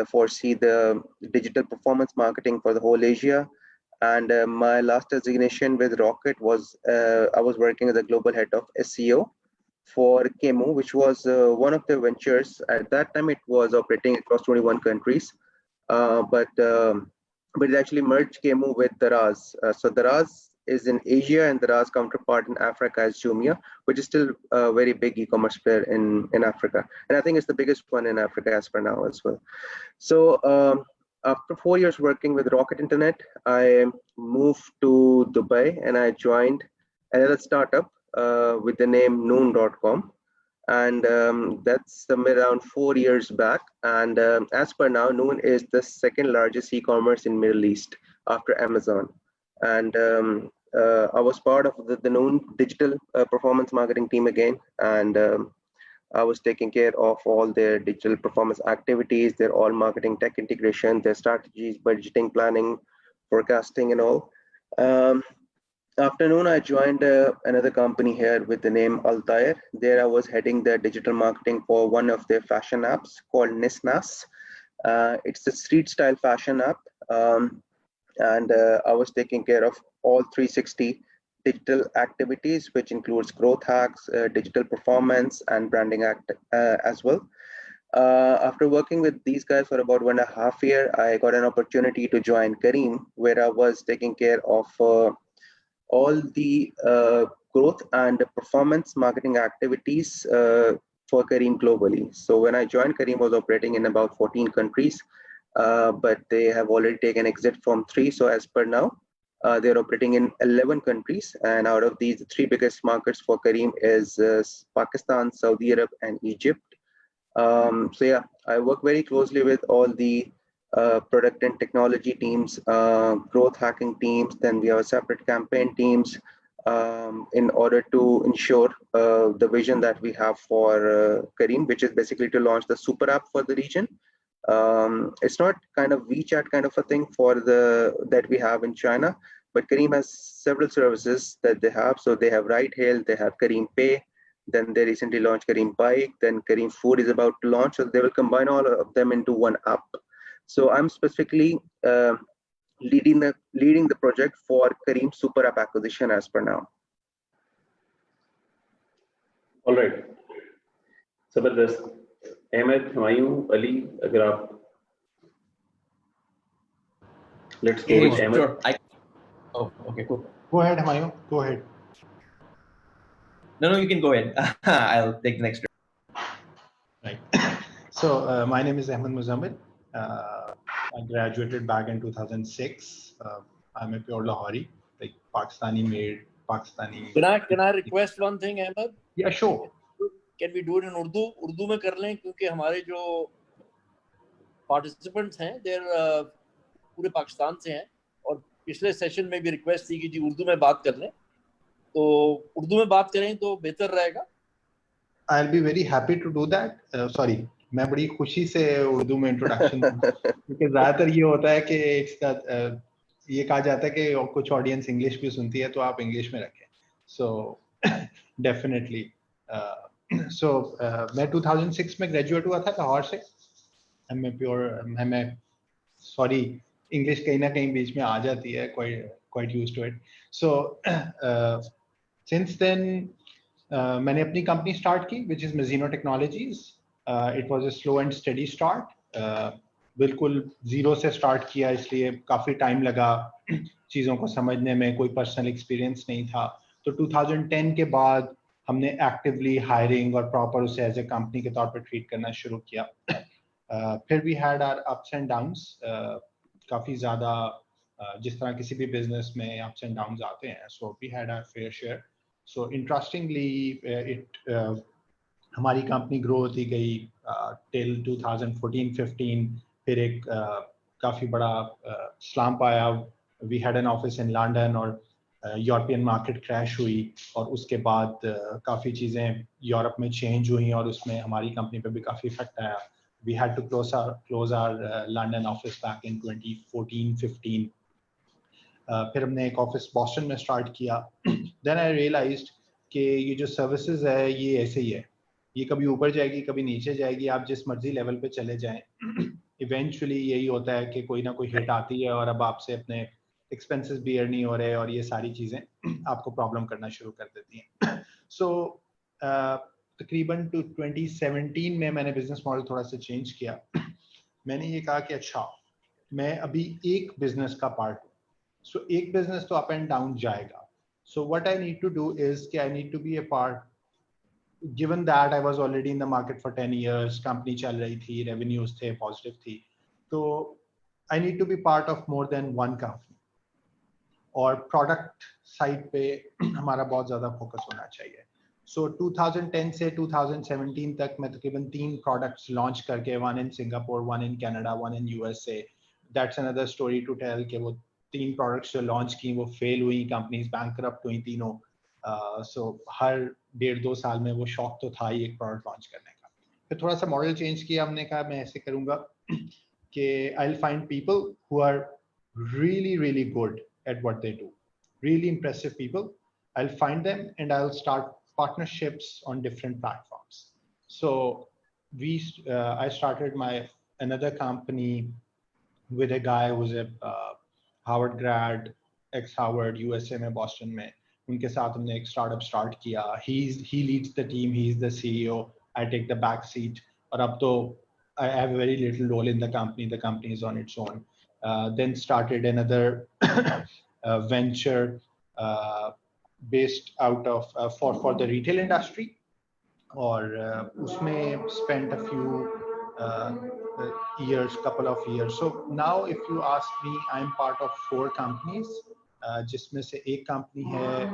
foresee the digital performance marketing for the whole Asia. And my last designation with Rocket was I was working as a global head of SEO for Kemu, which was one of the ventures. At that time, it was operating across 21 countries, but it actually merged Kemu with Daraz. So Daraz is in Asia, and Daraz counterpart in Africa is Jumia, which is still a very big e-commerce player in Africa, and I think it's the biggest one in Africa as per now as well. So after 4 years working with Rocket Internet, I moved to Dubai and I joined another startup with the name Noon.com. And that's somewhere around 4 years back. And as per now, Noon is the second largest e-commerce in Middle East after Amazon. And I was part of the Noon digital performance marketing team again. And I was taking care of all their digital performance activities, their all marketing tech integration, their strategies, budgeting, planning, forecasting, and all. Um, After Noon, I joined another company here with the name Altair. There I was heading the digital marketing for one of their fashion apps called Nisnas. It's a street style fashion app. And I was taking care of all 360 digital activities, which includes growth hacks, digital performance, and branding as well. After working with these guys for about 1.5 years, I got an opportunity to join Kareem, where I was taking care of all the growth and performance marketing activities for Kareem globally. So when I joined, Kareem was operating in about 14 countries, but they have already taken exit from 3. So as per now, they're operating in 11 countries. And out of these, the 3 biggest markets for Kareem is Pakistan, Saudi Arab, and Egypt. So yeah, I work very closely with all the product and technology teams, growth hacking teams. Then we have a separate campaign teams in order to ensure the vision that we have for Kareem, which is basically to launch the super app for the region. It's not kind of WeChat kind of a thing for the that we have in China, but Kareem has several services that they have. So they have Ride Hail, they have Kareem Pay, then they recently launched Kareem Bike, then Kareem Food is about to launch. So they will combine all of them into one app. So I'm specifically leading the project for Kareem Super App acquisition as per now. All right. Zabardast. Ahmed, Humayun, Ali, agar aap. Let's go with Ahmed. Sure. Oh, okay, cool. Go ahead, Humayun. Go ahead. No, you can go ahead. I'll take the next. Right. So my name is Ahmed Muzammil. I graduated back in 2006. I'm a pure Lahori, like Pakistani-made, Pakistani. Can I request one thing, Ahmed? Yeah, sure. Can we do it in Urdu? Urdu में कर लें क्योंकि हमारे जो participants हैं, they're पूरे पाकिस्तान से हैं और पिछले सेशन में भी रिक्वेस्ट थी कि जी उर्दू में बात कर लें, तो उर्दू में बात करें तो बेहतर रहेगा. I'll be very happy to do that. Sorry, मैं बड़ी खुशी से उर्दू में इंट्रोडक्शन क्योंकि ज़्यादातर ये होता है कि इसका ये कहा जाता है कि कुछ ऑडियंस इंग्लिश भी सुनती है तो आप इंग्लिश में रखें. So definitely. So मैं 2006 में ग्रेजुएट हुआ था लाहौर से. मैं सॉरी इंग्लिश कहीं ना कहीं बीच में आ जाती है, quite used to it. So since then मैंने अपनी कंपनी स्टार्ट की which is Mazzino Technologies. It was a slow and steady start. बिल्कुल जीरो से स्टार्ट किया, इसलिए काफ़ी टाइम लगा चीज़ों को समझने में, कोई पर्सनल एक्सपीरियंस नहीं था. तो 2010 के बाद हमने एक्टिवली हायरिंग और प्रॉपर उसे एज ए कंपनी के तौर पर ट्रीट करना शुरू किया. फिर we had our ups and downs. काफ़ी ज़्यादा जिस तरह किसी भी बिजनेस में अप्स एंड डाउन्स आते हैं, so we had our fair share. So interestingly हमारी कंपनी ग्रो होती गई टिल 2014-15. फिर एक काफ़ी बड़ा स्लैम्प आया. We had an office in London और यूरोपियन मार्केट क्रैश हुई और उसके बाद काफ़ी चीज़ें यूरोप में चेंज हुई और उसमें हमारी कंपनी पे भी काफ़ी इफेक्ट आया. We had to close our London office back in 2014-15. फिर हमने एक ऑफिस बॉस्टन में स्टार्ट किया. देन आई रियलाइज्ड कि ये जो सर्विसेज है ये ऐसे ही है, ये कभी ऊपर जाएगी कभी नीचे जाएगी, आप जिस मर्जी लेवल पे चले जाएं. इवेंचुअली यही होता है कि कोई ना कोई हिट आती है और अब आपसे अपने एक्सपेंसेस बियर नहीं हो रहे और ये सारी चीज़ें आपको प्रॉब्लम करना शुरू कर देती हैं. सो तकरीबन 2017 में मैंने बिजनेस मॉडल थोड़ा सा चेंज किया. मैंने ये कहा कि अच्छा मैं अभी एक बिजनेस का पार्ट हूँ. सो एक बिजनेस तो अप एंड डाउन जाएगा. So what I need to do is कि I need to be a part. Given that I was already in the market for 10 years, company चल रही थी, revenues थे, positive थी, तो I need to be part of more than one company. और product side पे हमारा बहुत ज़्यादा focus होना चाहिए. So 2010 से 2017 तक मैं तकरीबन 3 products launch करके, one in Singapore, one in Canada, one in USA. That's another story to tell कि वो 3 products जो launch की वो fail हुई, companies bankrupt हुई तीनों. So हर 1.5-2 साल में वो शौक तो था ही एक प्रोडक्ट लॉन्च करने का. फिर थोड़ा सा मॉडल चेंज किया. हमने कहा मैं ऐसे करूंगा कि I will find people who are really really good at what they do, really impressive people. I'll find them and I'll start partnerships on different platforms. So I started my another company with a guy who's a Harvard grad, ex Harvard, USA में, Boston में. उनके साथ हमने एक startup start किया. he leads the team, he is the CEO, I take the back seat. और अब तो I have a very little role in the company is on its own. Then started another venture based out of for the retail industry. और उसमें spent a few years, couple of years. So now if you ask me, I'm part of 4 companies. जिसमें से एक company है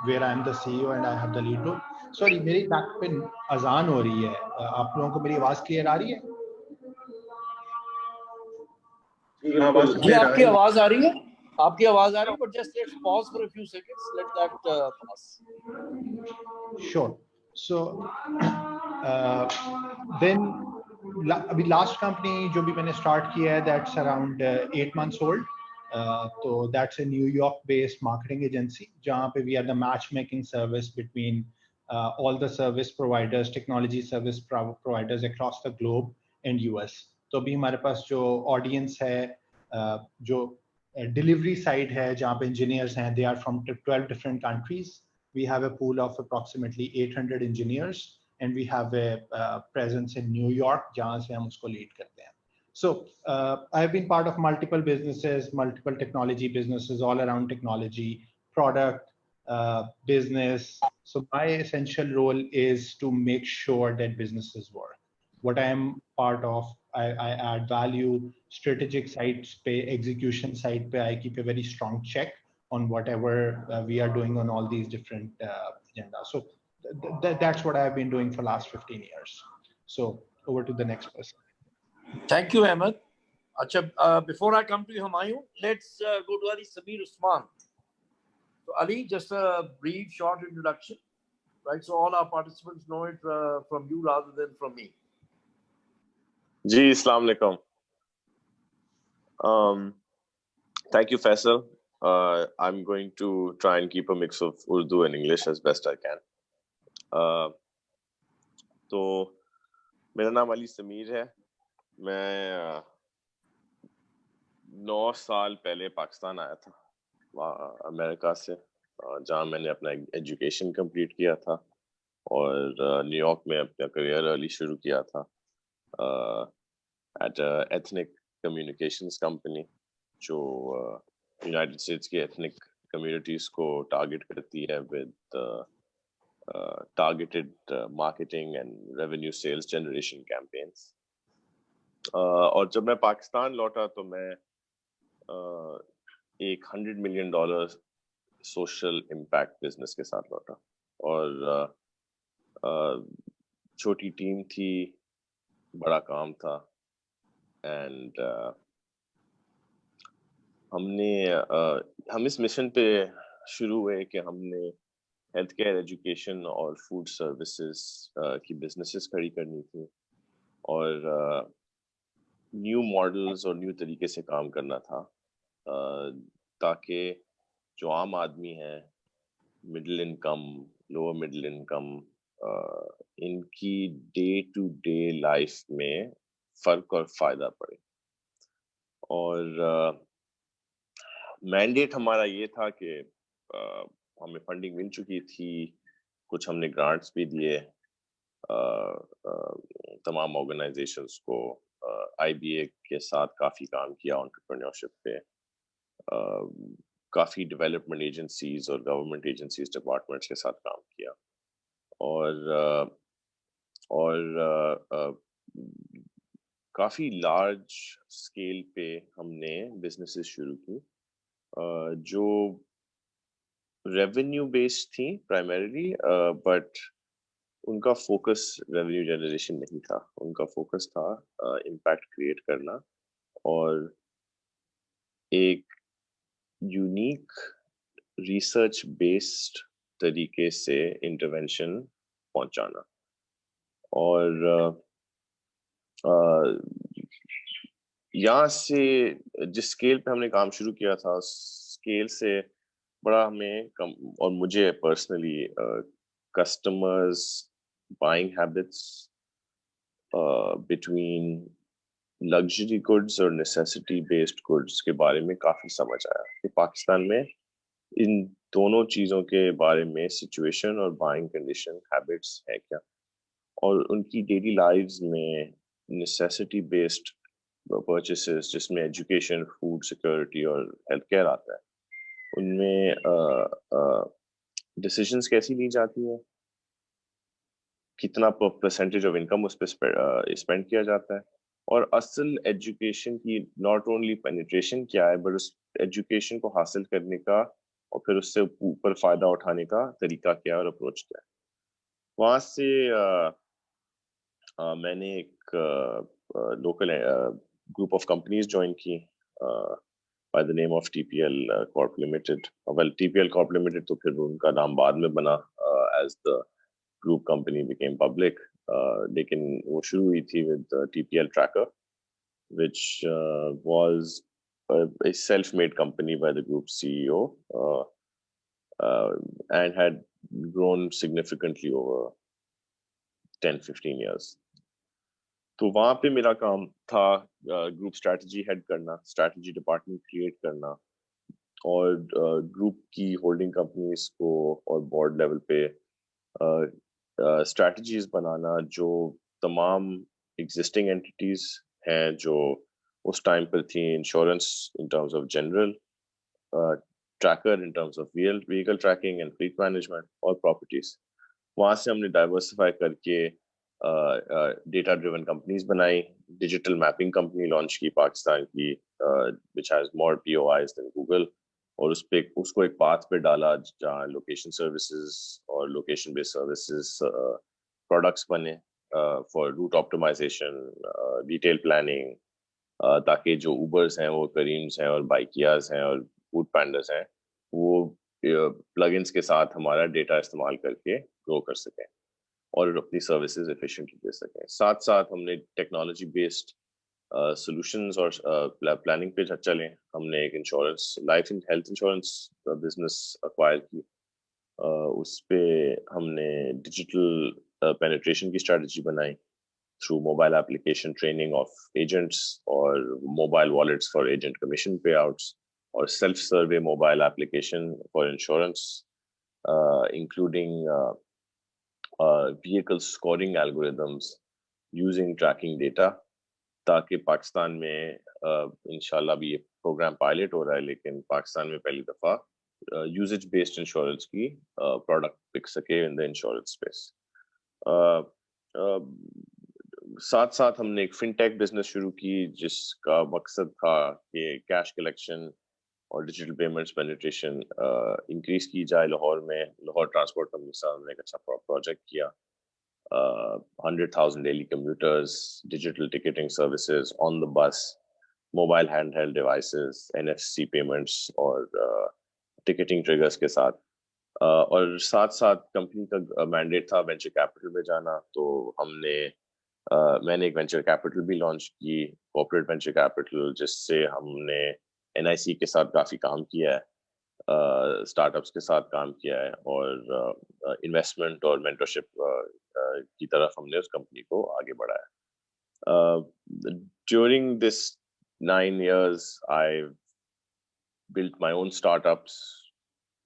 where I am the CEO and I have the lead role. Sorry, मेरी back पे अजान हो रही है. आप लोगों को मेरी आवाज क्लियर आ रही है? जी आपकी आवाज आ रही है, आपकी आवाज आ रही है, but just let's pause for a few seconds, let that pass. Sure. So then अभी लास्ट कंपनी जो भी मैंने स्टार्ट किया है, that's around 8 months old. So that's a New York based marketing agency जहाँ पे we are the matchmaking service between all the service providers, technology service providers across the globe and US. तो अभी हमारे पास जो audience है, जो delivery side है जहाँ पे engineers हैं, they are from 12 different countries. We have a pool of approximately 800 engineers and we have a presence in New York जहाँ से हम उसको lead करते हैं. So I've been part of multiple businesses, multiple technology businesses all around technology, product, business. So my essential role is to make sure that businesses work. What I am part of, I add value, strategic sides pe, execution side pe, I keep a very strong check on whatever we are doing on all these different agendas. So that's what I've been doing for the last 15 years. So over to the next person. Thank you, Ahmed. Acha, before I come to you, Humayun, let's go to Ali Sameer Usman. So Ali, just a brief, short introduction, right? So all our participants know it from you rather than from me. Ji, Assalamu alaikum. Thank you, Faisal. I'm going to try and keep a mix of Urdu and English as best I can. तो मेरा नाम अली समीर है. मैं 9 साल पहले पाकिस्तान आया था America से, जहाँ मैंने अपना एजुकेशन कंप्लीट किया था और न्यूयॉर्क में अपना करियर अर्ली शुरू किया था एट एथनिक कम्युनिकेशंस कंपनी जो यूनाइटेड स्टेट्स की एथनिक कम्युनिटीज़ को टारगेट करती है with targeted marketing and revenue sales generation campaigns. और जब मैं पाकिस्तान लौटा तो मैं एक $100 million सोशल इम्पैक्ट बिजनेस के साथ लौटा और छोटी टीम थी, बड़ा काम था एंड हम इस मिशन पे शुरू हुए कि हमने हेल्थ केयर, एजुकेशन और फूड सर्विसेज की बिजनेसेस खड़ी करनी थी और न्यू मॉडल्स और न्यू तरीके से काम करना था ताकि जो आम आदमी है, middle income, lower middle income, इनकी डे टू डे लाइफ में फ़र्क और फ़ायदा पड़े. और मैंडेट हमारा ये था कि हमें फंडिंग मिल चुकी थी, कुछ हमने ग्रांट्स भी दिए तमाम ऑर्गेनाइजेशंस को, IBA के साथ काफ़ी काम किया एंटरप्रेन्योरशिप पे, काफ़ी डेवलपमेंट एजेंसीज और गवर्नमेंट एजेंसीज डिपार्टमेंट्स के साथ काम किया, और काफ़ी लार्ज स्केल पे हमने बिजनेसेस शुरू की जो रेवेन्यू बेस्ड थी प्राइमरीली, बट उनका फोकस रेवेन्यू जनरेशन नहीं था, उनका फोकस था इम्पैक्ट क्रिएट करना और एक यूनिक रिसर्च बेस्ड तरीके से इंटरवेंशन पहुंचाना। और यहाँ से जिस स्केल पे हमने काम शुरू किया था, स्केल से बड़ा हमें कम, और मुझे personally customers buying habits between luxury goods और नेसेसिटी बेस्ड गुड्स के बारे में काफी समझ आया कि पाकिस्तान में इन दोनों चीजों के बारे में सिचुएशन और बाइंग कंडीशन हैबिट्स है क्या, और उनकी डेली लाइव्स में नेसेसिटी बेस्ड परचेसेस जिसमें एजुकेशन, फूड सिक्योरिटी और हेल्थ केयर आता है, उनमें डिसीजंस कैसी ली जाती हैं, कितना परसेंटेज ऑफ इनकम उस पर स्पेंड किया जाता है, और असल एजुकेशन की नॉट ओनली पेनिट्रेशन क्या है, बट उस एजुकेशन को हासिल करने का और फिर उससे ऊपर फायदा उठाने का तरीका क्या है और अप्रोच क्या है। वहाँ से मैंने एक local group of companies join की by the name of TPL Corp Limited. Well, TPL Corp Limited तो फिर उनका नाम बाद में बना as the group company became public. लेकिन वो शुरू हुई थी with TPL Tracker, which was a self-made company by the group CEO and had grown significantly over 10-15 years. तो वहाँ पे मेरा काम था ग्रुप स्ट्रैटेजी हेड करना, स्ट्रैटेजी डिपार्टमेंट क्रिएट करना, और ग्रुप की होल्डिंग कंपनीज को और बोर्ड लेवल पे स्ट्रैटेजीज बनाना जो तमाम एग्जिस्टिंग एंटिटीज हैं जो उस टाइम पर थी, insurance in terms of general, tracker in terms of vehicle tracking and fleet management, और प्रॉपर्टीज। वहाँ से हमने डाइवर्सिफाई करके डेटा ड्रिवन कंपनीज बनाई, डिजिटल मैपिंग कंपनी लॉन्च की पाकिस्तान की, which has more POIs than Google, और उसको एक पाथ पे डाला जहाँ लोकेशन सर्विसेज और लोकेशन बेस्ड सर्विसेज प्रोडक्ट्स बने for route optimisation, detail planning, ताकि जो उबर्स हैं, वो करीम्स हैं और बाइकियाज हैं और फूड पैंडर्स हैं, वो प्लगइन्स के साथ हमारा डेटा इस्तेमाल करके ग्रो कर सकें और अपनी सर्विसेज एफिशिएंटली दे सकें। साथ साथ हमने टेक्नोलॉजी बेस्ड सॉल्यूशंस और प्लानिंग पे चले। हमने एक insurance, life and health insurance business acquire की, उस पे हमने डिजिटल पेनिट्रेशन की स्ट्रेटजी बनाई through mobile application training of agents और mobile wallets for agent commission payouts, और self survey mobile application for insurance including vehicle scoring algorithms using tracking data, ताकि पाकिस्तान में इंशाल्लाह भी ये प्रोग्राम पायलट हो रहा है, लेकिन पाकिस्तान में पहली दफा यूजेज बेस्ड इंश्योरेंस की प्रोडक्ट बिक सके इन द इंश्योरेंस स्पेस। साथ साथ हमने एक फिनटेक बिजनेस शुरू की जिसका मकसद था कि कैश कलेक्शन और डिजिटल पेमेंट्स पेनिट्रेशन इंक्रीज की जाए लाहौर में। लाहौर ट्रांसपोर्ट कंपनी से हमने एक अच्छा प्रोजेक्ट किया, 100,000 daily commuters, digital ticketing services on the bus, mobile handheld devices, NFC payments और टिकटिंग ट्रिगर्स के साथ। और साथ साथ कंपनी का मैंडेट था वेंचर कैपिटल में जाना, तो मैंने एक वेंचर कैपिटल भी लॉन्च की, कॉर्पोरेट वेंचर कैपिटल, जिससे हमने NIC के साथ काफ़ी काम किया है, स्टार्टअप्स के साथ काम किया है, और इन्वेस्टमेंट और मेंटरशिप की तरफ हमने उस कंपनी को आगे बढ़ाया। During this 9 years, I've built my own startups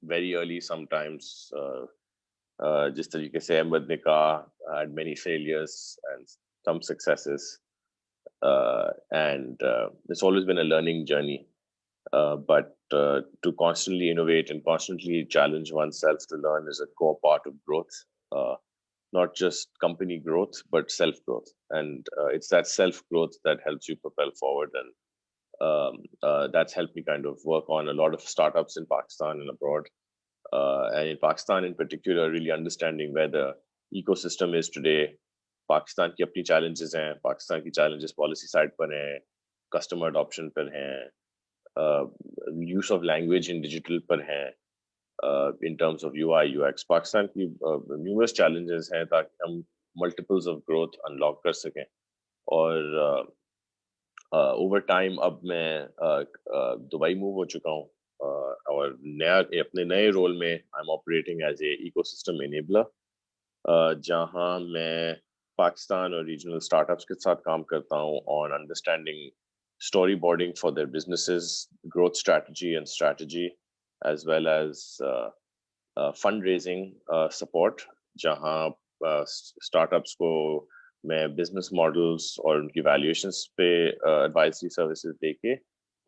very early sometimes. Just as you can say, Ahmed Nikah had many failures and some successes. And it's always been a learning journey. But to constantly innovate and constantly challenge oneself to learn is a core part of growth. Not just company growth, but self-growth. And it's that self-growth that helps you propel forward. And that's helped me kind of work on a lot of startups in Pakistan and abroad. And in Pakistan in particular, really understanding where the ecosystem is today. Pakistan की अपनी challenges हैं, Pakistan की challenges policy side पर हैं, customer adoption पर हैं, use of language in digital पर हैं, in terms of UI, UX. Pakistan की numerous challenges हैं ताकि हम multiples of growth unlock कर सकें. और over time अब मैं दुबई move हो चुका हूँ. और अपने नए रोल में I'm operating as a ecosystem enabler, जहाँ मैं पाकिस्तान और regional startups के साथ काम करता हूँ on understanding storyboarding for their businesses, growth strategy and strategy, as well as fundraising support, जहाँ startups को मैं business models और उनकी valuations पे advisory services देके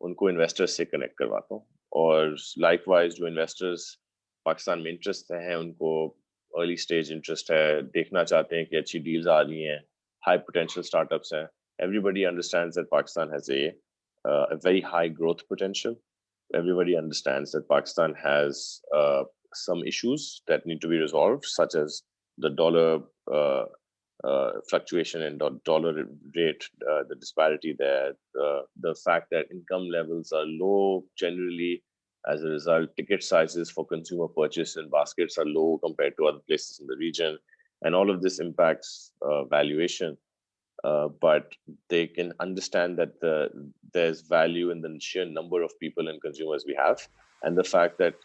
उनको investors से connect करवाता हूँ. और likewise जो investors पाकिस्तान में interest हैं उनको early stage interest है, देखना चाहते हैं कि अच्छी deals आ रही हैं, high potential startups हैं. Everybody understands that Pakistan has a very high growth potential. Everybody understands that Pakistan has some issues that need to be resolved, such as the dollar fluctuation in dollar rate, the disparity there, the fact that income levels are low generally. As a result, ticket sizes for consumer purchase and baskets are low compared to other places in the region. And all of this impacts valuation. But they can understand that there's value in the sheer number of people and consumers we have, and the fact that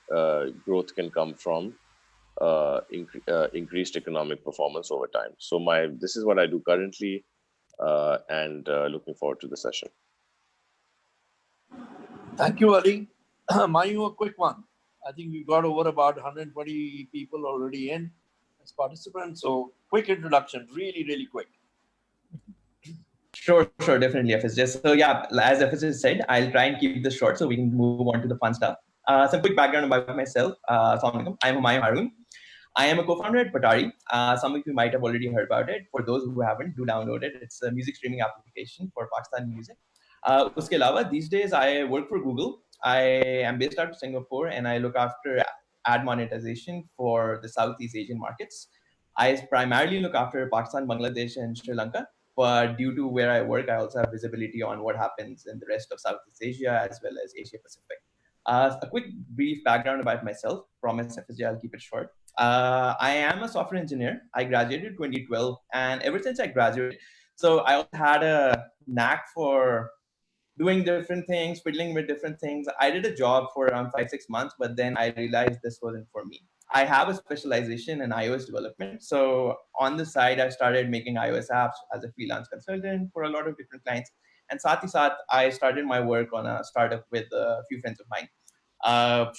growth can come from increased economic performance over time. So this is what I do currently, and looking forward to the session. Thank you, Ali. Mayu, a quick one. I think we've got over about 120 people already in as participants. So quick introduction, really, really quick. Sure, definitely, FS. So yeah, as FS said, I'll try and keep this short so we can move on to the fun stuff. Some quick background about myself. Assalamualaikum. I'm Humayun Harun. I am a co-founder at Patari. Some of you might have already heard about it. For those who haven't, do download it. It's a music streaming application for Pakistani music. Uske alawa, these days I work for Google. I am based out of Singapore and I look after ad monetization for the Southeast Asian markets. I primarily look after Pakistan, Bangladesh, and Sri Lanka. But due to where I work, I also have visibility on what happens in the rest of Southeast Asia as well as Asia Pacific. A quick brief background about myself. Promise FSJ, I'll keep it short. I am a software engineer. I graduated in 2012, and ever since I graduated, so I also had a knack for doing different things, fiddling with different things. I did a job for around 5-6 months, but then I realized this wasn't for me. I have a specialization in iOS development. So on the side, I started making iOS apps as a freelance consultant for a lot of different clients. And साथ ही साथ, I started my work on a startup with a few friends of mine.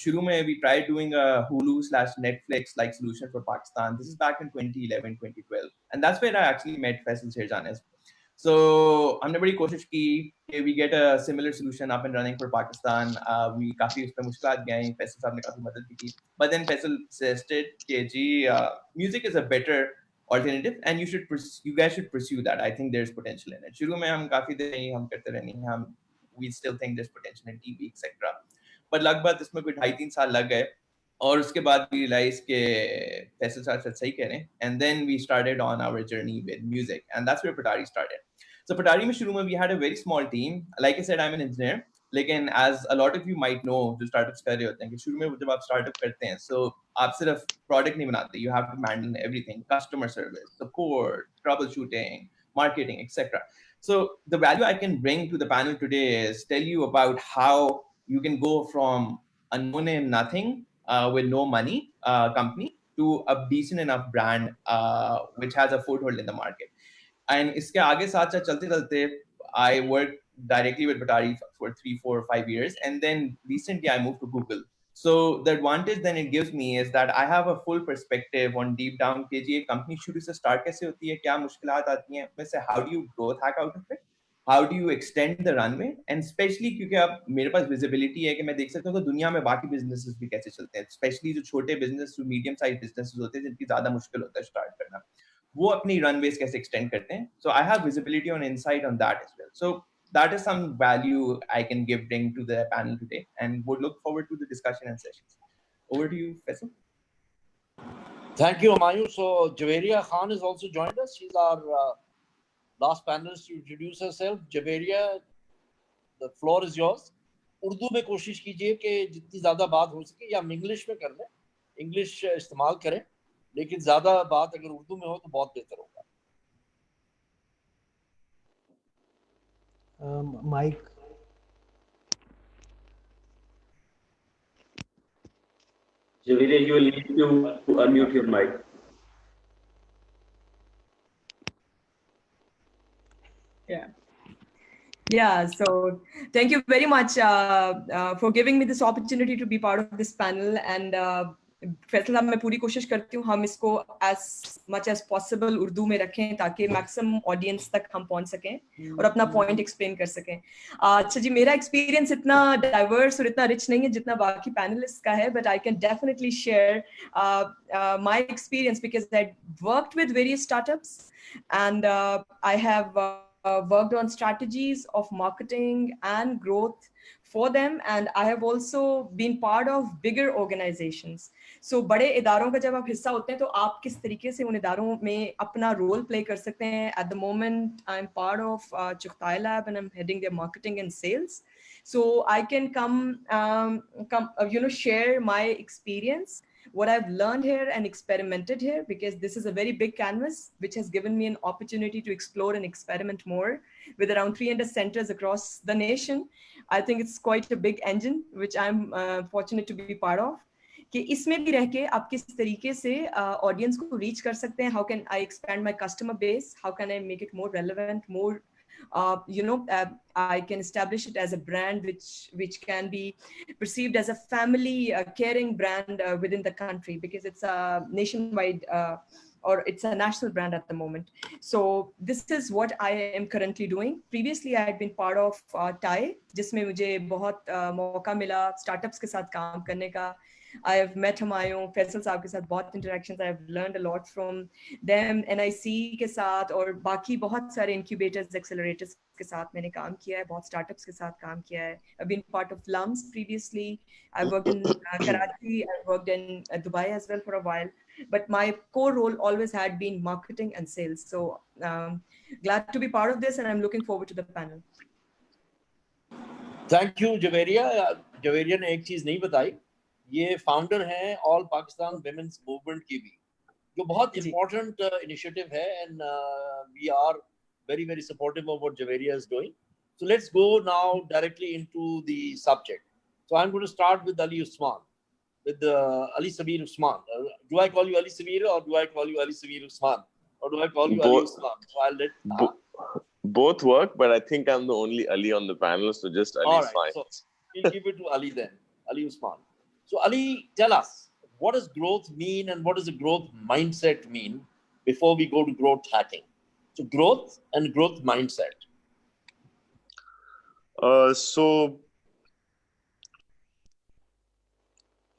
शुरू में we tried doing a Hulu/Netflix-like solution for Pakistan. This is back in 2011, 2012. And that's where I actually met Faisal Shirjan as well. So हमने बड़ी कोशिश की we get a similar solution up and running for Pakistan. We काफी उसमें मुश्किलात गए, फैसल साहब ने काफी मदद भी की. But then Faisal suggested कि music is a better alternative and you guys should pursue that. I think there's potential in it. शुरू में हम काफी देर हम करते रहे, we still think there's potential in TV, etc. But लगभग इसमें कोई 2.5-3 साल लग गए. और उसके बाद we realized कि फैसल साहब सही कह रहे हैं. And then we started on our journey with music, and that's where Patari started. So Patari में शुरू में we had a very small team. Like I said, I'm an engineer. लेकिन as a lot of you might know, जो startups कर रहे होते हैं कि शुरू में जब आप startup करते हैं, so आप सिर्फ product नहीं बनाते. You have to handle everything: customer service, support, troubleshooting, marketing, etc. So the value I can bring to the panel today is tell you about how you can go from a no-name nothing with no money company to a decent enough brand which has a foothold in the market. And इसके आगे साथ चलते I work directly with Batari for 3, 4, 5 years. And then recently I moved to Google. So the advantage then it gives me is that I have a full perspective on deep down कि ये company शुरू से start कैसे होती है, क्या मुश्किलात आती हैं, वैसे how do you growth hack out of it, how do you extend the runway, and especially क्योंकि अब मेरे पास visibility है कि मैं देख सकता हूँ कि दुनिया में बाकी businesses भी कैसे चलते हैं, especially जो छोटे business to medium sized businesses होते हैं जिनकी ज़्यादा मुश्किल होता है start करना, वो अपनी runways कैसे extend करते हैं. So I have visibility on insight on that as well. So that is some value I can bring to the panel today, and would look forward to the discussion and sessions. Over to you, Faisal. Thank you, Humayun. So Javeria Khan has also joined us. She's our last panelist to introduce herself. Javeria, the floor is yours. Urdu में कोशिश कीजिए कि जितनी ज़्यादा बात हो सके, या हम इंग्लिश में कर लें, इंग्लिश इस्तेमाल करें, लेकिन ज़्यादा बात अगर उर्दू में हो तो बहुत बेहतर होगा. Mike. Javeria, you will need to unmute your mic. Yeah, so thank you very much for giving me this opportunity to be part of this panel. And Faisal साहब, मैं पूरी कोशिश करती हूँ हम इसको as much as possible Urdu में रखें ताकि maximum audience तक हम पहुँच सकें और अपना point explain कर सकें. अच्छा जी, मेरा experience इतना diverse और इतना rich नहीं है जितना बाकी panelists का है, but I can definitely share my experience because I worked with various startups and I have worked on strategies of marketing and growth for them, and I have also been part of bigger organizations. So बड़े इदारों का जब आप हिस्सा होते हैं तो आप किस तरीके से उन इदारों में अपना रोल प्ले कर सकते हैं. At the moment I'm part of Chughtai Lab and I'm heading their marketing and sales, so I can share my experience, what I've learned here and experimented here, because this is a very big canvas which has given me an opportunity to explore and experiment more with around 300 centers across the nation. I think it's quite a big engine which I'm fortunate to be part of. कि इसमें भी रह के आप किस तरीके से audience को रीच कर सकते हैं. How can I expand my customer base? How can I make it more relevant, more I can establish it as a brand which can be perceived as a family caring brand within the country, because it's a nationwide or it's a national brand at the moment. So this is what I am currently doing. Previously I had been part of TAI, जिसमें मुझे बहुत मौका मिला startups के साथ काम करने का. I have met Humayun, Faisal साहब के साथ बहुत interactions. I have learned a lot from them. NIC के साथ और बाकी बहुत सारे incubators, accelerators के साथ मैंने काम किया है, बहुत startups के साथ काम किया है. I've been part of LUMS previously. I worked in Karachi. I worked in Dubai as well for a while. But my core role always had been marketing and sales. So glad to be part of this, and I'm looking forward to the panel. Thank you, Javeria. Javeria ने एक चीज नहीं बताई. ये founder हैं all Pakistan women's movement की भी, जो बहुत important initiative है, and we are very, very supportive of what Javeria is doing. So let's go now directly into the subject. So I'm going to start with Ali Usman, with Ali Sameer Usman. Do I call you Ali Sameer or do I call you Ali Sameer Usman? Or do I call you Ali Usman? So I'll let... Both work, but I think I'm the only Ali on the panel, so just Ali is fine. So we'll give it to Ali then, Ali Usman. So Ali, tell us, what does growth mean and what does a growth mindset mean before we go to growth hacking? So growth and growth mindset. So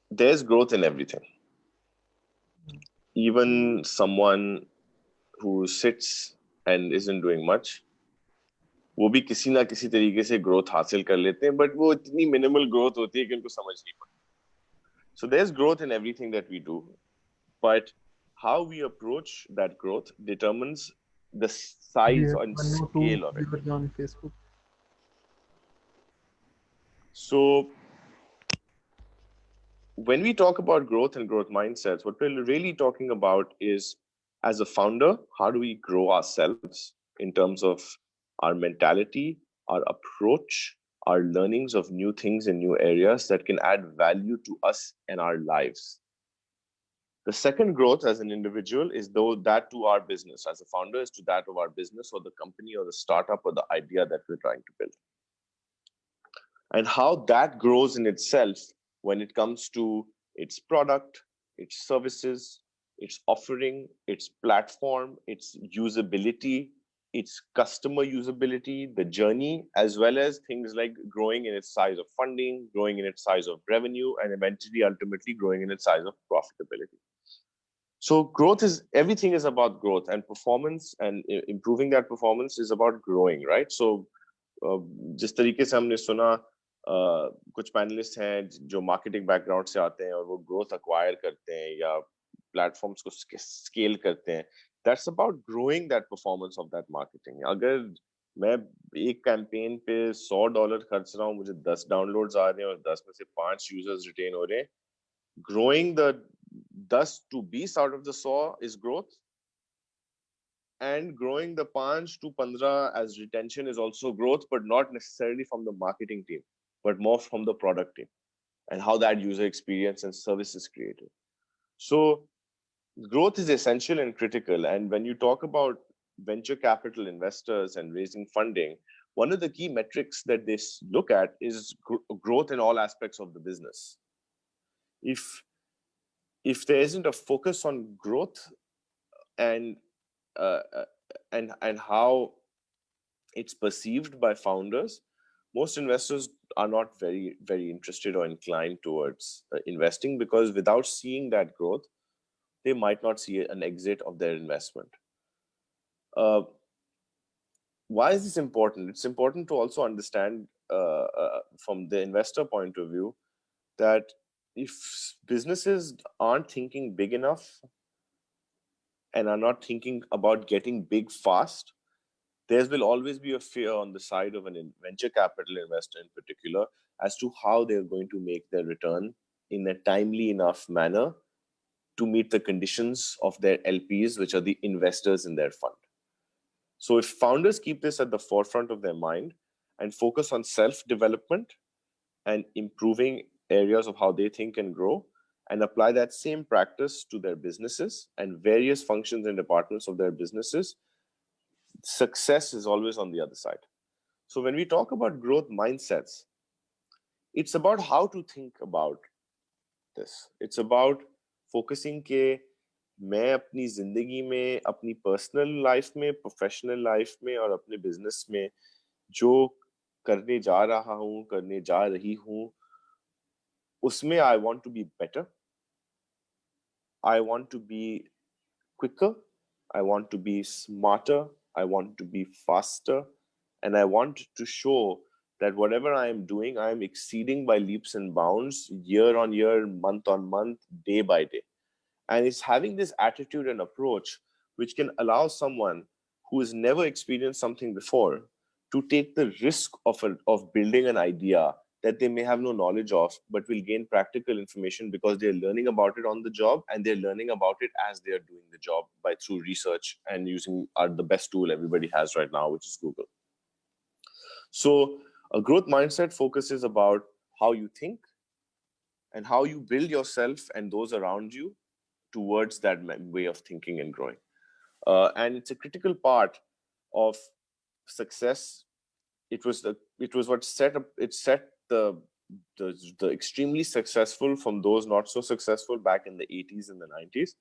there's growth in everything. Even someone who sits and isn't doing much, वो भी किसी ना किसी तरीके से growth हासिल कर लेते हैं, but वो इतनी minimal growth होती है कि उनको समझ नहीं पड़ती. So there's growth in everything that we do, but how we approach that growth determines the size and scale of it. On Facebook. So when we talk about growth and growth mindsets, what we're really talking about is, as a founder, how do we grow ourselves in terms of our mentality, our approach, our learnings of new things in new areas that can add value to us and our lives. The second growth as an individual is that to our business. As a founder is to that of our business or the company or the startup or the idea that we're trying to build. and how that grows in itself when it comes to its product, its services, its offering, its platform, its usability, its customer usability, the journey, as well as things like growing in its size of funding, growing in its size of revenue, and eventually, ultimately, growing in its size of profitability. So growth is, everything is about growth, and performance and improving that performance is about growing, right? So जिस तरीके से हमने सुना कुछ panelist हैं जो marketing background से आते हैं और वो ग्रोथ अक्वायर करते हैं या प्लेटफॉर्म्स को स्केल करते हैं, that's about growing that performance of that marketing. अगर मैं एक कैंपेन पे $100 खर्च रहा हूँ, मुझे 10 डाउनलोड्स आ रहे हैं और 10 में से 5 यूजर्स रिटेन हो रहे हैं, growing the 10 to 20 out of the 100 is growth, and growing the 5 to 15 as retention is also growth, but not necessarily from the marketing team, but more from the product team and how that user experience and service is created. So growth is essential and critical. And when you talk about venture capital investors and raising funding, one of the key metrics that they look at is growth in all aspects of the business. If there isn't a focus on growth and how it's perceived by founders, most investors are not very, very interested or inclined towards investing, because without seeing that growth, they might not see an exit of their investment. Why is this important? It's important to also understand from the investor point of view that if businesses aren't thinking big enough and are not thinking about getting big fast, there will always be a fear on the side of an venture capital investor in particular as to how they're going to make their return in a timely enough manner to meet the conditions of their LPs, which are the investors in their fund. So if founders keep this at the forefront of their mind and focus on self-development and improving areas of how they think and grow, and apply that same practice to their businesses and various functions and departments of their businesses, success is always on the other side. So when we talk about growth mindsets, it's about how to think about this. It's about focusing के मैं अपनी जिंदगी में, अपनी personal life में, professional life में और अपने बिजनेस में जो करने जा रहा हूँ, करने जा रही हूँ, उसमें I want to be better, I want to be quicker, I want to be smarter, I want to be faster, and I want to show that whatever I am doing, I am exceeding by leaps and bounds, year on year, month on month, day by day. And it's having this attitude and approach which can allow someone who has never experienced something before to take the risk of building an idea that they may have no knowledge of, but will gain practical information because they're learning about it on the job, and they're learning about it as they're doing the job through research and using the best tool everybody has right now, which is Google. So a growth mindset focuses about how you think and how you build yourself and those around you towards that way of thinking and growing. And it's a critical part of success. It was what set the extremely successful from those not so successful back in the 80s and the 90s.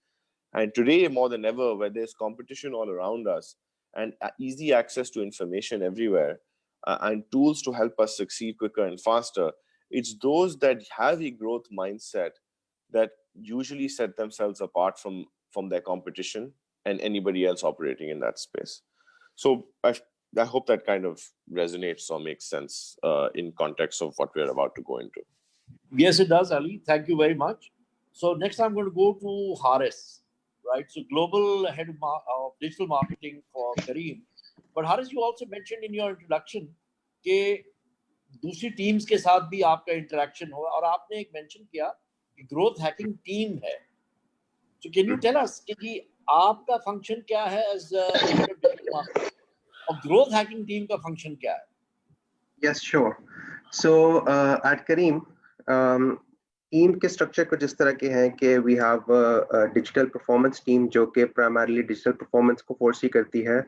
And today, more than ever, where there's competition all around us and easy access to information everywhere and tools to help us succeed quicker and faster, it's those that have a growth mindset that usually set themselves apart from their competition and anybody else operating in that space. So I hope that kind of resonates or makes sense in context of what we're about to go into. Yes, it does, Ali. Thank you very much. So next I'm going to go to Haris, right? So global head of digital marketing for Careem. But Haris, you also mentioned in your introduction कि दूसरी teams के साथ भी आपका interaction हो, और आपने एक मेंशन किया कि ग्रोथ हैकिंग टीम है. So can you tell us कि आपका फंक्शन क्या है as head of digital marketing और ग्रोथ हैकिंग टीम का फंक्शन क्या है? Yes, sure. So at Careem, team के स्ट्रक्चर कुछ इस तरह के हैं कि we have a digital performance team जो कि प्राइमरली डिजिटल परफॉर्मेंस को फोरसी करती है,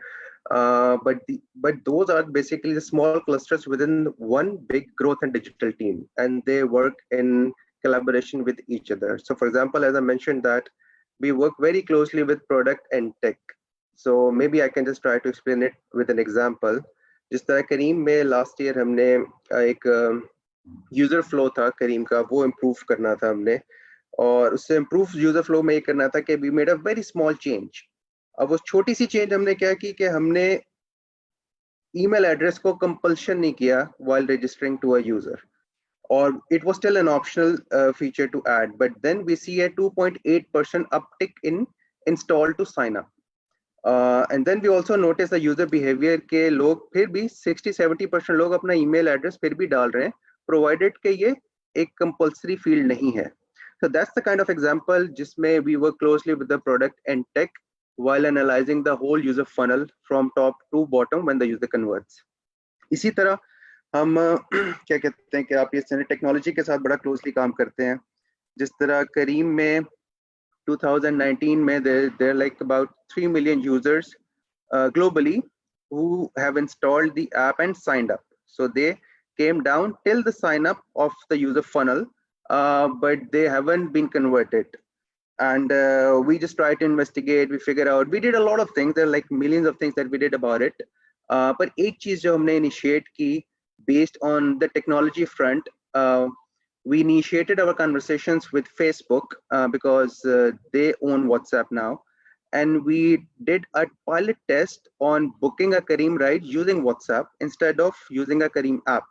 but those are basically the small clusters within one big growth and digital team, and they work in collaboration with each other. So for example, as I mentioned that we work very closely with product and tech. So maybe I can just try to explain it with an example. जिस तरह करीम में last year हमने एक user flow था करीम का, वो improve करना था हमने, और उससे इम्प्रूव यूजर फ्लो में ये करना था कि we made a very small change. अब उस छोटी सी चेंज हमने क्या की कि हमने ईमेल एड्रेस को कंपल्शन नहीं किया while registering to a user, or it was still an optional feature to add, but then we see a 2.8% uptick in install to sign up. And then we also notice the user behavior के लोग फिर भी 60-70% लोग अपना email address फिर भी डाल रहे हैं, provided कि ये एक compulsory field नहीं है. So that's the kind of example जिसमें we work closely with the product and tech while analyzing the whole user funnel from top to bottom when the user converts. इसी तरह हम क्या कहते हैं कि आप ये टेक्नोलॉजी के साथ बड़ा क्लोजली काम करते हैं. जिस तरह करीम में 2019 में there are like about 3 million users globally who have installed the app and signed up. So they came down till the sign up of the user funnel, but they haven't been converted. And we just try to investigate, we figure out, we did a lot of things. There are like millions of things that we did about it. But एक चीज जो हमने initiate की based on the technology front, we initiated our conversations with Facebook because they own WhatsApp now, and we did a pilot test on booking a Careem ride using WhatsApp instead of using a Careem app.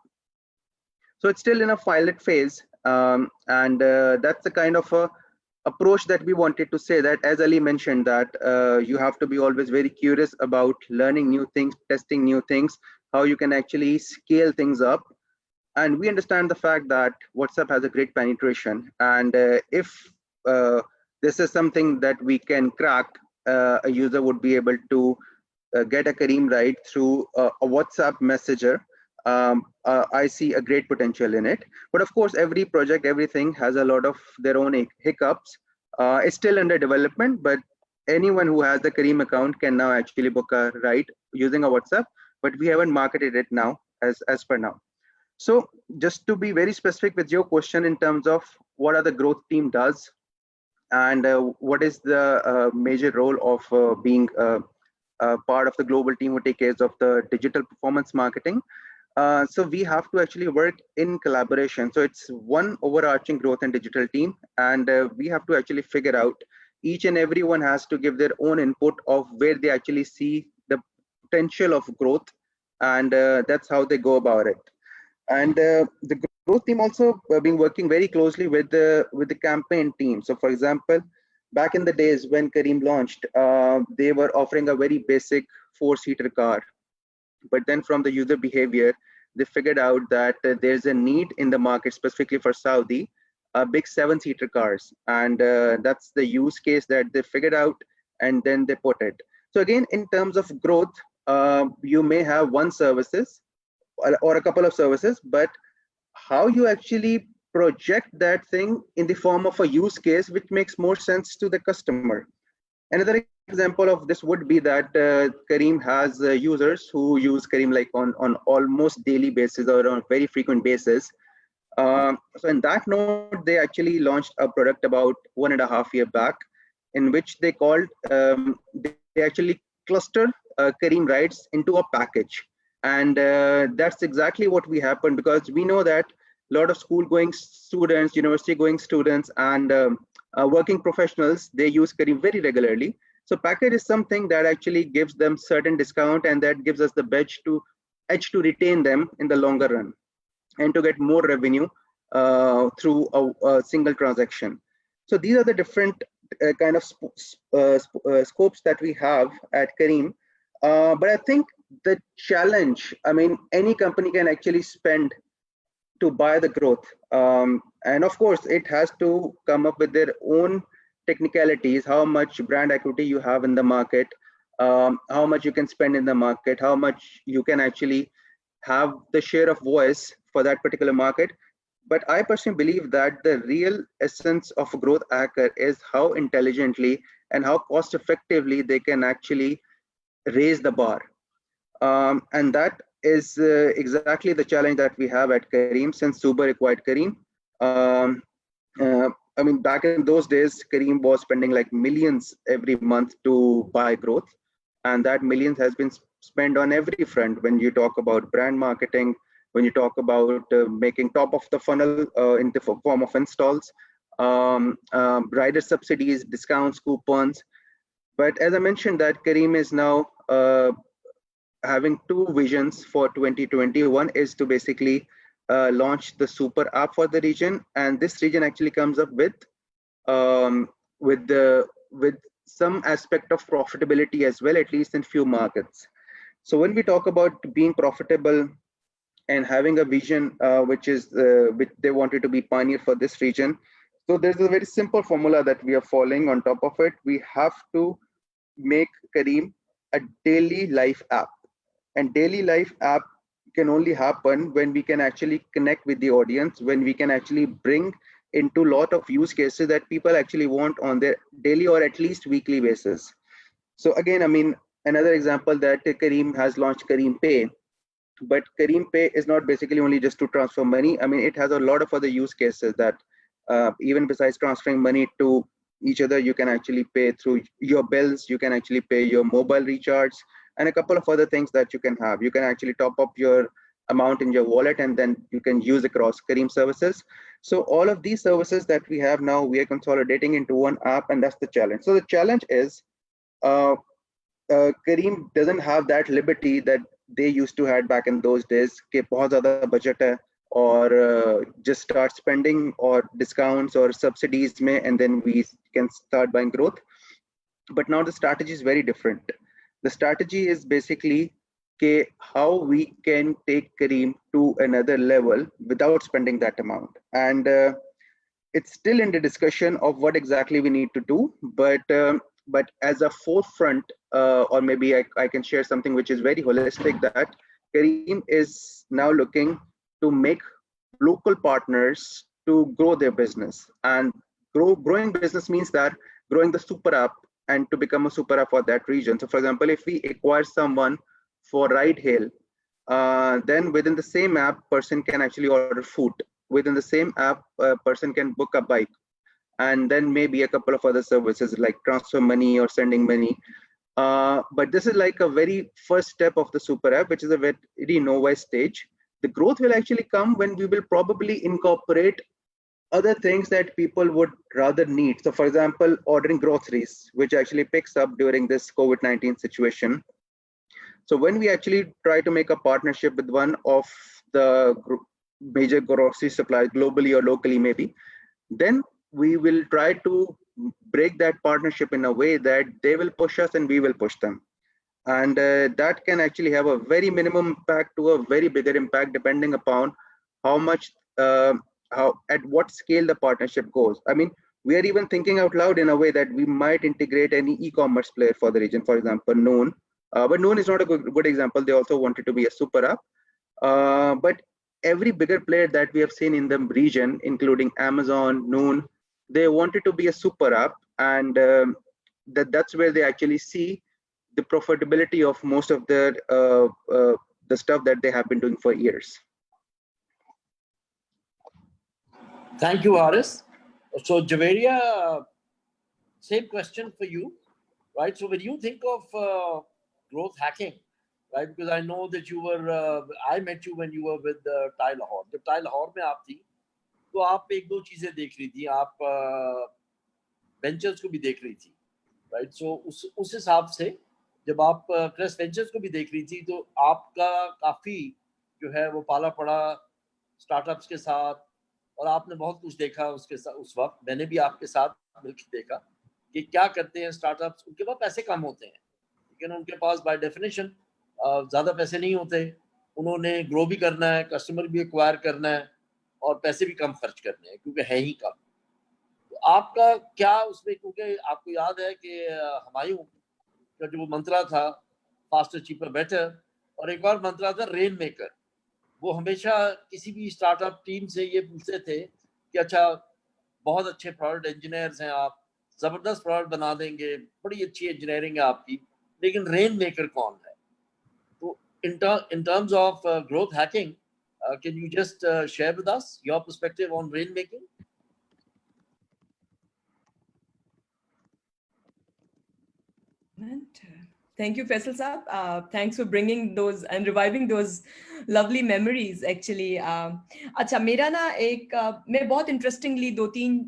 So it's still in a pilot phase, and that's the kind of a approach that we wanted to say, that as Ali mentioned, that you have to be always very curious about learning new things, testing new things, how you can actually scale things up. And we understand the fact that WhatsApp has a great penetration, and if this is something that we can crack, a user would be able to get a Careem ride through a WhatsApp messenger. I see a great potential in it. But of course, every project, everything has a lot of their own hiccups. It's still under development, but anyone who has the Careem account can now actually book a ride using a WhatsApp, but we haven't marketed it now as per now. So just to be very specific with your question in terms of what are the growth team does, and what is the major role of being part of the global team who take care of the digital performance marketing. So we have to actually work in collaboration. So it's one overarching growth and digital team, and we have to actually figure out, each and everyone has to give their own input of where they actually see the potential of growth, and that's how they go about it. And the growth team also been working very closely with the campaign team. So for example, back in the days when Careem launched, they were offering a very basic 4-seater car. But then from the user behavior, they figured out that there's a need in the market, specifically for Saudi, big 7-seater cars. And that's the use case that they figured out, and then they put it. So again, in terms of growth, you may have one services or a couple of services, but how you actually project that thing in the form of a use case which makes more sense to the customer. Another example of this would be that Careem has users who use Careem like on almost daily basis or on a very frequent basis. So in that note, they actually launched a product about 1.5 years back, in which they called, they actually cluster Careem rides into a package. And that's exactly what we happened, because we know that a lot of school going students, university going students, and working professionals, they use Careem very regularly. So package is something that actually gives them certain discount, and that gives us the edge to retain them in the longer run, and to get more revenue through a single transaction. So these are the different kind of scopes that we have at Careem. But I think the challenge, I mean, any company can actually spend to buy the growth. And of course, it has to come up with their own technicalities, how much brand equity you have in the market, how much you can spend in the market, how much you can actually have the share of voice for that particular market. But I personally believe that the real essence of a growth hacker is how intelligently and how cost effectively they can actually raise the bar. And that is exactly the challenge that we have at Careem since Uber acquired Careem. Um, I mean, back in those days, Careem was spending like millions every month to buy growth. And that millions has been spent on every front. When you talk about brand marketing, when you talk about making top of the funnel in the form of installs, rider subsidies, discounts, coupons. But as I mentioned, that Careem is now having two visions for 2020. One is to basically launch the super app for the region, and this region actually comes up um, with some aspect of profitability as well, at least in few markets. So when we talk about being profitable and having a vision which they wanted to be pioneer for this region, so there's a very simple formula that we are following. On top of it, we have to make Careem a daily life app, and daily life app can only happen when we can actually connect with the audience, when we can actually bring into a lot of use cases that people actually want on their daily or at least weekly basis. So again, I mean, another example that Careem has launched Careem Pay, but Careem Pay is not basically only just to transfer money. I mean, it has a lot of other use cases that even besides transferring money to each other, you can actually pay through your bills, you can actually pay your mobile recharge, and a couple of other things that you can have. You can actually top up your amount in your wallet and then you can use across Careem services. So all of these services that we have now, we are consolidating into one app, and that's the challenge. So the challenge is Careem doesn't have that liberty that they used to had back in those days कि बहुत ज़्यादा budget है or just start spending or discounts or subsidies में and then we can start buying growth. But now the strategy is very different. The strategy is basically how we can take Careem to another level without spending that amount. And it's still in the discussion of what exactly we need to do. But as a forefront, or maybe I can share something which is very holistic, that Careem is now looking to make local partners to grow their business. And growing business means that growing the super app and to become a super app for that region. So for example, if we acquire someone for ride hail, then within the same app, person can actually order food. Within the same app, a person can book a bike, and then maybe a couple of other services like transfer money or sending money. But this is like a very first step of the super app, which is a very novice stage. The growth will actually come when we will probably incorporate other things that people would rather need. So for example, ordering groceries, which actually picks up during this COVID-19 situation. So when we actually try to make a partnership with one of the major grocery suppliers globally or locally maybe, then we will try to break that partnership in a way that they will push us and we will push them. And that can actually have a very minimum impact to a very bigger impact depending upon how much, at what scale the partnership goes. I mean, we are even thinking out loud in a way that we might integrate any e-commerce player for the region, for example, Noon. But Noon is not a good example. They also wanted to be a super app. But every bigger player that we have seen in the region, including Amazon, Noon, they wanted to be a super app, and that's where they actually see the profitability of most of the stuff that they have been doing for years. Thank you, Haris. So Javeria, same question for you, right? So when you think of growth hacking, right? Because I know that you were, I met you when you were with TIE Lahore. जब TIE Lahore में आप थी, तो आप एक दो चीजें देख रही थी. आप वेंचर्स को भी देख रही थी, राइट? सो उस हिसाब से जब आप क्रेस्ट वेंचर्स को भी देख रही थी, तो आपका काफी जो है वो पाला पड़ा स्टार्टअप्स के साथ, और आपने बहुत कुछ देखा उसके साथ. उस वक्त मैंने भी आपके साथ मिलकर देखा कि क्या करते हैं स्टार्टअप्स. उनके पास पैसे कम होते हैं, लेकिन उनके पास बाय डेफिनेशन ज़्यादा पैसे नहीं होते. उन्होंने ग्रो भी करना है, कस्टमर भी एक्वायर करना है, और पैसे भी कम खर्च करने हैं क्योंकि है ही कम. तो आपका क्या उसमें, क्योंकि आपको याद है कि हुमायूं का जो मंत्रा था फास्टर चीपर बेटर, और एक और मंत्रा था रेन मेकर, वो हमेशा किसी भी स्टार्टअप टीम से ये पूछते थे कि अच्छा बहुत अच्छे प्रोडक्ट इंजीनियर्स हैं आप, जबरदस्त प्रोडक्ट बना देंगे, बड़ी अच्छी इंजीनियरिंग है आपकी, लेकिन रेन मेकर कौन है? तो in terms of growth hacking, can you just share with us your perspective on rain making? Thank you, Faisal Saab. Thanks for bringing those and reviving those lovely memories. Actually, अच्छा मेरा ना एक मैं बहुत interestingly 2-3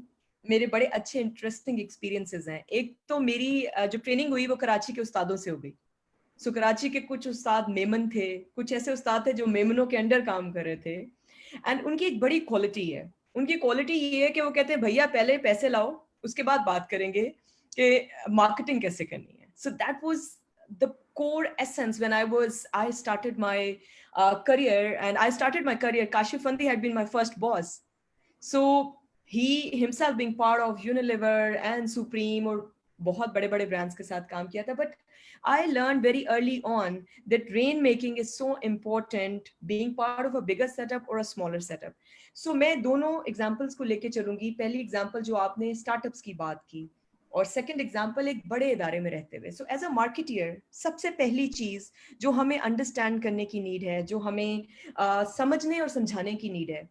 मेरे बड़े अच्छे interesting experiences हैं. एक तो मेरी जो ट्रेनिंग हुई वो कराची के उस्तादों से हो गई. सो कराची के कुछ उस्ताद मेमन थे, कुछ ऐसे उस्ताद थे जो मेमनों के अंडर काम कर रहे थे. एंड उनकी एक बड़ी क्वालिटी है. उनकी क्वालिटी ये है कि वो कहते हैं भैया पहले पैसे लाओ, उसके बाद बात करेंगे कि मार्केटिंग कैसे करनी है. So that was the core essence when I started my career, and I started my career. Kashif Fandi had been my first boss. So he himself being part of Unilever and Supreme और बहुत बड़े बड़े brands के साथ काम किया था. But I learned very early on that rain making is so important, being part of a bigger setup or a smaller setup. So मैं दोनों examples को लेके चलूंगी. पहली example जो आपने startups की बात की, और सेकंड एग्जांपल एक बड़े इदारे में रहते हुए. सो एज अ मार्केटियर सबसे पहली चीज जो हमें अंडरस्टैंड करने की नीड है, जो हमें समझने और समझाने की नीड है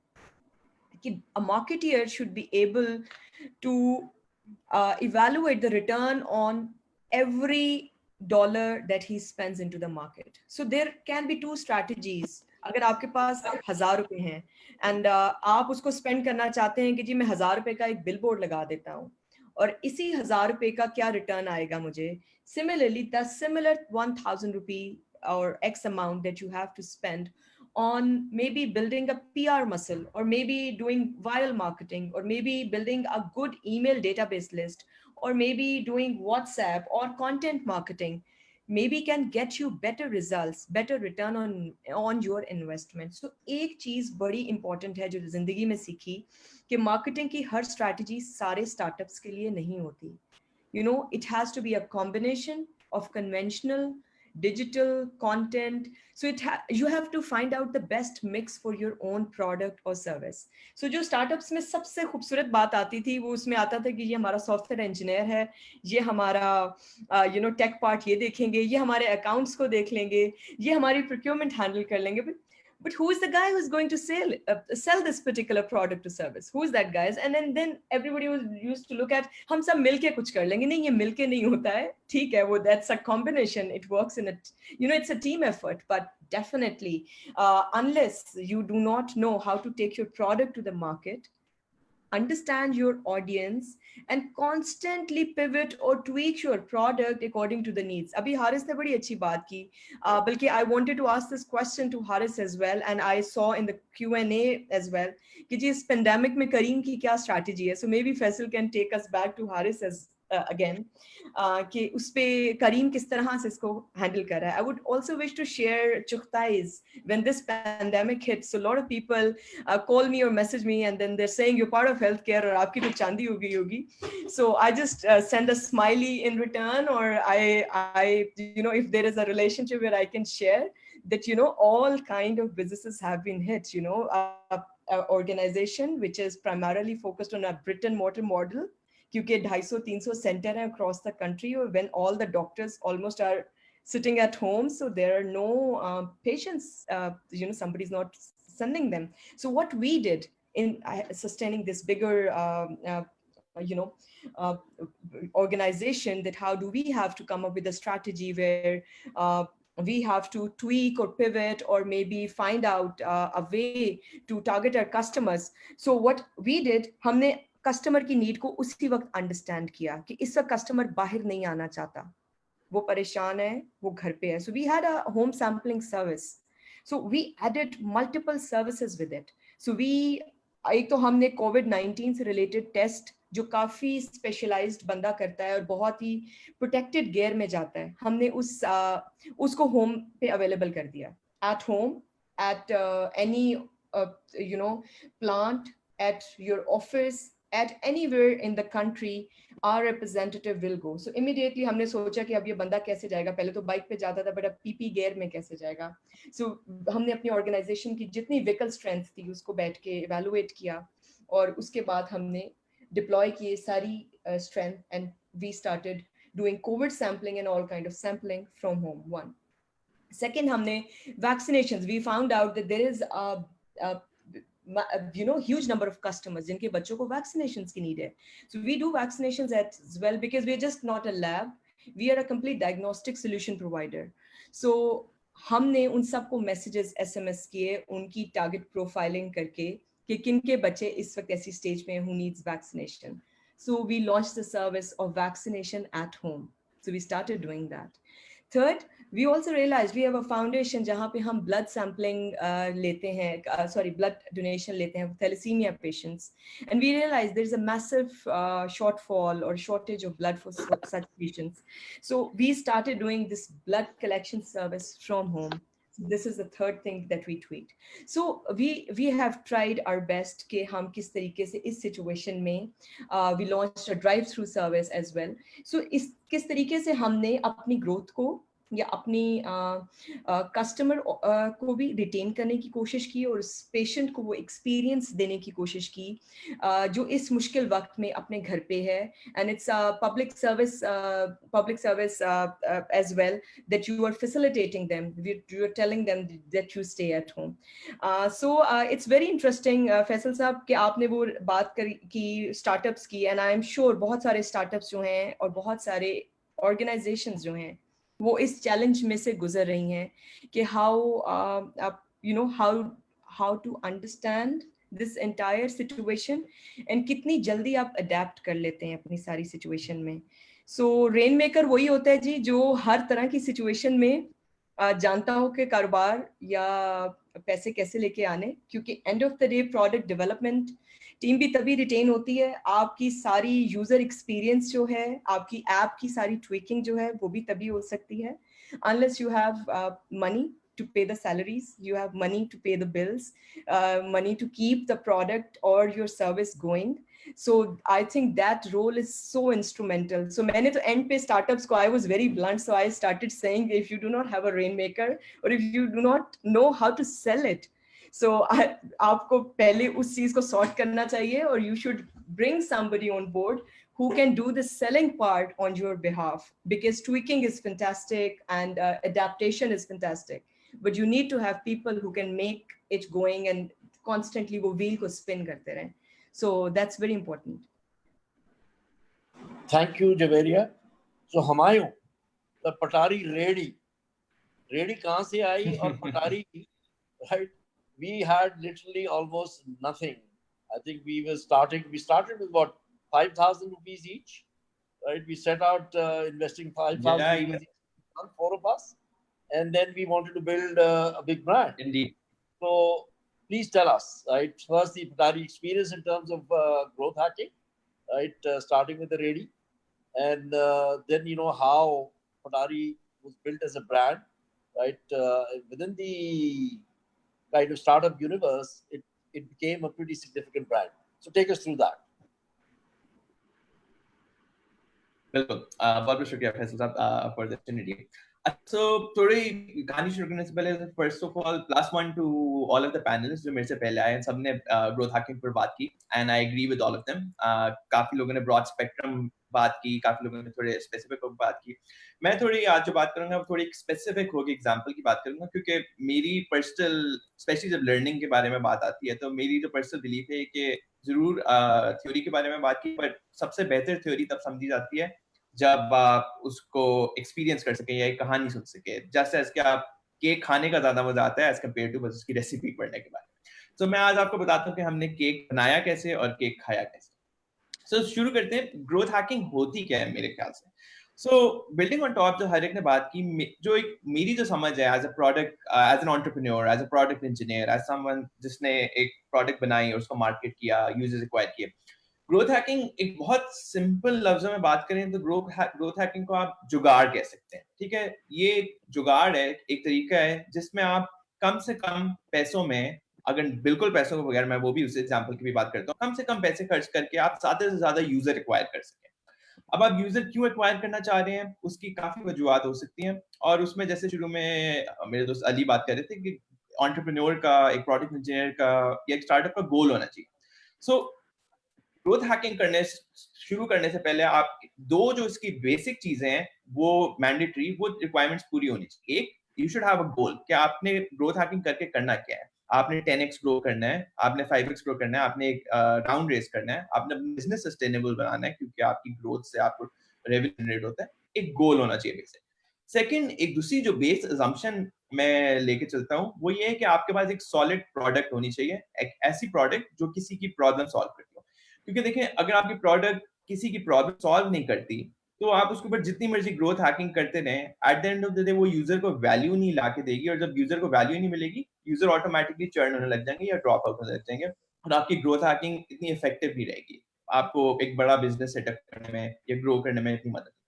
कि a marketer should be able to evaluate the return on every dollar that he spends into the market. So there can be two strategies. अगर आपके पास 1000 रुपए हैं एंड आप उसको स्पेंड करना चाहते हैं कि जी मैं 1000 रुपए का एक बिल बोर्ड लगा देता हूँ और इसी 1000 रुपए का क्या रिटर्न आएगा मुझे. Similarly, the similar 1000 rupee or X amount that you have to spend on maybe building a PR muscle, or maybe doing viral marketing, or maybe building a good email database list, or maybe doing WhatsApp or content marketing, maybe can get you better results, better return on your investment. So एक चीज बड़ी important है जो जिंदगी में सीखी कि marketing की हर strategy सारे startups के लिए नहीं होती. You know, it has to be a combination of conventional, digital content. So you have to find out the best mix for your own product or service. So जो startups में सबसे खूबसूरत बात आती थी वो उसमें आता था कि ये हमारा सॉफ्टवेयर इंजीनियर है, ये हमारा टेक पार्ट ये देखेंगे, ये हमारे अकाउंट्स को देख लेंगे, ये हमारी प्रोक्योरमेंट हैंडल कर लेंगे. But who is the guy who's going to sell this particular product or service? Who is that guy? And then everybody was used to look at हम सब मिलके कुछ कर लेंगे. नहीं, ये मिलके नहीं होता है. ठीक है, वो that's a combination. It works in it's a team effort. But definitely, unless you do not know how to take your product to the market, understand your audience, and constantly pivot or tweak your product according to the needs. Abhi Haris ne badi achhi baat ki, balki I wanted to ask this question to Haris as well, and I saw in the Q&A as well ki ji is pandemic mein Kareem ki kya strategy hai. So maybe Faisal can take us back to Haris as again कि उस पे करीम किस तरह से इसको handle कर रहा है. I would also wish to share chughtais when this pandemic hit. So a lot of people call me or message me and then they're saying you're part of healthcare और आपकी तो चांदी हो गई होगी. So I just send a smiley in return, or I if there is a relationship where I can share that all kind of businesses have been hit. An organization which is primarily focused on a brick and mortar model, क्योंकि 250-300 centre हैं across the country when all the doctors almost are sitting at home, so there are no patients, somebody's not sending them. So what we did in sustaining this bigger organization, that how do we have to come up with a strategy where we have to tweak or pivot or maybe find out a way to target our customers. So what we did, हमने customer की need को उसी वक्त understand किया कि इस वक्त customer बाहर नहीं आना चाहता, वो परेशान है, वो घर पे है. So we had a home sampling service. So we added multiple services with it. So we एक तो हमने कोविड-19 से रिलेटेड टेस्ट जो काफी स्पेशलाइज्ड बंदा करता है और बहुत ही प्रोटेक्टेड गियर में जाता है, हमने उसको होम पे अवेलेबल कर दिया. At home, at any plant, at your office, at anywhere in the country, our representative will go. So immediately हमने सोचा कि अब ये बंदा कैसे जाएगा, पहले तो बाइक पे जाता था, बट अब पीपी गेयर में कैसे जाएगा. So हमने अपनी ऑर्गेनाइजेशन की जितनी व्हीकल स्ट्रेंथ थी उसको बैठ के इवेलुएट किया, और उसके बाद हमने डिप्लॉय किए सारी strength, and we started doing COVID sampling and all kind of sampling from home. One. Second, हमने vaccinations. We found out that there is a huge number of customers जिनके बच्चों को vaccinations की need है. So we do vaccinations as well, because we're just not a lab. We are a complete diagnostic solution provider. So हमने उन सबको messages SMS किए, उनकी target profiling करके कि किन के बच्चे इस वक्त ऐसी stage में who needs vaccination. So we launched the service of vaccination at home. So we started doing that. Third, we also realized we have a foundation जहाँ पे हम blood sampling लेते हैं, blood donation लेते हैं thalassemia patients, and we realized there's a massive shortfall or shortage of blood for such patients. So we started doing this blood collection service from home. So this is the third thing that we tweet. So we have tried our best कि हम किस तरीके से इस situation में we launched a drive-through service as well. So किस तरीके से हमने अपनी growth को या अपनी कस्टमर को भी रिटेन करने की कोशिश की, और पेशेंट को वो एक्सपीरियंस देने की कोशिश की जो इस मुश्किल वक्त में अपने घर पे है. And it's public service as well that you are facilitating them, you are telling them that you stay at home. So it's very interesting Faisal साहब कि आपने वो बात की स्टार्टअप्स की, एंड आई एम श्योर बहुत सारे स्टार्टअप्स जो हैं और बहुत सारे ऑर्गेनाइजेशंस जो हैं वो इस चैलेंज में से गुजर रही हैं कि how to understand this entire situation and कितनी जल्दी आप अडेप्ट कर लेते हैं अपनी सारी सिचुएशन में. सो रेन मेकर वही होता है जी जो हर तरह की सिचुएशन में जानता हो कि कारोबार या पैसे कैसे लेके आने, क्योंकि end of the day product development team भी तभी रिटेन होती है, आपकी सारी यूजर एक्सपीरियंस जो है, आपकी ऐप की सारी ट्विकिंग जो है वो भी तभी हो सकती है unless you have money to pay the salaries, you have money to pay the bills, money to keep the product or your service going. So I think that role is so instrumental. So मैंने तो end पे startups को I was very blunt, so I started saying if you do not have a rainmaker or if you do not know how to sell it, so आपको पहले उस चीज को sort करना चाहिए, or you should bring somebody on board who can do the selling part on your behalf, because tweaking is fantastic and adaptation is fantastic, but you need to have people who can make it going and constantly वो wheel को spin करते रहें. So that's very important. Thank you, Javeria. So Humayun, the Patari ready कहाँ से आई और Patari, right? We had literally almost nothing. I think we started with what, 5,000 rupees each, right? We set out investing 5,000 rupees each, 4 of us, and then we wanted to build a big brand. Indeed. So please tell us, right? First, the Patari experience in terms of growth hacking, right? Starting with the ready, and then how Patari was built as a brand, right? Within the kind of startup universe, it became a pretty significant brand. So take us through that. बिल्कुल, बहुत बहुत शुक्रिया फैसल साहब for the opportunity. सो थोड़ी कहानी शुरू करने से पहले first of all +1 to all of the panelist जो मेरे से पहले आए, सबने ग्रोथ हैकिंग पर बात की and I agree with all of them. काफी लोगों ने ब्रॉड स्पेक्ट्रम बात की, काफी लोगों ने थोड़े स्पेसिफिक बात की. मैं थोड़ी आज जो बात करूंगा वो थोड़ी स्पेसिफिक होगी, एग्जांपल की बात करूंगा, क्योंकि मेरी पर्सनल, स्पेशली जब लर्निंग के बारे में बात आती है, तो मेरी जो पर्सनल बिलीफ है कि जरूर थ्योरी के बारे में बात की, बट सबसे बेहतर थ्योरी तब समझी जाती है जब आप उसको एक्सपीरियंस कर सके या एक कहानी सुन सके. जैसे कि आप केक खाने का ज्यादा मजा आता है एज कम्पेयर टू बस उसकी रेसिपी पढ़ने के बाद. तो मैं आज आपको बताता हूँ कि हमने केक बनाया कैसे और केक खाया कैसे. सो शुरू करते हैं. ग्रोथ हैकिंग होती क्या है मेरे ख्याल से. सो बिल्डिंग ऑन टॉप जो हर एक ने बात की, जो एक मेरी जो समझ है as a product, as an entrepreneur, as a product engineer, as someone जिसने एक प्रोडक्ट बनाई और उसको मार्केट किया, यूजर्स एक्वायर किए, ग्रोथ हैकिंग एक बहुत सिंपल लफ्जों में बात करें तो ग्रोथ हैकिंग को आप जुगाड़ कह सकते हैं. ठीक है, ये जुगाड़ है, एक तरीका है जिसमें आप कम से कम पैसों में अगर बिल्कुल पैसों के बगैर, मैं वो भी उस एग्जांपल की भी बात करता हूँ, कम से कम पैसे खर्च करके आप ज्यादा से ज्यादा यूजर एक्वायर कर सकें। अब आप यूजर क्यों एक्वायर करना चाह रहे हैं, उसकी काफी वजूहत हो सकती हैं, और उसमें जैसे शुरू में मेरे दोस्त अली बात कर रहे थे कि एंटरप्रेन्योर का, एक प्रोडक्ट इंजीनियर का या एक स्टार्टअप का गोल होना चाहिए। सो ग्रोथ हैकिंग करने शुरू करने से पहले आप दो जो इसकी बेसिक चीजें हैं वो मैंडेटरी, वो रिक्वायरमेंट्स पूरी होनी चाहिए। एक, यू शुड हैव अ गोल कि आपने ग्रोथ हैकिंग करके करना क्या है। आपने 10x ग्रो करना है, आपने 5x ग्रो करना है, आपने एक राउंड रेस करना है, आपने बिजनेस सस्टेनेबल बनाना है क्योंकि आपकी ग्रोथ से आपको रेवेन्यू जनरेट होता है। एक गोल होना चाहिए बेसिक। सेकंड, एक दूसरी जो बेस अजम्पशन मैं लेके चलता हूँ वो ये है कि आपके पास एक सॉलिड प्रोडक्ट होनी चाहिए, एक ऐसी प्रोडक्ट जो किसी की प्रॉब्लम सॉल्व करती हो। क्योंकि देखें, अगर आपकी प्रोडक्ट किसी की प्रॉब्लम सॉल्व नहीं करती तो आप उसके ऊपर जितनी मर्जी ग्रोथ हैकिंग करते रहें, at the end of the day वो यूजर को वैल्यू नहीं ला के देगी, और जब यूजर को वैल्यू नहीं मिलेगी, यूजर ऑटोमेटिकली चर्न होने लग जाएंगे या ड्रॉप आउट होने लग जाएंगे, और आपकी ग्रोथ हैकिंग इतनी इफेक्टिव नहीं रहेगी, आपको एक बड़ा बिजनेस सेटअप करने में या ग्रो करने में इतनी मदद करेगी।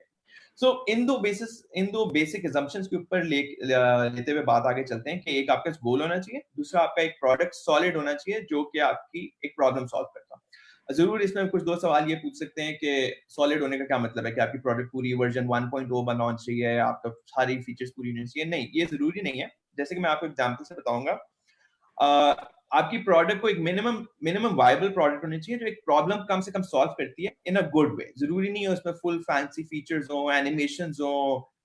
सो इन दो बेसिक assumptions के ऊपर लेते हुए बात आगे चलते हैं कि एक आपका गोल होना चाहिए, दूसरा आपका एक प्रोडक्ट सॉलिड होना चाहिए जो कि आपकी एक प्रॉब्लम सॉल्व करता है। जरूर इसमें कुछ दो सवाल ये पूछ सकते हैं कि सॉलिड होने का क्या मतलब है, कि आपकी प्रोडक्ट पूरी वर्जन 1.0 बना होनी चाहिए, आपका सारी फीचर्स पूरी होनी चाहिए। नहीं, ये जरूरी नहीं है। जैसे कि मैं आपको एग्जांपल से बताऊंगा, आपकी प्रोडक्ट को एक मिनिमम वायबल प्रोडक्ट होनी चाहिए जो एक प्रॉब्लम कम से कम सॉल्व करती है इन अ गुड वे। जरूरी नहीं है उसमें फुल फैंसी फीचर्स हो, एनिमेशंस हो,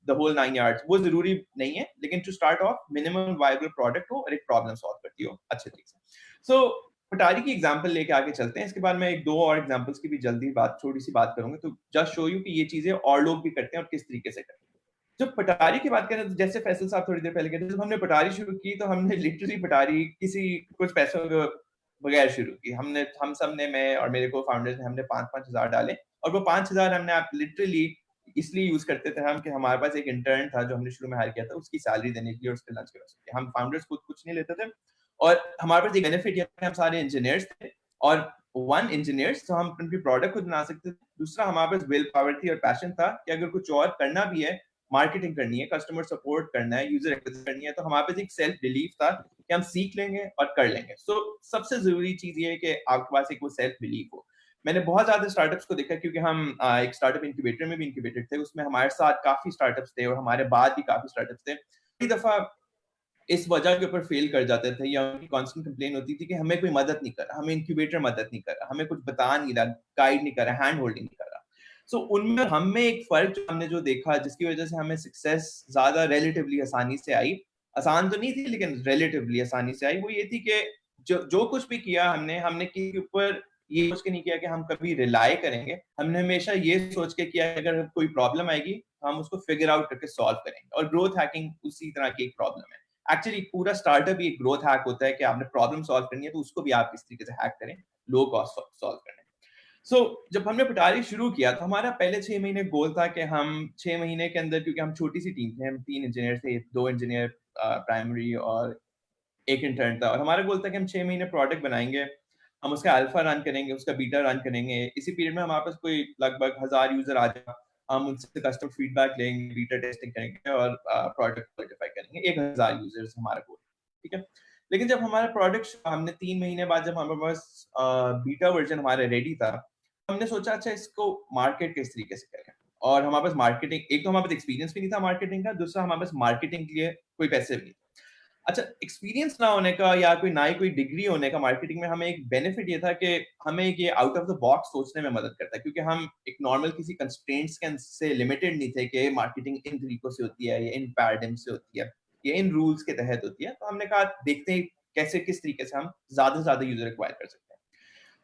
द होल 9 यार्ड्स, वो जरूरी नहीं है, लेकिन to start off minimum viable product हो और एक प्रॉब्लम सॉल्व करती हो अच्छे तरीके से। सो पटारी की एग्जांपल लेके आगे चलते हैं। इसके बाद मैं एक दो और एग्जांपल्स की भी जल्दी छोटी सी बात करूंगा, तो जस्ट शो यू कि ये चीजें और लोग भी करते हैं और किस तरीके से करते हैं। जब पटारी की बात करें तो जैसे फैसल साहब थोड़ी देर पहले कहते थे, जब हमने पटारी शुरू की तो हमने लिटरली पटारी किसी कुछ पैसों के बगैर शुरू की। हम सब ने, मैं और मेरे को फाउंडर्स ने, हमने 5-5 हजार डाले, और वो 5,000 हमने आप लिटरली इसलिए यूज करते थे हम कि हमारे पास एक इंटर्न था जो हमने शुरू में हायर किया था, उसकी सैलरी देने के लिए और उसके लंच के वास्ते। हम फाउंडर्स खुद कुछ नहीं लेते थे, और हमारे पास एक बेनिफिट ये था, हम सारे इंजीनियर्स थे, और वन इंजीनियर्स तो हम उनकी प्रोडक्ट खुद बना सकते थे। दूसरा, हमारे पास विल पावर थी और पैशन था कि अगर कुछ और करना भी है, मार्केटिंग करनी है, कस्टमर सपोर्ट करना है, यूजर एक्विजिशन करनी है, तो हमारे पास एक सेल्फ बिलीफ था कि हम सीख लेंगे और कर लेंगे। सो सबसे जरूरी चीज ये है कि आपके पास एक वो सेल्फ बिलीफ हो। मैंने बहुत ज्यादा स्टार्टअप्स को देखा, क्योंकि हम एक स्टार्टअप इंक्यूबेटर में भी इंक्यूबेटेड थे, उसमें हमारे साथ काफी स्टार्टअप्स थे और हमारे बाद भी काफी स्टार्टअप्स थे। कई दफा इस वजह के ऊपर फेल कर जाते थे, या उनकी कांस्टेंट कंप्लेन होती थी कि हमें कोई मदद नहीं कर रहा, हमें इंक्यूबेटर मदद नहीं कर रहा, हमें कुछ बता नहीं रहा, गाइड नहीं कर रहा, हैंड होल्डिंग नहीं कर रहा। सो उनमें हम में एक फर्क जो हमने जो देखा, जिसकी वजह से हमें सक्सेस ज्यादा रिलेटिवली आसानी से आई, आसान तो नहीं थी लेकिन रिलेटिवली आसानी से आई, वो ये थी कि जो कुछ भी किया हमने किसी के ऊपर ये सोच के नहीं किया कि हम कभी रिलाय करेंगे। हमने हमेशा ये सोच के किया अगर कोई प्रॉब्लम आएगी हम उसको फिगर आउट करके सॉल्व करेंगे, और ग्रोथ हैकिंग उसी तरह की एक प्रॉब्लम है। एक्चुअली पूरा स्टार्टअप ही एक ग्रोथ हैक होता है कि आपने प्रॉब्लम सॉल्व करनी है तो उसको भी आप इस तरीके से हैक करें, लो कॉस्ट सॉल्व करें। सो जब हमने पटारी शुरू किया तो हमारा पहले 6 महीने गोल था कि हम 6 महीने के अंदर, क्योंकि हम छोटी सी टीम थे, हम 3 इंजीनियर थे, 2 इंजीनियर प्राइमरी और एक इंटर्न था, और हमारा गोल था कि हम 6 महीने प्रोडक्ट बनाएंगे, हम उसका अल्फा रन करेंगे, उसका बीटा रन करेंगे। इसी पीरियड में हमारे पास कोई लगभग 1000 यूजर आ जाए, हम उनसे कस्टमर फीडबैक लेंगे, बीटा टेस्टिंग करेंगे और प्रोडक्ट क्वालिफाई करेंगे। 1000 यूजर्स हमारा गोल, ठीक है। लेकिन जब हमारा प्रोडक्ट, हमने 3 महीने बाद जब हमारे पास बीटा वर्जन हमारा रेडी था, हमने सोचा अच्छा इसको मार्केट किस तरीके से करें, और हमारे पास मार्केटिंग, एक तो हमारे पास एक्सपीरियंस भी नहीं था मार्केटिंग का, दूसरा हमारे पास मार्केटिंग के लिए कोई पैसे भी नहीं थे। अच्छा, एक्सपीरियंस ना होने का या ना ही कोई डिग्री होने का मार्केटिंग में हमें एक बेनिफिट ये था कि हमें ये आउट ऑफ द बॉक्स सोचने में मदद करता है, क्योंकि हम एक नॉर्मल किसी कंस्ट्रेंट्स के से लिमिटेड नहीं थे कि मार्केटिंग इन तरीकों से होती है या इन पैराडिग्म से होती है या इन रूल्स के तहत होती है। तो हमने कहा देखते हैं कैसे, किस तरीके से हम ज्यादा से ज्यादा यूजर एक्वायर कर सकते हैं।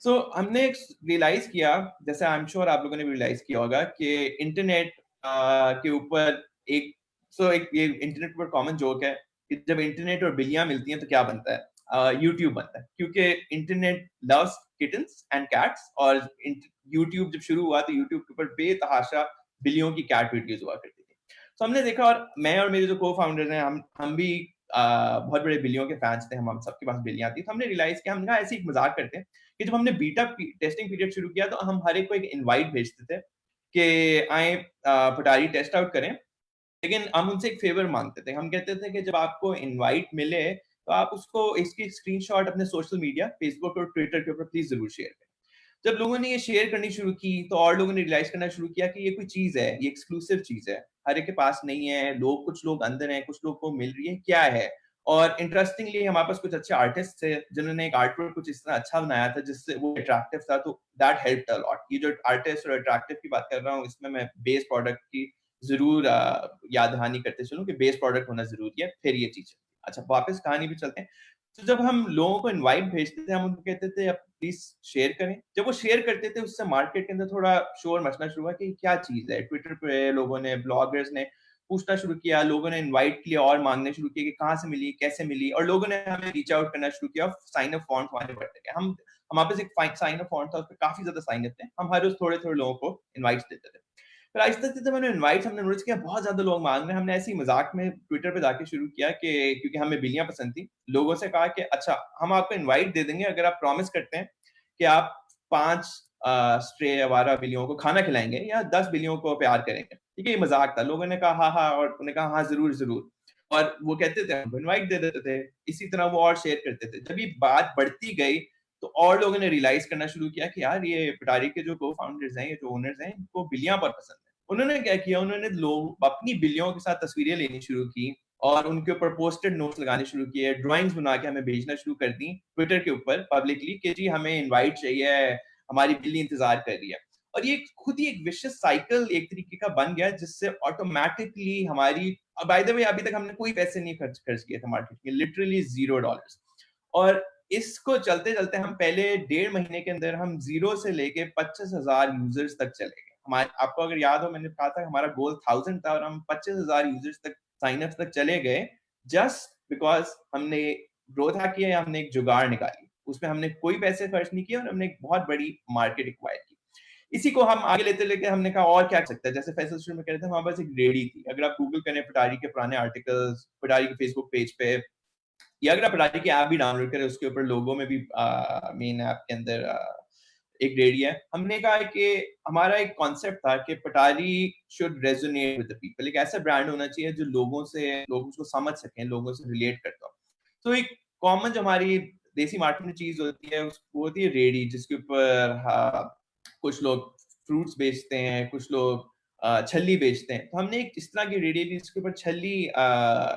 सो हमने रियलाइज किया, जैसे आई एम श्योर आप लोगों ने रियलाइज किया होगा, कि इंटरनेट के ऊपर एक एक ये इंटरनेट पर कॉमन जोक है कि जब इंटरनेट और बिल्लियां मिलती हैं तो क्या बनता है, यूट्यूब बनता है, क्योंकि internet loves kittens and cats, और यूट्यूब जब शुरू हुआ तो यूट्यूब के ऊपर बेतहाशा बिल्लियों की कैट वीडियोस हुआ करती थी। तो हमने देखा, और मैं और मेरे जो को फाउंडर्स हैं, हम भी बहुत बड़े बिल्लियों के फैंस थे, हम सबके पास बिल्लियां थी। तो हमने रियलाइज किया, हमने ऐसे एक मजाक करते हैं कि जब हमने बीटा टेस्टिंग पीरियड शुरू किया तो हम हर एक को एक इनवाइट भेजते थे कि आए पटारी टेस्ट आउट करें, लेकिन हम उनसे एक फेवर मांगते थे। हम कहते थे कि जब आपको इनवाइट मिले तो आप उसको इसकी स्क्रीनशॉट अपने सोशल मीडिया फेसबुक और ट्विटर के ऊपर प्लीज जरूर शेयर करें। जब लोगों ने ये शेयर करनी शुरू की तो और लोगों ने रियलाइज करना शुरू किया कि ये कोई चीज है, ये एक्सक्लूसिव चीज है, हर एक के पास नहीं है, कुछ लोग अंदर हैं, कुछ लोग को मिल रही है, क्या है। और इंटरेस्टिंगली हमारे पास कुछ अच्छे आर्टिस्ट थे जिन्होंने एक आर्टवर्क कुछ इस तरह अच्छा बनाया था जिससे वो अट्रैक्टिव था, तो दैट हेल्प्ड अ लॉट। ये जो आर्टिस्ट और अट्रैक्टिव की बात कर रहा हूँ, इसमें मैं बेस प्रोडक्ट की जरूर याद दहानी करते चलूं कि बेस प्रोडक्ट होना जरूरी है, फिर ये चीज। अच्छा, वापस कहानी पे चलते हैं। तो जब हम लोगों को इनवाइट भेजते थे, हम उनको कहते थे आप प्लीज शेयर करें। जब वो शेयर करते थे, उससे मार्केट के अंदर थोड़ा शोर मचना शुरू हुआ कि क्या चीज है। ट्विटर पे लोगों ने, ब्लॉगर्स ने पूछना शुरू किया, लोगों ने इनवाइट के लिए और मांगने शुरू किया कि कहाँ से मिली, कैसे मिली, और लोगों ने हमें रीच आउट करना शुरू किया। साइन अप फॉर्म हमारे बढ़ते गए। हमारे पास एक साइन अप फॉर्म था, उस पर काफी ज्यादा साइन अप थे। हम हर रोज थोड़े थोड़े लोगों को इनवाइट देते थे। फिर आहिस्ता आहिस्ता मैंने इनवाइट हमने नोटिस किया बहुत ज्यादा लोग मांग रहे हैं। हमने ऐसे ही मजाक में ट्विटर पे जाके शुरू किया कि क्योंकि हमें बिल्लियां पसंद थी, लोगों से कहा कि अच्छा हम आपको इनवाइट दे देंगे अगर आप प्रॉमिस करते हैं कि आप 5 स्ट्रे आवारा बिल्लियों को खाना खिलाएंगे या 10 बिल्लियों को प्यार करेंगे। ठीक है, ये मजाक था। लोगों ने कहा हाँ हाँ, और उन्होंने कहा हाँ जरूर जरूर, और वो कहते थे, हमको इनवाइट दे देते थे। इसी तरह वो और शेयर करते थे। जब ये बात बढ़ती गई तो और लोगों ने रियलाइज करना शुरू किया कि यार ये पिटारी के जो को फाउंडर्स हैं, ये जो ओनर्स हैं, इनको बिल्लियां बहुत पसंद है। उन्होंने क्या किया, उन्होंने लोग अपनी बिल्लियों के साथ तस्वीरें लेनी शुरू की और उनके ऊपर पोस्टेड नोट्स लगाने शुरू किए, ड्राइंग्स बना के हमें भेजना शुरू कर दी ट्विटर के ऊपर पब्लिकली कि जी हमें इनवाइट चाहिए, हमारी बिल्ली इंतजार कर रही है। और ये खुद ही एक विशियस साइकिल एक तरीके का बन गया जिससे ऑटोमेटिकली हमारी, बाय द वे अभी तक हमने कोई पैसे नहीं खर्च किए थे मार्केट में, लिटरली $0। और इसको चलते चलते हम पहले 1.5 महीने के अंदर हम 0 से लेके 25,000 यूजर्स तक चले गए। हमारे, आपको अगर याद हो, मैंने कहा था हमारा गोल 1000 था और हम 25,000 यूजर्स तक, साइन अप तक चले गए, जस्ट बिकॉज हमने ग्रोथ हैक किया या हमने एक जुगाड़ निकाली। उसमें हमने कोई पैसे खर्च नहीं किए और हमने एक बहुत बड़ी मार्केट एक्वायर की। इसी को हम आगे लेते लेके हमने कहा और क्या कर सकते हैं। जैसे फैसल शुरू में कह रहे थे, हमारे पास एक रेडी थी। अगर आप गूगल करें पिटारी के पुराने आर्टिकल्स, पिटारी के फेसबुक पेज पे, या अगर आप पिटारी की ऐप भी डाउनलोड करें, उसके ऊपर लोगो में भी मेन ऐप के अंदर एक रेडी है। हमने कहा कि हमारा एक कॉन्सेप्ट था कि पिटारी should resonate with the people. एक ऐसा ब्रांड होना चाहिए जो लोग उसको समझ सकें, लोगों से रिलेट करता हो। तो एक कॉमन जो हमारी देसी मार्केट में चीज होती है वो होती है रेडी, जिसके ऊपर कुछ लोग फ्रूट्स बेचते हैं, कुछ लोग छल्ली बेचते हैं। तो हमने एक इस तरह की रेडी ली जिसके ऊपर छल्ली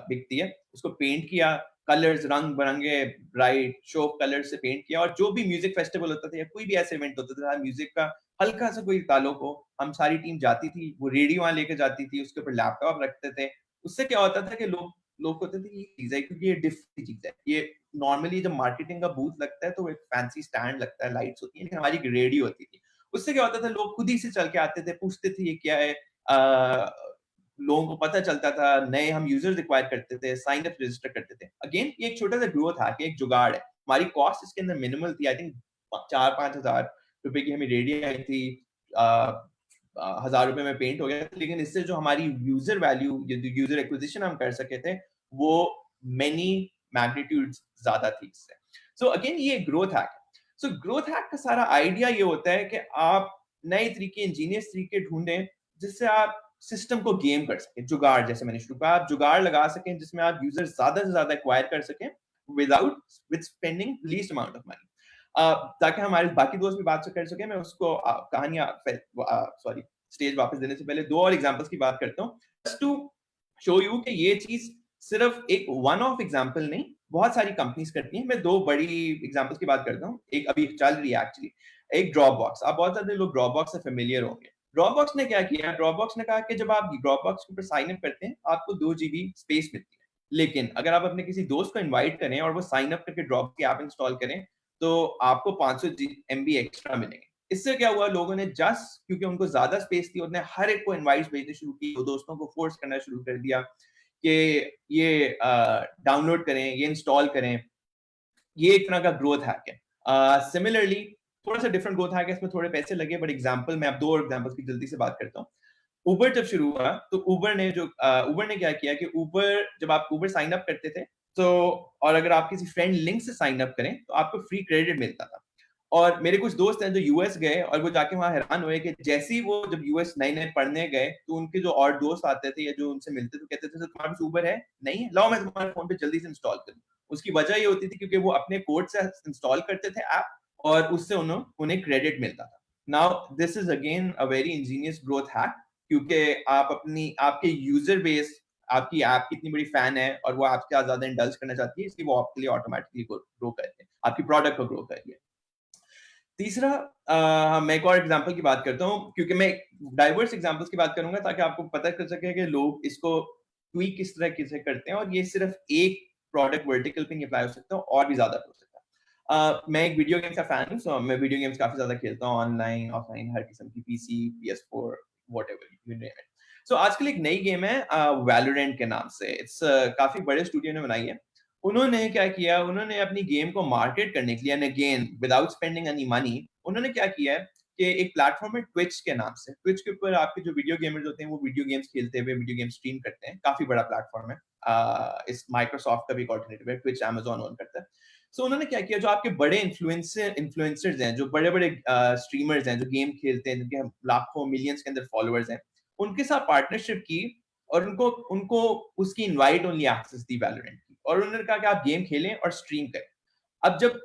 बिकती है, उसको पेंट किया, कलर्स रंग बिरंगे ब्राइट शो कलर से पेंट किया, और जो भी म्यूजिक फेस्टिवल होता था या कोई भी ऐसा इवेंट होता था म्यूजिक का हल्का सा कोई ताल्लुक हो, हम सारी टीम जाती थी, वो रेडियो वहां लेके जाती थी, उसके ऊपर लैपटॉप रखते थे। उससे क्या होता था कि लोग कहते थे ये चीज है, क्योंकि ये डिफरेंट चीज है। ये नॉर्मली जब मार्केटिंग का बूथ लगता है तो एक फैंसी स्टैंड लगता है, लाइट्स होती है, लेकिन हमारी रेडियो होती थी। उससे क्या होता था, लोग खुद ही से चल के आते थे, पूछते थे ये क्या है, लोगों को पता चलता था, नए हम यूजर्स एक्वायर करते थे, साइन अप रजिस्टर करते थे। अगेन ये एक छोटा सा ग्रोथ है कि एक जुगाड़ है। हमारी कॉस्ट इसके अंदर मिनिमल थी, आई थिंक 4-5 हजार रुपए की हमें रेडी आई थी, 1000 रुपए में पेंट हो गया। लेकिन इससे जो हमारी यूजर वैल्यू, यूजर एक्विजिशन हम कर सके थे, वो मेनी मैग्नीट्यूड्स ज्यादा थी इससे। सो अगेन ये growth hack. So growth hack का सारा आइडिया ये होता है कि आप नए तरीके, इंजीनियर्स तरीके ढूंढें जिससे आप सिस्टम को गेम कर सकें। जुगाड़, जैसे मैंने शुरू कहा, आप जुगाड़ लगा सकें जिसमें आप यूजर ज्यादा से ज्यादा एक्वायर कर सकें with spending least amount of money, ताकि हमारे बाकी दोस्त भी बात कर सके। मैं उसको कहानियां सॉरी स्टेज वापस देने से पहले 2 और एग्जांपल्स की बात करता हूँ, जस्ट टू शो यू कि ये चीज सिर्फ एक वन ऑफ एग्जांपल नहीं, बहुत सारी कंपनीज करती हैं। मैं 2 बड़ी एग्जांपल्स की बात करता हूँ। एक अभी चल रही है एक्चुअली, एक ड्रॉपबॉक्स। आप बहुत सारे लोग ड्रॉपबॉक्स से फेमिलियर होंगे। ड्रॉपबॉक्स ने क्या किया, ड्रॉपबॉक्स ने कहा कि जब आप ड्रॉपबॉक्स के ऊपर साइन अप करते हैं, आपको 2 GB स्पेस मिलती है। लेकिन अगर आप अपने किसी दोस्त को इनवाइट करें और वो साइन अप करके ड्रॉप की ऐप इंस्टॉल करें, तो आपको 500 MB एक्स्ट्रा मिलेंगे। इससे क्या हुआ, लोगों ने जस्ट क्योंकि उनको ज्यादा स्पेस थी, उन्होंने हर एक को इनवाइट्स भेजने शुरू की, दोस्तों को फोर्स करना शुरू कर दिया कि ये डाउनलोड करें, ये इंस्टॉल करें। ये एक तरह का ग्रोथ हैक है। सिमिलरली थोड़ा सा डिफरेंट ग्रोथ हैक है, इसमें थोड़े पैसे लगे, बट एग्जांपल मैं अब 2 एग्जांपल्स की जल्दी से बात करता हूँ। उबर जब शुरू हुआ तो उबर ने क्या किया कि जब आप उबर साइन अप करते थे तो, और अगर आप किसी फ्रेंड लिंक से साइन अप करें तो आपको फ्री क्रेडिट मिलता था। और मेरे कुछ दोस्त हैं जो यूएस गए और वो जाके वहां हैरान हुए कि जैसे ही वो जब यूएस नए पढ़ने गए तो उनके जो और दोस्त आते थे या जो उनसे मिलते थे, कहते थे तुम्हारे पास उबर है? नहीं है, लाओ मैं तुम्हारे फोन पे जल्दी से इंस्टॉल करूँ। उसकी वजह ये होती थी क्योंकि वो अपने कोड से इंस्टॉल करते थे ऐप और उससे उन्हें क्रेडिट मिलता था. Now this is again a very Angénieux growth hack, क्योंकि आपके यूजर बेस आपकी ऐप की इतनी बड़ी फैन है और वो आपके साथ ज्यादा इंडल्ज करना चाहती है, इसलिए वो आपके लिए ऑटोमेटिकली ग्रो करती है, आपकी प्रोडक्ट को ग्रो कर रही है. तीसरा, मैं एक और एग्जांपल की बात करता हूँ, क्योंकि मैं डाइवर्स एग्जांपल्स की बात करूंगा ताकि आपको पता कर सके कि लोग इसको ट्वीक किस तरह से करते हैं और ये सिर्फ एक प्रोडक्ट वर्टिकल पे नहीं अप्लाई हो सकता, और भी ज्यादा हो सकता है. मैं एक वीडियो गेम्स का फैन हूँ, सो मैं वीडियो गेम्स काफी ज्यादा खेलता हूँ, ऑनलाइन ऑफलाइन हर किस्म की, PC, PS4, whatever you name it. So आजकल एक नई गेम है वैलोरेंट के नाम से. इट्स काफी बड़े स्टूडियो ने बनाई है. उन्होंने क्या किया, उन्होंने अपनी गेम को मार्केट करने के लिए, and again without spending any money, उन्होंने क्या किया है कि एक प्लेटफॉर्म है ट्विच के नाम से. ट्विच के ऊपर आपके जो वीडियो गेमर्स होते हैं वो वीडियो गेम्स खेलते हुए वीडियो गेम स्ट्रीम करते हैं. काफी बड़ा प्लेटफॉर्म है. इस माइक्रोसॉफ्ट का भी एक ऑल्टरनेटिव है. ट्विच अमेज़न ओन करता है. सो उन्होंने क्या किया, जो आपके बड़े इन्फ्लुएंसर्स हैं, जो बड़े बड़े स्ट्रीमर्स हैं जो गेम खेलते हैं, जिनके लाखों मिलियंस के अंदर फॉलोअर्स हैं, उनके साथ पार्टनरशिप की और उनको उसकी इनवाइट ओनली एक्सेस दी वैलोरेंट की, और उन्होंने कहा कि आप गेम खेलें और स्ट्रीम करें. अब जब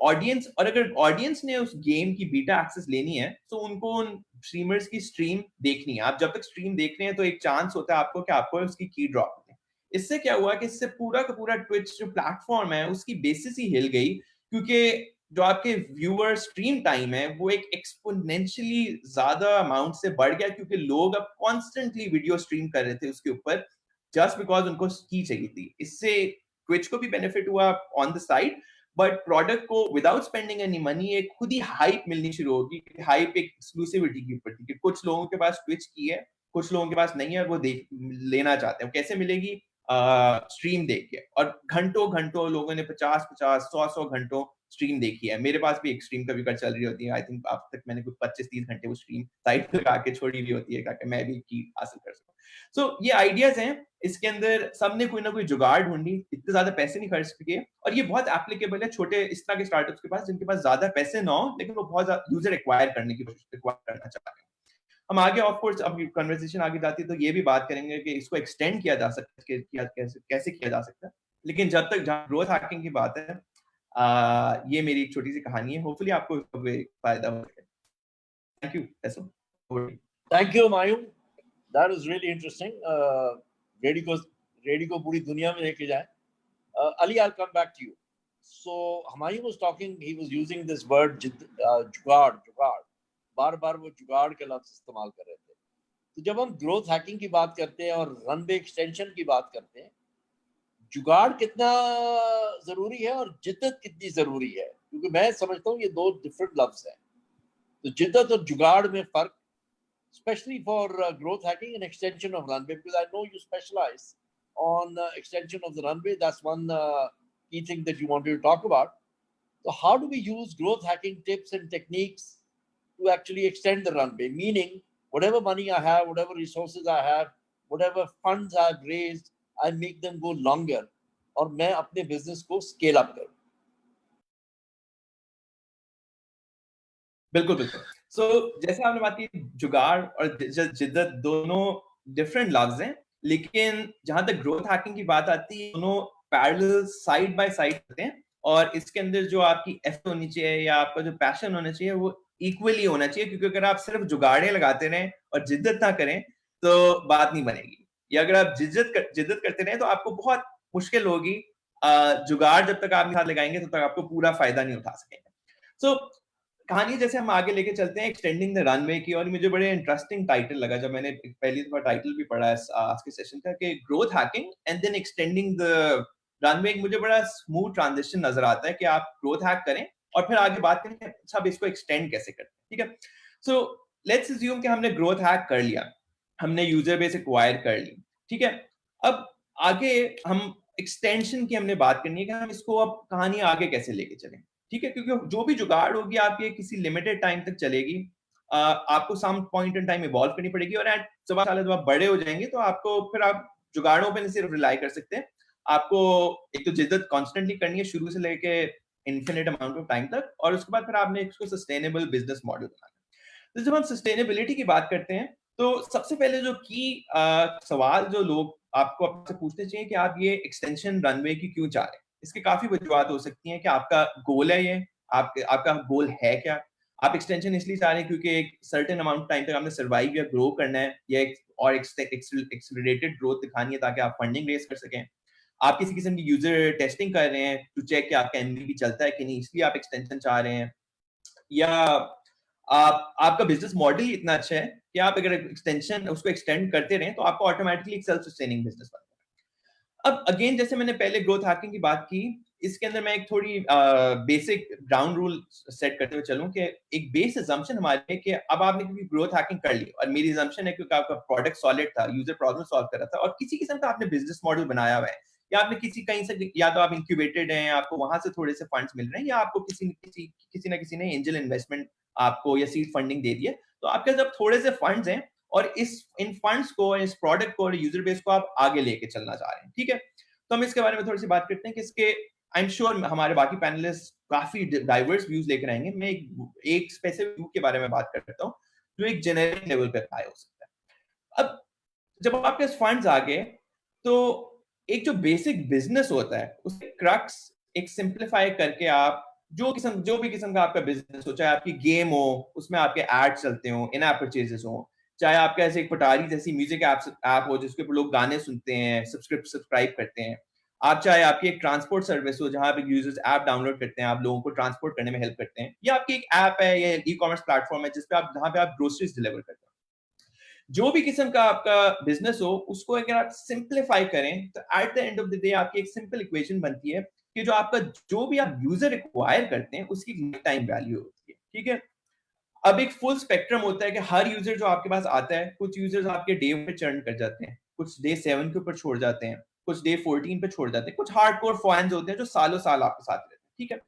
अगर ऑडियंस ने उस गेम की बीटा एक्सेस लेनी है तो उनको उन स्ट्रीमर्स की स्ट्रीम देखनी है. आप जब तक स्ट्रीम देख रहे हैं तो एक चांस होता है आपको कि आपको उसकी की ड्रॉप मिले. इससे क्या हुआ कि इससे पूरा का पूरा ट्विच जो प्लेटफॉर्म है उसकी बेसिस ही हिल गई, क्योंकि जो आपके व्यूअर स्ट्रीम टाइम है वो एक एक्सपोनेंशियली ज्यादा अमाउंट से बढ़ गया, क्योंकि लोग अब कॉन्स्टेंटली वीडियो स्ट्रीम कर रहे थे उसके ऊपर, जस्ट बिकॉज उनको की चाहिए थी. इससे ट्विच को भी बेनिफिट हुआ on the side, but product को विदाउट स्पेंडिंग एनी मनी एक खुद ही हाइप मिलनी शुरू होगी. हाइप एक एक्सक्लूसिविटी के ऊपर थी कि कुछ लोगों के पास ट्विच की है, कुछ लोगों के पास नहीं है, और वो देख लेना चाहते हैं. कैसे मिलेगी? स्ट्रीम देख के. और घंटों घंटों लोगों ने 50-50, 100-100 घंटों स्ट्रीम देखी है. मेरे पास भी एक स्ट्रीम कभी कभी चल रही होती है. आई थिंक अब तक मैंने कुछ 25-30 घंटे वो स्ट्रीम साइड पे लगा के छोड़ी हुई होती है ताकि मैं भी की हासिल कर सकूं. सो ये आइडियाज हैं. इसके अंदर सबने कोई ना कोई जुगाड़ ढूंढी, इतने ज्यादा पैसे नहीं खर्च किए, और ये बहुत एप्लीकेबल है छोटे इस तरह के स्टार्टअप्स के पास जिनके पास ज्यादा पैसे ना हो लेकिन वो बहुत यूजर एक्वायर करने की कोशिश करना चाहते हैं. हम आगे ऑफ कोर्स अब कन्वर्सेशन आगे जाती है तो ये भी बात करेंगे कि इसको एक्सटेंड किया जा सकता है, कैसे किया जा सकता है. लेकिन जब तक जहाँ ग्रोथ हैकिंग की बात है, ये मेरी एक छोटी सी कहानी है. होपफुली आपको फायदा हो. Thank you. Thank you, Mayum. That is really interesting. Ready को पूरी दुनिया में लेके जाए. Ali, I'll come back to you. So Humayun was talking. He was using this word जुगाड़. बार वो जुगाड़ का लफ्ज इस्तेमाल कर रहे थे. तो जब हम ग्रोथ हैकिंग की बात करते हैं और रनवे एक्सटेंशन की बात करते हैं, जुगाड़ कितना जरूरी है और जिद्दत कितनी जरूरी है, क्योंकि मैं समझता हूँ ये दो डिफरेंट लफ्ज हैं. तो जिद्दत और जुगाड़ में फर्क, especially for growth hacking and extension of runway, because I know you specialize on extension of the runway. That's one key thing that you wanted to talk about. So how do we use growth hacking tips and techniques to actually extend the runway? Meaning, whatever money I have, whatever resources I have, whatever funds I've raised, I make them go longer, और मैं अपने business को scale up करूँ. बिल्कुल. सो जैसे आपने बात की, जुगाड़ और जिद्दत दोनों डिफरेंट लफ्ज हैं, लेकिन जहां तक ग्रोथ हैकिंग की बात आती है दोनों पैरेलल साइड बाय साइड होते हैं, और इसके अंदर जो आपकी एफर्ट होनी चाहिए या आपका जो पैशन होना चाहिए वो इक्वली होना चाहिए. क्योंकि अगर आप सिर्फ जुगाड़े लगाते रहें और जिद्दत ना करें तो बात नहीं बनेगी. या अगर आप जिद्दत करते रहें तो आपको बहुत मुश्किल होगी. जुगाड़ जब तक आप नहीं हाथ लगाएंगे तब तक आपको पूरा फायदा नहीं उठा सकेंगे. सो कहानी जैसे हम आगे लेके चलते हैं एक्सटेंडिंग द रनवे की, और मुझे बड़े इंटरेस्टिंग टाइटल लगा जब मैंने पहली दफा टाइटल भी पढ़ा है आज के सेशन का, कि growth hacking and then extending the runway. मुझे बड़ा स्मूथ ट्रांजिशन नजर आता है कि आप ग्रोथ हैक करें और फिर आगे बात करें कि अच्छा अब इसको एक्सटेंड कैसे करते हैं. ठीक है. सो लेट्स अज्यूम कि हमने ग्रोथ हैक कर लिया, हमने यूजर बेस एक्वायर कर ली. ठीक है. अब आगे हम एक्सटेंशन की हमने बात करनी है कि हम इसको अब कहानी आगे कैसे लेके चलें. ठीक है. क्योंकि जो भी जुगाड़ होगी आपकी किसी लिमिटेड टाइम तक चलेगी. आपको some point in time evolve करनी पड़ेगी, और एट जब आप बड़े हो जाएंगे तो आपको फिर आप जुगाड़ों पे नहीं सिर्फ रिलाई कर सकते. आपको एक तो जिद्दत कॉन्स्टेंटली करनी है शुरू से लेके इन्फिनिट अमाउंट ऑफ टाइम तक, और उसके बाद फिर आपने इसको सस्टेनेबल बिजनेस मॉडल बनाना. तो जब हम सस्टेनेबिलिटी की बात करते हैं तो सबसे पहले जो की सवाल जो लोग आपको आपसे पूछने चाहिए कि आप ये एक्सटेंशन रनवे की क्यों चाह रहे हैं. इसके काफी वजूहत हो सकती हैं कि आपका गोल है ये, आपका गोल है क्या, आप एक्सटेंशन इसलिए चाह रहे हैं क्योंकि एक सर्टेन अमाउंट टाइम तक आपने सर्वाइव या ग्रो करना है या और एक्सेलरेटेड ग्रोथ दिखानी है ताकि आप फंडिंग रेज कर सकें, आप किसी किस्म की यूजर टेस्टिंग कर रहे हैं टू चेक कि आपका एमबीपी चलता है कि नहीं, इसलिए आप एक्सटेंशन चाह रहे हैं, या आपका बिजनेस मॉडल इतना अच्छा है कि आप अगर एक्सटेंशन उसको एक्सटेंड करते रहें तो आपको ऑटोमेटिकली एक सेल्फ सस्टेनिंग बिजनेस बनता है। अब अगेन जैसे मैंने पहले ग्रोथ हैकिंग की बात की, इसके अंदर मैं एक थोड़ी बेसिक ग्राउंड रूल सेट करते हुए चलूं कि एक बेस अजम्पशन हमारे है कि अब आपने क्योंकि ग्रोथ हैकिंग कर ली और मेरी अजम्पशन है क्योंकि आपका प्रोडक्ट सॉलिड था, यूजर प्रॉब्लम सॉल्व कर रहा था और किसी किस्म का आपने बिजनेस मॉडल बनाया हुआ है, या आपने किसी कहीं से, या तो आप इंक्यूबेटेड हैं, आपको वहां से थोड़े से फंड्स मिल रहे हैं, या आपको किसी ने एंजल इन्वेस्टमेंट आपको या सीड फंडिंग दे दी है, तो आपके जब थोड़े से फंड्स हैं और इन फंड्स को, इस प्रोडक्ट को और यूजर बेस को आप आगे लेके चलना चाह रहे हैं, ठीक है। तो हम इसके बारे में थोड़ी सी बात करते हैं कि इसके आई एम श्योर हमारे बाकी पैनलिस्ट काफी डाइवर्स व्यूज लेकर आएंगे। मैं एक स्पेसिफिक व्यू के बारे में बात करता हूँ जो एक जेनेरिक लेवल पे अप्लाई हो सकता है। अब जब आपके फंड्स आ गए तो एक जो बेसिक बिजनेस होता है उसके क्रक्स एक सिंप्लीफाई करके आप जो भी किस्म का आपका बिजनेस हो, चाहे आपकी गेम हो उसमें आपके एड चलते हो, इन ऐप परचेजेस हो, चाहे आपका ऐसे एक पटारी जैसी म्यूजिक ऐप हो जिसके ऊपर लोग गाने सुनते हैं, सब्सक्राइब करते हैं, आप चाहे आपकी एक ट्रांसपोर्ट सर्विस हो जहां पे यूजर्स ऐप डाउनलोड करते हैं, आप लोगों को ट्रांसपोर्ट करने में हेल्प करते हैं, या आपकी एक ऐप है या ई कॉमर्स प्लेटफॉर्म है जिसपे आप जहां पे आप ग्रोसरीज डिलीवर करते हैं, जो भी किस्म का आपका बिजनेस हो उसको अगर आप सिंप्लीफाई करें तो at the end of the day आपकी एक सिंपल इक्वेशन बनती है कि जो आपका जो भी आप यूजर एक्वायर करते हैं उसकी लाइफ टाइम वैल्यू होती है, ठीक है। अब एक फुल स्पेक्ट्रम होता है कि हर यूजर जो आपके पास आता है, कुछ यूजर्स आपके डे पे चर्न कर जाते हैं, कुछ डे 7 के ऊपर छोड़ जाते हैं, कुछ डे 14 पे छोड़ जाते हैं, कुछ हार्डकोर फैंस होते हैं जो सालों साल आपके साथ रहते हैं, ठीक है।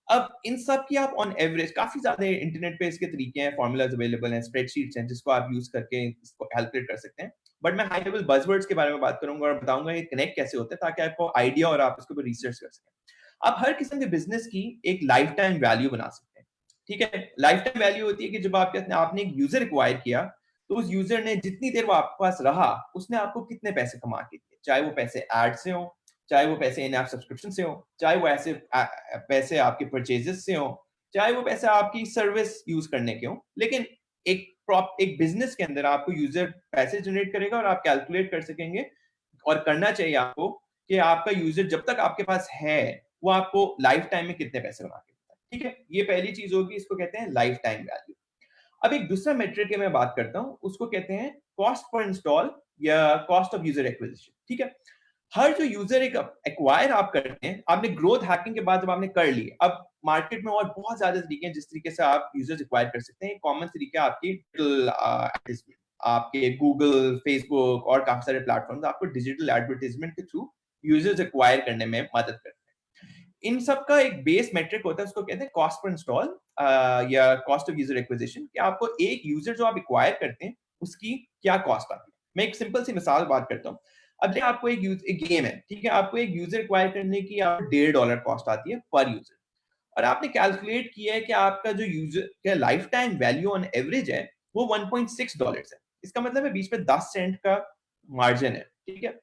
अब इन सब की आप ऑन एवरेज काफी ज्यादा इंटरनेट पे इसके तरीके हैं, फॉर्मूलाज अवेलेबल हैं, स्प्रेडशीट्स हैं जिसको आप यूज करके इसको कैलकुलेट कर सकते हैं, बट मैं हाई लेवल बज़वर्ड्स के बारे में बात करूंगा और बताऊंगा ये कनेक्ट कैसे होते हैं ताकि आपको आइडिया और आप इसके ऊपर रिसर्च कर सकें। आप हर किस्म के बिजनेस की एक लाइफ टाइम वैल्यू बना सकते हैं, ठीक है। लाइफ टाइम वैल्यू होती है कि जब आपने एक यूजर एक्वायर किया तो उस यूजर ने जितनी देर वो आपके पास रहा उसने आपको कितने पैसे कमा के दिए, चाहे वो पैसे एड से हो, चाहे वो पैसे इन ऐप सब्सक्रिप्शन से हो, चाहे वो ऐसे पैसे आपके परचेजेस से हो, चाहे वो पैसे आपकी सर्विस यूज करने के हो, लेकिन एक बिजनेस के अंदर आपको यूजर पैसे जनरेट करेगा और आप कैलकुलेट कर सकेंगे और करना चाहिए आपको कि आपका यूजर जब तक आपके पास है वो आपको लाइफ टाइम में कितने पैसे बना के देता है, ठीक है। ये पहली चीज होगी, इसको कहते हैं लाइफ टाइम वैल्यू। अब एक दूसरा मेट्रिक की मैं बात करता हूं, उसको कहते हैं कॉस्ट पर इंस्टॉल या कॉस्ट ऑफ यूजर एक्विजिशन, ठीक है। हर जो यूजर एक एक्वायर आप करते हैं, आपने ग्रोथ हैकिंग के बाद जब आपने कर ली, अब मार्केट में और बहुत ज्यादा तरीके हैं जिस तरीके से आप यूजर्स एक्वायर कर सकते हैं। कॉमन तरीका आपकी एडवर्टाइजमेंट, आपके गूगल, फेसबुक और काफी सारे प्लेटफॉर्म्स आपको डिजिटल एडवर्टाइजमेंट के थ्रू यूजर्स एक्वायर करने में मदद करते हैं। इन सब का एक बेस मेट्रिक होता है, उसको कहते हैं कॉस्ट पर इंस्टॉल या कॉस्ट ऑफ यूजर एक्विजिशन, कि आपको एक यूजर जो आप एक्वायर करते हैं उसकी क्या कॉस्ट आती है। मैं एक सिंपल सी मिसाल बात करता हूँ। अब आपको एक गेम है, ठीक है, आपको एक यूजर एक्वायर करने की आपको $1.5 कॉस्ट आती है पर यूजर, और आपने कैलकुलेट किया है कि आपका जो यूजर का life time value on average है वो $1.6 है। इसका मतलब है बीच में 10 सेंट का मार्जिन है, ठीक है।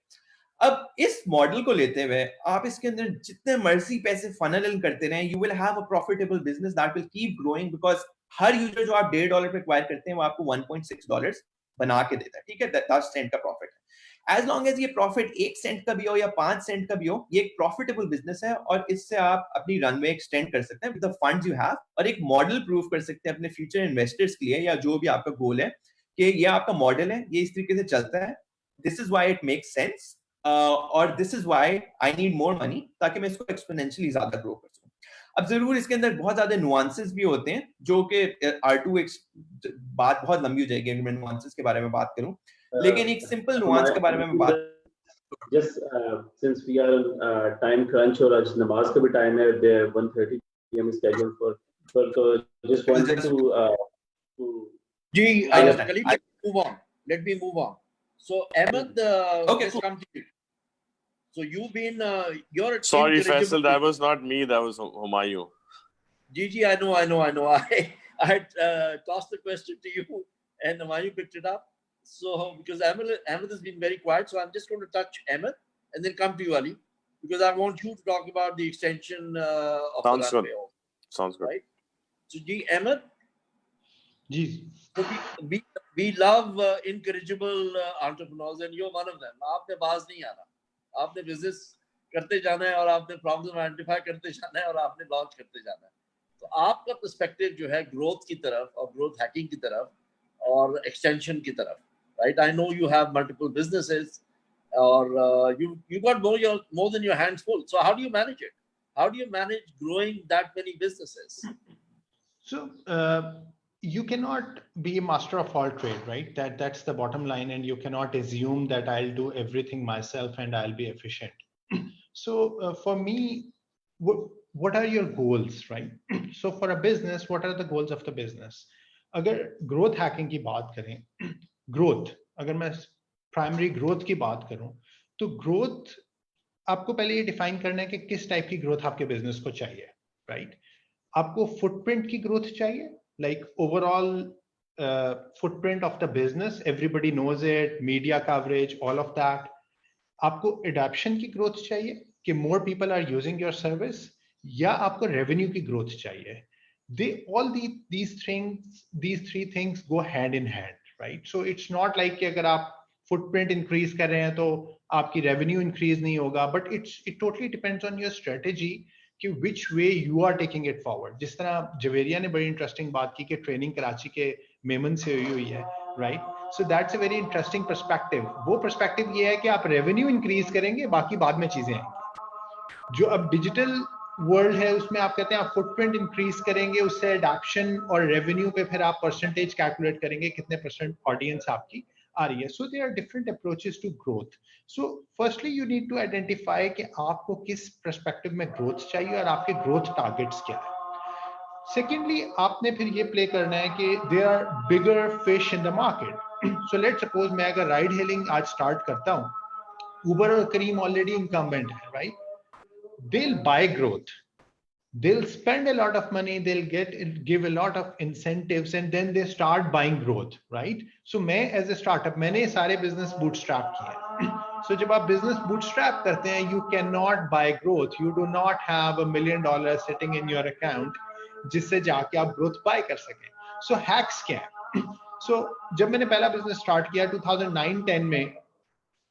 अब इस मॉडल को लेते हुए आप इसके अंदर जितने मर्जी पैसे फनल इन करते रहें, you will have a profitable business that will keep growing, because her user जो आप $1.5 पे एक्वायर करते हैं वो आपको $1.6 बना के देता है, ठीक है। 10 सेंट का प्रॉफिट है। एज लॉन्ग एज ये प्रॉफिट 1 सेंट का भी हो या 5 सेंट का भी हो, ये एक प्रॉफिटेबल बिजनेस है और इससे आप अपनी रनवे एक्सटेंड कर सकते हैं with the funds you have, और एक मॉडल प्रूव कर सकते हैं अपने फ्यूचर इन्वेस्टर्स के लिए या जो भी आपका गोल है कि ये आपका मॉडल है, ये इस तरीके से चलता है, this is why it makes sense और this is why I need more money, ताकि मैं इसको एक्सपोनेंशियली ज्यादा ग्रो कर सकूं। अब जरूर इसके अंदर बहुत ज्यादा नुआंसेस भी होते हैं जो कि R2 बात बहुत लंबी हो जाएगी अगर मैं नुआंसेस के बारे में बात करूं, लेकिन एक सिंपल नुआंस के बारे में मैं बात just since we are on time crunch और आज नमाज का भी टाइम है, 1:30 PM scheduled for so just wanted to ji, understand. let me move on. So Ahmed, Okay, let's cool. come to you. So you've been you're Sorry, incorrigible. Faisal, that was not me. That was Humayun. Gigi, I know. I had tossed the question to you, and Humayun picked it up. So because Ahmed has been very quiet, so I'm just going to touch Ahmed and then come to you, Ali. because I want you to talk about the extension of Sounds the runway. good. Sounds good. Right? So, Ji Ahmed, ji so we love incorrigible entrepreneurs, and you're one of them. आपने बाज नहीं आना, आपने business करते जाना है और आपने problem identify करते जाना है और आपने launch करते जाना है. तो आपका perspective जो है growth की तरफ और growth hacking की तरफ और extension की तरफ, right? I know you have multiple businesses, or you got more than your hands full. So how do you manage it? How do you manage growing that many businesses? So you cannot be a master of all trade, right? That's the bottom line, and you cannot assume that I'll do everything myself and I'll be efficient. So for me, what are your goals, right? So for a business, what are the goals of the business? अगर growth hacking की बात करें, growth, अगर मैं primary growth की बात करूं, तो growth आपको पहले ये डिफाइन करना है कि किस टाइप की ग्रोथ आपके बिजनेस को चाहिए, राइट? आपको फुटप्रिंट की ग्रोथ चाहिए, like overall footprint of the business, everybody knows it, media coverage, all of that. आपको एडॉप्शन की ग्रोथ चाहिए कि more people are using your service, या आपको रेवेन्यू की ग्रोथ चाहिए? these three things go hand in hand, right? So it's not like कि अगर आप फुटप्रिंट इंक्रीज कर रहे हैं तो आपकी रेवेन्यू इंक्रीज नहीं होगा, but it totally depends on your strategy कि which way you are taking it forward. जिस तरह जवेरिया ने बड़ी इंटरेस्टिंग बात की कि ट्रेनिंग कराची के मेमन से हुई है, right? So that's a very interesting perspective. वो पर्सपेक्टिव ये है कि आप रेवेन्यू इंक्रीज करेंगे, बाकी बाद में चीजें आएंगी. जो अब डिजिटल वर्ल्ड है उसमें आप कहते हैं आप फुटप्रिंट इंक्रीज करेंगे, उससे एडॉप्शन और रेवेन्यू पे फिर आप परसेंटेज कैलकुलेट करेंगे कितने परसेंट ऑडियंस आपकी आ रही है. So there are different approaches to growth. So firstly you need to identify कि आपको किस पर्सपेक्टिव में ग्रोथ चाहिए और आपके ग्रोथ टारगेट्स क्या है. सेकेंडली आपने फिर ये प्ले करना है कि there are bigger fish in the market. So let's suppose मैं अगर राइड हेलिंग आज स्टार्ट करता हूँ, उबर और करीम ऑलरेडी इनकम्बेंट है, right? They'll buy growth, they'll spend a lot of money, they'll give a lot of incentives, and then they start buying growth, right? So मैं as a startup, मैंने सारे business bootstrap किए. So जब आप business bootstrap करते हैं, you cannot buy growth, you do not have $1 million sitting in your account जिससे जाके आप growth buy कर सकें. So hacks क्या है? So जब मैंने पहला business start किया 2009-10 में,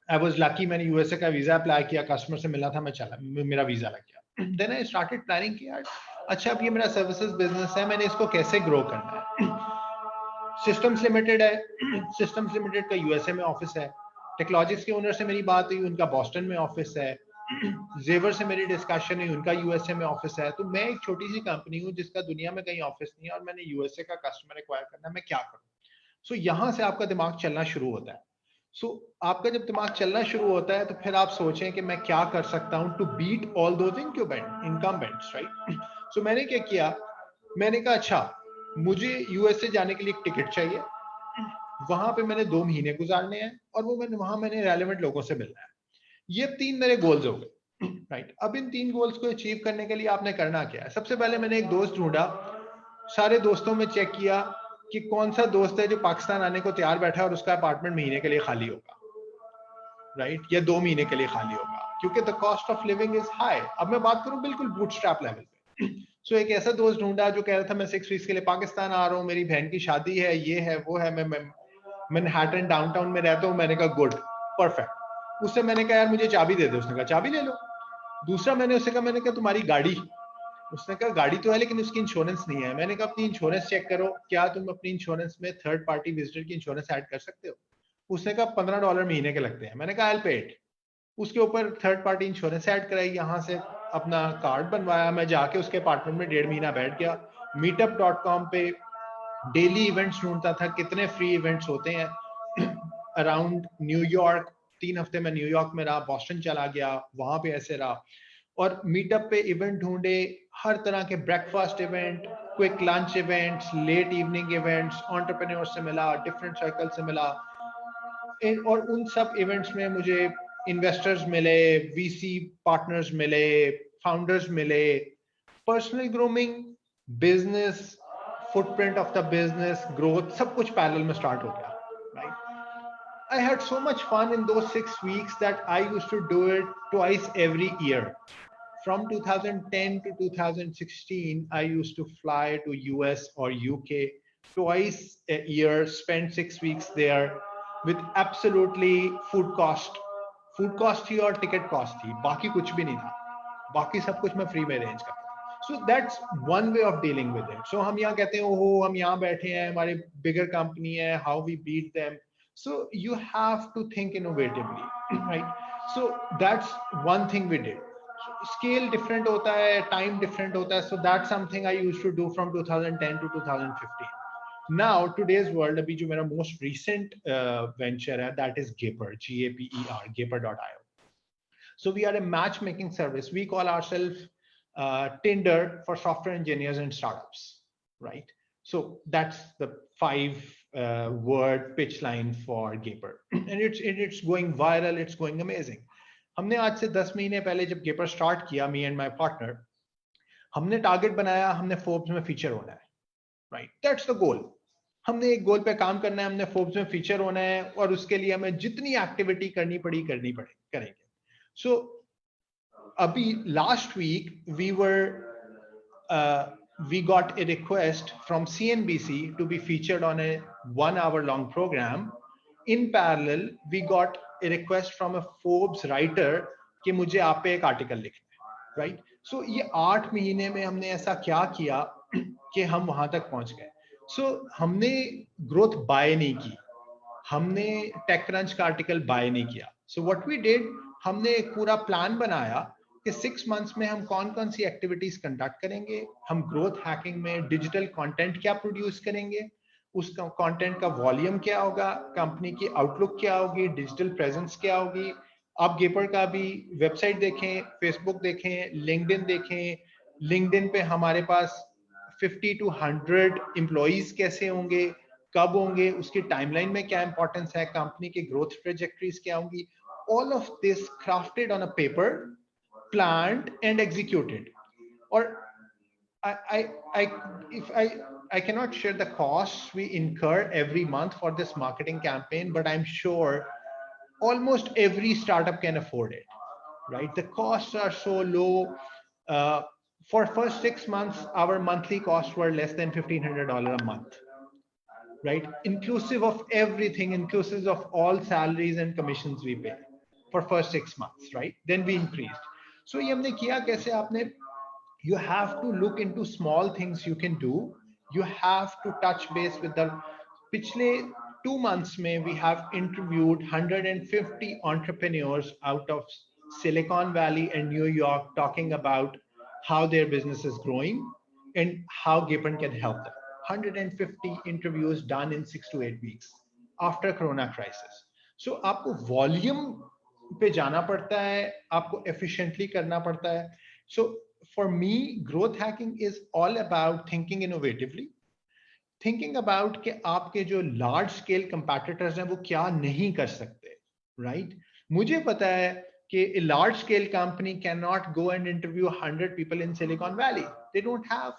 I was lucky, मैंने यूएसए का वीजा अप्लाई किया, कस्टमर से मिला था, मैं चला, मेरा वीजा लग गया. Then I started planning कि यार अच्छा अब ये मेरा सर्विसेज बिजनेस है, मैंने इसको कैसे ग्रो करना है. सिस्टम्स लिमिटेड है, सिस्टम्स लिमिटेड का यूएसए में ऑफिस है. टेक्नोलॉजिक्स के ओनर से मेरी बात हुई, उनका बॉस्टन में ऑफिस है. जेवर से मेरी डिस्कशन हुई, उनका यूएसए में ऑफिस है. तो मैं एक छोटी सी कंपनी हूँ जिसका दुनिया में कहीं ऑफिस नहीं है और मैंने यूएसए का कस्टमर एक्वायर करना है, मैं क्या करूँ? सो यहाँ से आपका दिमाग चलना शुरू होता है. सो आपका जब दिमाग चलना शुरू होता है तो फिर आप सोचें कि मैं क्या कर सकता हूं to beat all those incumbents, right? So मैंने क्या किया, मैंने कहा अच्छा मुझे यूएसए जाने के लिए एक टिकट चाहिए, वहां पे मैंने 2 महीने गुजारने हैं और वो मैंने रेलेवेंट लोगों से मिलना है. ये 3 मेरे गोल्स हो गए, राइट? अब इन 3 गोल्स को अचीव करने के लिए आपने करना क्या है? सबसे पहले मैंने एक दोस्त ढूंढा, सारे दोस्तों में चेक किया कि कौन सा दोस्त है जो पाकिस्तान आने को तैयार बैठा है और उसका अपार्टमेंट महीने के लिए खाली होगा, राइट? या 2 महीने के लिए खाली होगा, क्योंकि the cost of living is high. अब मैं बात करूं बिल्कुल बूटस्ट्रैप लेवल पे. सो एक ऐसा दोस्त ढूंढा जो कह रहा था मैं 6 वीक्स के लिए पाकिस्तान आ रहा हूं, मेरी बहन की शादी है, ये है वो है, मैं मैनहट्टन डाउनटाउन में रहता हूं. मैंने कहा गुड, परफेक्ट. उससे मैंने कहा यार मुझे चाबी दे दो. उसने कहा चाबी ले लो. दूसरा मैंने उससे कहा, मैंने कहा तुम्हारी गाड़ी, उसने कहा गाड़ी तो है लेकिन उसकी इंश्योरेंस नहीं है. मैंने कहा अपनी इंश्योरेंस चेक करो, क्या तुम अपनी इंश्योरेंस में थर्ड पार्टी विजिटर की इंश्योरेंस ऐड कर सकते हो? उसने कहा $15 महीने के लगते हैं. मैंने कहा आई विल पे इट. उसके ऊपर थर्ड पार्टी इंश्योरेंस ऐड कराई, यहाँ से अपना कार्ड बनवाया, मैं जाके उसके अपार्टमेंट में 1.5 महीना बैठ गया. मीटअप.com पे डेली इवेंट्स ढूंढता था, कितने फ्री इवेंट्स होते हैं अराउंड न्यूयॉर्क. 3 हफ्ते में न्यूयॉर्क में रहा, बॉस्टन चला गया, वहां पे ऐसे रहा और मीटअप पे इवेंट ढूंढे, हर तरह के breakfast event, quick lunch events, late evening events, entrepreneur से मिला, डिफरेंट सर्कल से मिला. और उन सब इवेंट्स में मुझे इन्वेस्टर्स मिले, वीसी पार्टनर्स मिले, फाउंडर्स मिले. Personal grooming, business, footprint of the business, growth, सब कुछ पैरेलल में स्टार्ट हो गया, right? I had so much fun in those 6 weeks that I used to do it twice every year. From 2010 to 2016, I used to fly to US or UK twice a year, spend 6 weeks there with absolutely food cost थी और ticket cost थी, बाकी कुछ भी नहीं था, बाकी सब कुछ मैं free में arrange करता था. So that's one way of dealing with it. So हम यहाँ कहते हैं ओहो हम यहाँ बैठे हैं, हमारी bigger company है, how we beat them. So you have to think innovatively, right? So that's one thing we did. Scale different hota hai, time different hota hai, so that's something I used to do from 2010 to 2015. Now today's world, abhi jo mera most recent venture hai, that is Gaper, Gaper, Gaper.io. So we are a matchmaking service. We call ourselves Tinder for software engineers and startups, right? So that's the 5-word pitch line for Gaper, and it's going viral, it's going amazing. हमने आज से 10 महीने पहले जब gaper start किया, me and my partner, हमने target बनाया, हमने फोर्ब्स में फीचर होना है, राइट? That's the goal. हमने एक गोल पे काम करना है, हमने फोर्ब्स में फीचर होना है, और उसके लिए हमें जितनी एक्टिविटी करनी पड़ी करेंगे. सो अभी last week we got a request from CNBC to be featured on a 1-hour-long program. In parallel, we got a request from a Forbes writer कि मुझे आप पे एक आर्टिकल लिखना है, right? So ये 8 महीने में हमने ऐसा क्या किया कि हम वहां तक पहुंच गए. So हमने ग्रोथ बाय नहीं की, हमने टेकक्रंच का आर्टिकल बाय नहीं किया. So what we did, हमने एक पूरा प्लान बनाया कि 6 months में हम कौन-कौन सी एक्टिविटीज कंडक्ट करेंगे, हम ग्रोथ हैकिंग में डिजिटल कंटेंट क्या प्रोड्यूस करेंगे, उस कंटेंट का वॉल्यूम क्या होगा, कंपनी की आउटलुक क्या होगी, डिजिटल प्रेजेंस क्या होगी. आप गेपर का भी वेबसाइट देखें, फेसबुक देखें, लिंक्डइन देखें. लिंक्डइन पे हमारे पास 50 to 100 एम्प्लॉइज कैसे होंगे, कब होंगे, उसकी टाइमलाइन में क्या इंपॉर्टेंस है, कंपनी की ग्रोथ ट्रेजेक्टरीज क्या होंगी. All of this crafted on a paper, planned and executed. Or I cannot share the costs we incur every month for this marketing campaign, but I'm sure almost every startup can afford it, right? The costs are so low. For first 6 months, our monthly costs were less than $1,500 a month, right? Inclusive of everything, inclusive of all salaries and commissions we pay for first 6 months, right? Then we increased. So ये हमने किया कैसे आपने, you have to look into small things you can do. You have to touch base with the, पिछले 2 months में we have interviewed 150 entrepreneurs out of Silicon Valley and New York talking about how their business is growing and how Gaper can help them. 150 interviews done in 6 to 8 weeks after Corona crisis. So आपको volume पे जाना पड़ता है, आपको efficiently करना पड़ता है. So for me, growth hacking is all about thinking innovatively, thinking about कि आपके जो large scale competitors हैं वो क्या नहीं कर सकते, right? मुझे पता है कि a large scale company cannot go and interview 100 people in Silicon Valley. They don't have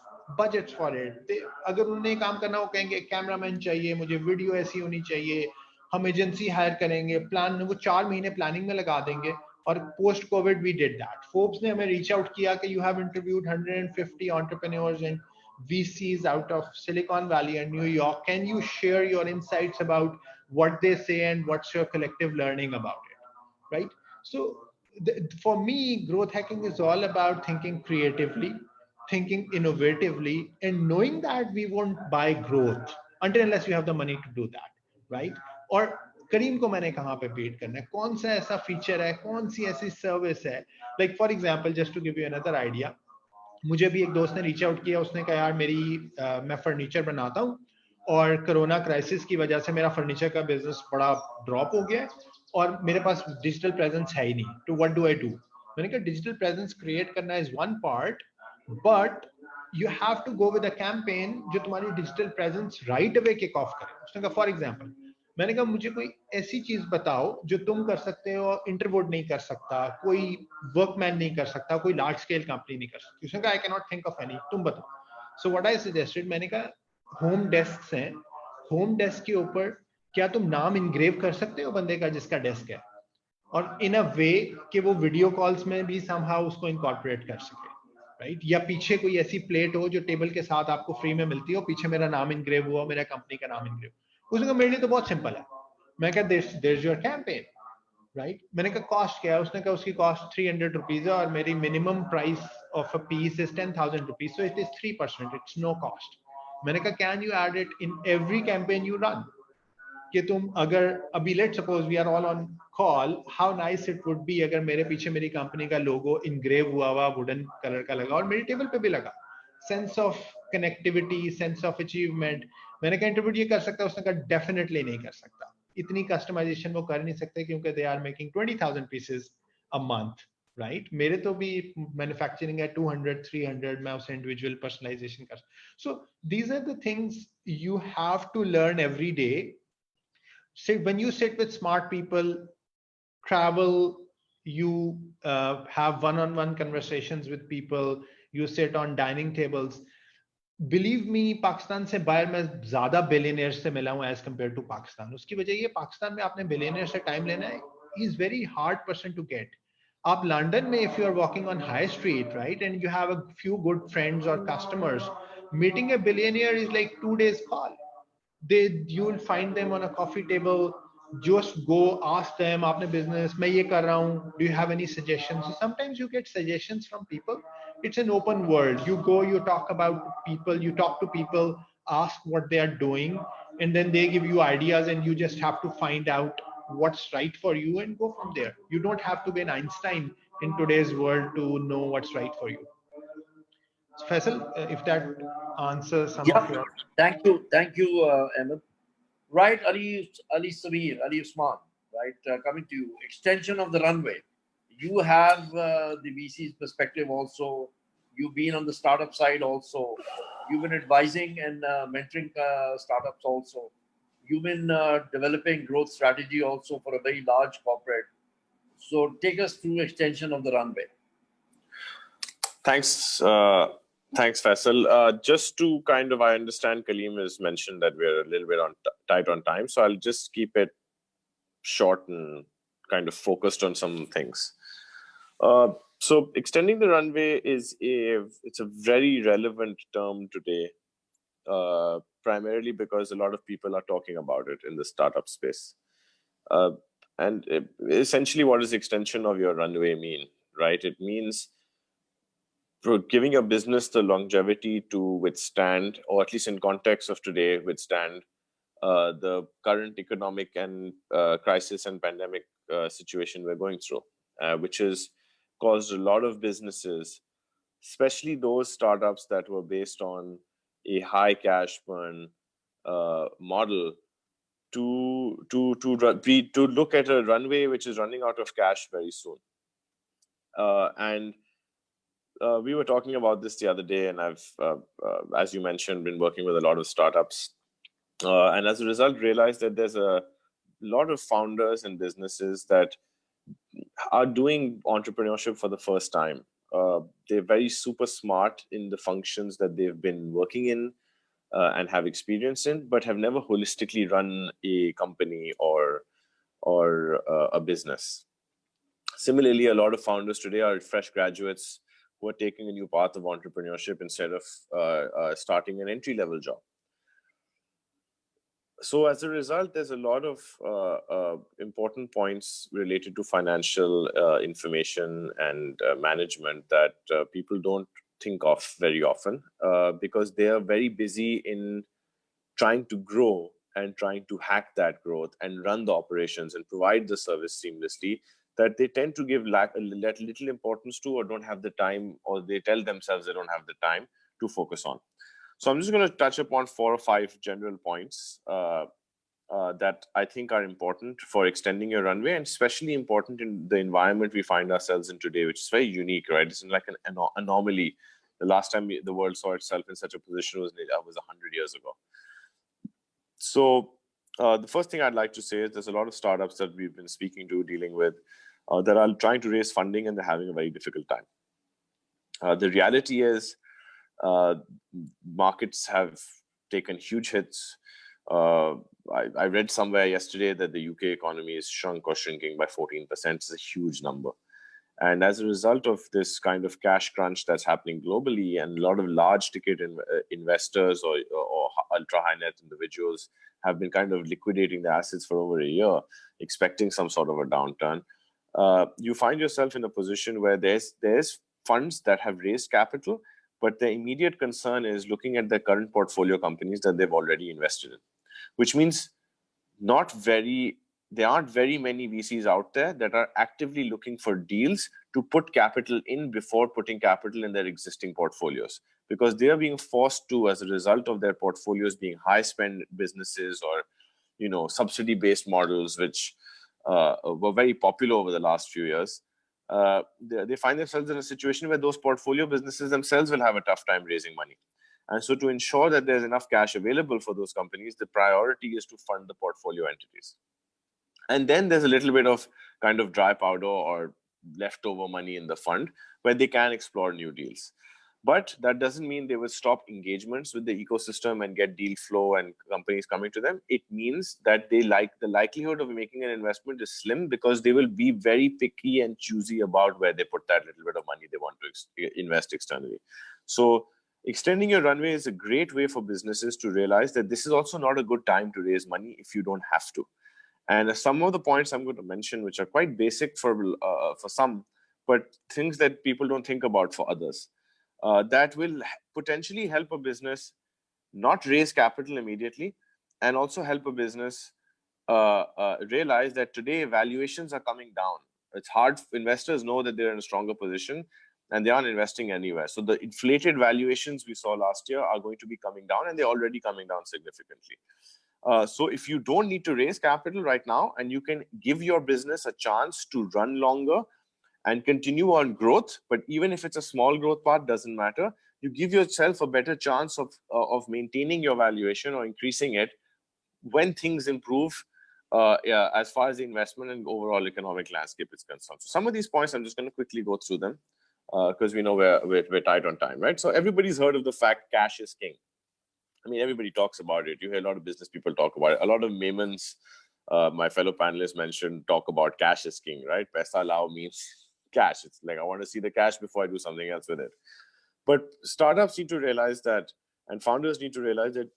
budgets for it. अगर उन्हें काम करना हो कहेंगे कैमरामैन चाहिए, मुझे वीडियो ऐसी होनी चाहिए, हम एजेंसी हायर करेंगे, प्लान वो 4 महीने प्लानिंग में लगा देंगे. और post Covid we did that. Forbes ने हमें रीच आउट किया कि you have interviewed 150 entrepreneurs and VCs out of Silicon Valley and New York. Can you share your insights about what they say and what's your collective learning about it, right? So for me, growth hacking is all about thinking creatively, thinking innovatively, and knowing that we won't buy growth until unless you have the money to do that, right? और करीम को मैंने कहाँ पे beat करना है, कौन सा ऐसा फीचर है, कौन सी ऐसी सर्विस है. Like for example, just to give you another idea, मुझे भी एक दोस्त ने रीच आउट किया. उसने कहा यार मैं फर्नीचर बनाता हूँ और कोरोना क्राइसिस की वजह से मेरा फर्नीचर का बिजनेस बड़ा ड्रॉप हो गया है और मेरे पास डिजिटल प्रेजेंस है ही नहीं. तो व्हाट डू आई डू? मैंने कहा डिजिटल प्रेजेंस क्रिएट करना is one part, but you have to go with a campaign जो तुम्हारी digital presence right away kick off करे. उसने कहा फॉर एग्जांपल, मैंने कहा मुझे कोई ऐसी चीज बताओ जो तुम कर सकते हो, इंटरवुड नहीं कर सकता, कोई वर्कमैन नहीं कर सकता, कोई लार्ज स्केल कंपनी नहीं कर सकती. उसने कहा I can not think of any, तुम बताओ. सो व्हाट आई सजेस्टेड, मैंने कहा होम डेस्क हैं, होम डेस्क के ऊपर क्या तुम नाम इनग्रेव कर सकते हो बंदे का जिसका डेस्क है, और इन अ वे कि वो वीडियो कॉल्स में भी समहाउ उसको इनकॉर्पोरेट कर सके, राइट? या पीछे कोई ऐसी प्लेट हो जो टेबल के साथ आपको फ्री में मिलती हो, पीछे मेरा नाम इनग्रेव हुआ, मेरा कंपनी का नाम इनग्रेव। उसने कहा मेरे लिए तो बहुत सिंपल है। मैं कहा देयर योर कैंपेन, राइट? मैंने कहा कॉस्ट क्या है? उसने कहा उसकी कॉस्ट 300 रुपीज है और मेरी minimum price of a piece is 10,000 rupees, so it is 3%, it's no cost. मैंने कहा can you add it in every campaign you run? कि तुम अगर अभी let suppose we are all on call, how nice it would be अगर मेरे पीछे मेरी कंपनी का लोगो इनग्रेव हुआ वुडन कलर का लगा और मेरी टेबल पे भी लगा। Sense of connectivity, sense of achievement. मैंने कहा इंटरव्यू ये कर सकता है? उसने कहा डेफिनेटली नहीं कर सकता, इतनी कस्टमाइजेशन वो कर नहीं सकते क्योंकि they are making 20,000 pieces a month, right? मेरे तो भी मैन्युफैक्चरिंग है 200 300, मैं उसे इंडिविजुअल पर्सनलाइजेशन कर। So these are the things you have to learn every day. When you sit with smart people, travel, you have one-on-one conversations with people, you sit on dining tables. Believe me, Pakistan से बाहर मैं ज्यादा billionaire से मिला हूं as compare to Pakistan. उसकी वजह ये, पाकिस्तान में आपने बिलियनियर से टाइम लेना है, he is very hard person to get. आप लंदन में if you are walking on high street, right, and you have a few good friends और customers, meeting a billionaire is like 2 days call. You'll find them on a coffee table. Just go ask them, aapne business मैं ये कर रहा हूँ, do you have any suggestions? So sometimes you get suggestions from people. It's an open world. You go, you talk about people, you talk to people, ask what they are doing, and then they give you ideas, and you just have to find out what's right for you and go from there. You don't have to be an Einstein in today's world to know what's right for you. Faisal, if that answers some of your... Thank you, Ahmed. Right, Ali Sameer, Ali Usman, right? Coming to you, extension of the runway. You have the VC's perspective also. You've been on the startup side also. You've been advising and mentoring startups also. You've been developing growth strategy also for a very large corporate. So take us through extension of the runway. Thanks, Faisal. Just to kind of, I understand Kaleem has mentioned that we're a little bit tight on time, so I'll just keep it short and kind of focused on some things. So extending the runway it's a very relevant term today, primarily because a lot of people are talking about it in the startup space. And essentially, what does extension of your runway mean, right? It means giving your business the longevity to withstand, or at least in context of today, withstand the current economic and crisis and pandemic situation we're going through, which has caused a lot of businesses, especially those startups that were based on a high cash burn model, to look at a runway which is running out of cash very soon. And we were talking about this the other day, and I've, as you mentioned, been working with a lot of startups. And as a result, realized that there's a lot of founders and businesses that are doing entrepreneurship for the first time. They're very super smart in the functions that they've been working in and have experience in, but have never holistically run a company or a business. Similarly, a lot of founders today are fresh graduates who are taking a new path of entrepreneurship instead of starting an entry-level job. So as a result, there's a lot of important points related to financial information and management that people don't think of very often because they are very busy in trying to grow and trying to hack that growth and run the operations and provide the service seamlessly, that they tend to give little importance to, or don't have the time, or they tell themselves they don't have the time to focus on. So I'm just going to touch upon 4 or 5 general points that I think are important for extending your runway, and especially important in the environment we find ourselves in today, which is very unique, right? It's like an anomaly. The last time the world saw itself in such a position was 100 years ago. So the first thing I'd like to say is there's a lot of startups that we've been speaking to, dealing with, that are trying to raise funding, and they're having a very difficult time. The reality is markets have taken huge hits. I read somewhere yesterday that the UK economy is shrunk or shrinking by 14%. It's a huge number. And as a result of this kind of cash crunch that's happening globally, and a lot of large ticket investors or ultra high net individuals have been kind of liquidating their assets for over a year, expecting some sort of a downturn, you find yourself in a position where there's funds that have raised capital, but the immediate concern is looking at their current portfolio companies that they've already invested in, which means there aren't very many VCs out there that are actively looking for deals to put capital in before putting capital in their existing portfolios, because they are being forced to, as a result of their portfolios being high spend businesses or subsidy based models, which were very popular over the last few years. They find themselves in a situation where those portfolio businesses themselves will have a tough time raising money. And so to ensure that there's enough cash available for those companies, the priority is to fund the portfolio entities. And then there's a little bit of kind of dry powder or leftover money in the fund where they can explore new deals. But that doesn't mean they will stop engagements with the ecosystem and get deal flow and companies coming to them. It means that the likelihood of making an investment is slim, because they will be very picky and choosy about where they put that little bit of money they want to invest externally. So extending your runway is a great way for businesses to realize that this is also not a good time to raise money if you don't have to. And some of the points I'm going to mention, which are quite basic for some, but things that people don't think about for others, that will potentially help a business not raise capital immediately, and also help a business realize that today valuations are coming down. It's hard. Investors know that they're in a stronger position and they aren't investing anywhere. So the inflated valuations we saw last year are going to be coming down, and they're already coming down significantly. So if you don't need to raise capital right now, and you can give your business a chance to run longer and continue on growth, but even if it's a small growth path, doesn't matter. You give yourself a better chance of maintaining your valuation or increasing it when things improve as far as the investment and overall economic landscape is concerned. So some of these points, I'm just going to quickly go through them because we know we're tight on time, right? So everybody's heard of the fact cash is king. I mean, everybody talks about it. You hear a lot of business people talk about it. A lot of Maimons, my fellow panelists mentioned, talk about cash is king, right? Paisa lao means cash. It's like, I want to see the cash before I do something else with it. But startups need to realize that, and founders need to realize that